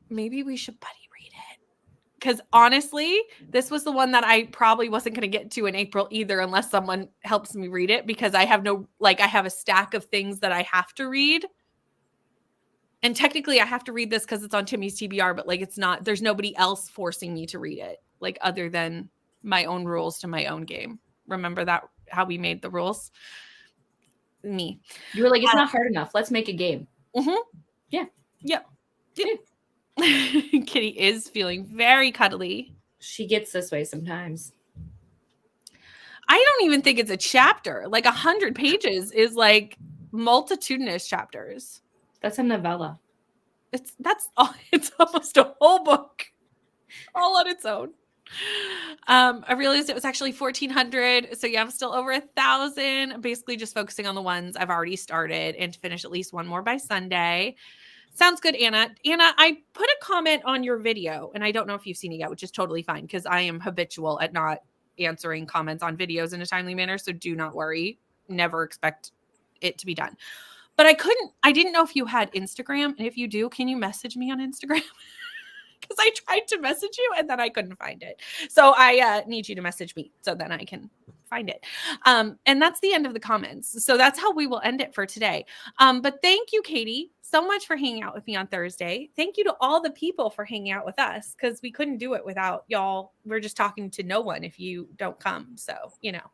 Maybe we should buddy read it. Because honestly, this was the one that I probably wasn't going to get to in April either unless someone helps me read it, because I have I have a stack of things that I have to read. And technically I have to read this because it's on Timmy's TBR, but like it's not, there's nobody else forcing me to read it, like other than my own rules to my own game. Remember that, how we made the rules? Me. You were like, it's not hard enough. Let's make a game. Yeah. Yep. Kitty is feeling very cuddly. She gets this way sometimes. I don't even think it's a chapter. Like 100 pages is like multitudinous chapters. That's a novella. It's almost a whole book all on its own. I realized it was actually 1,400. So yeah, I'm still over 1,000. Basically just focusing on the ones I've already started and to finish at least one more by Sunday. Sounds good, Anna. Anna, I put a comment on your video, and I don't know if you've seen it yet, which is totally fine because I am habitual at not answering comments on videos in a timely manner. So do not worry. Never expect it to be done. But I didn't know if you had Instagram. And if you do, can you message me on Instagram? Because I tried to message you and then I couldn't find it. So I need you to message me so then I can find it. And that's the end of the comments. So that's how we will end it for today. But thank you, Katie, so much for hanging out with me on Thursday. Thank you to all the people for hanging out with us, because we couldn't do it without y'all. We're just talking to no one if you don't come. So, you know.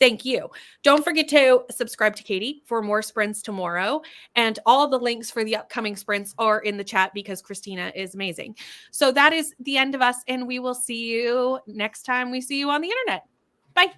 Thank you. Don't forget to subscribe to Katie for more sprints tomorrow. And all the links for the upcoming sprints are in the chat because Christina is amazing. So that is the end of us. And we will see you next time we see you on the internet. Bye.